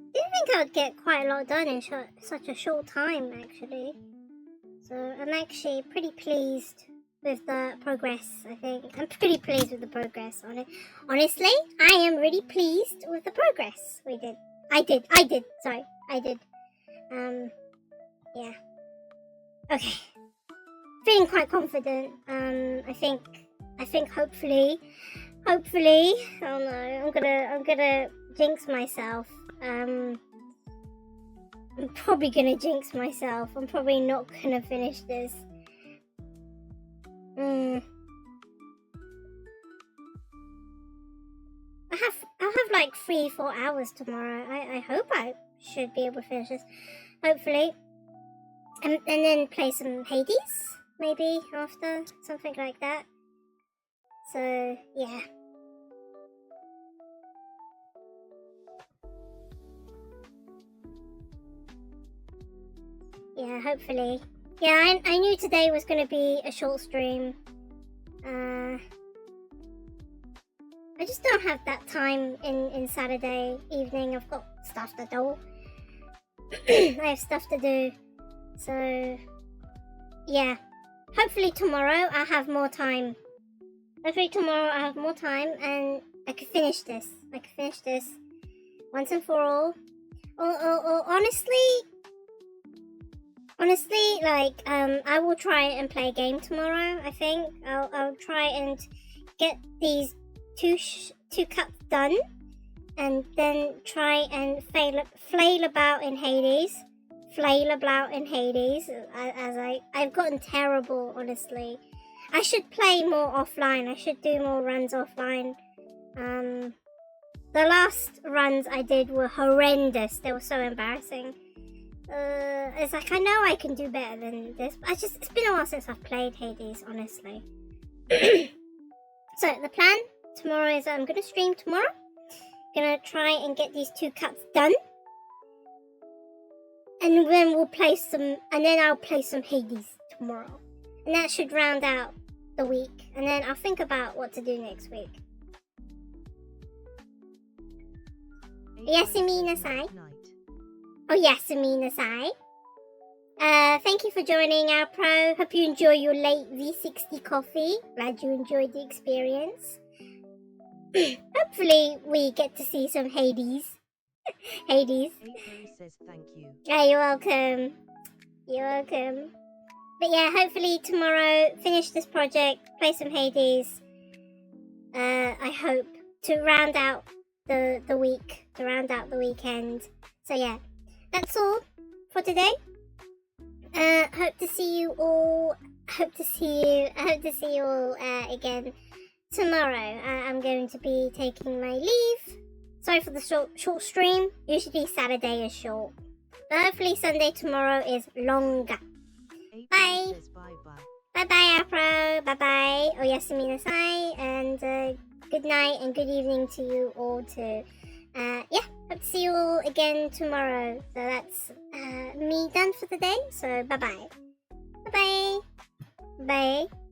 I didn't think I would get quite a lot done in such a short time, actually. So I'm actually pretty pleased with the progress, I think. I'm pretty pleased with the progress on it. Honestly, I am really pleased with the progress we did. I did. Yeah. Okay. Feeling quite confident. I think hopefully, oh no, I'm gonna jinx myself. I'm probably gonna jinx myself. I'm probably not gonna finish this. I'll have like 3-4 hours tomorrow. I hope I should be able to finish this. Hopefully. And then play some Hades, maybe, after. Something like that. So, yeah. Yeah, hopefully. Yeah, I knew today was going to be a short stream. I just don't have that time in Saturday evening. I've got stuff to do. I have stuff to do. So, yeah. Hopefully tomorrow I'll have more time. And I could finish this. Once and for all. Or honestly, like, I will try and play a game tomorrow, I think. I'll try and get these two cuts done, and then try and flail about in Hades, as I've gotten terrible, honestly. I should play more offline. I should do more runs offline. The last runs I did were horrendous. They were so embarrassing. It's like, I know I can do better than this, but it's been a while since I've played Hades, honestly. So the plan tomorrow is I'm gonna stream tomorrow. Gonna try and get these 2 cuts done, and then I'll play some Hades tomorrow, and that should round out the week. And then I'll think about what to do next week. Yasumi Nasai. Oh, Yasumi Nasai. Thank you for joining our pro. Hope you enjoy your late V60 coffee. Glad you enjoyed the experience. Hopefully we get to see some Hades. Hades.
Says thank you.
Yeah, you're welcome. But yeah, hopefully tomorrow finish this project, play some Hades. I hope to round out the week, to round out the weekend. So yeah, that's all for today. Hope to see you all. I hope to see you all again tomorrow. I'm going to be taking my leave. Sorry for the short stream. Usually Saturday is short, but hopefully Sunday tomorrow is longer. Bye. Bye bye, Afro. Bye bye. Oyasumi nasai. And good night and good evening to you all too. Yeah, hope to see you all again tomorrow. So that's me done for the day. So bye bye. Bye bye. Bye.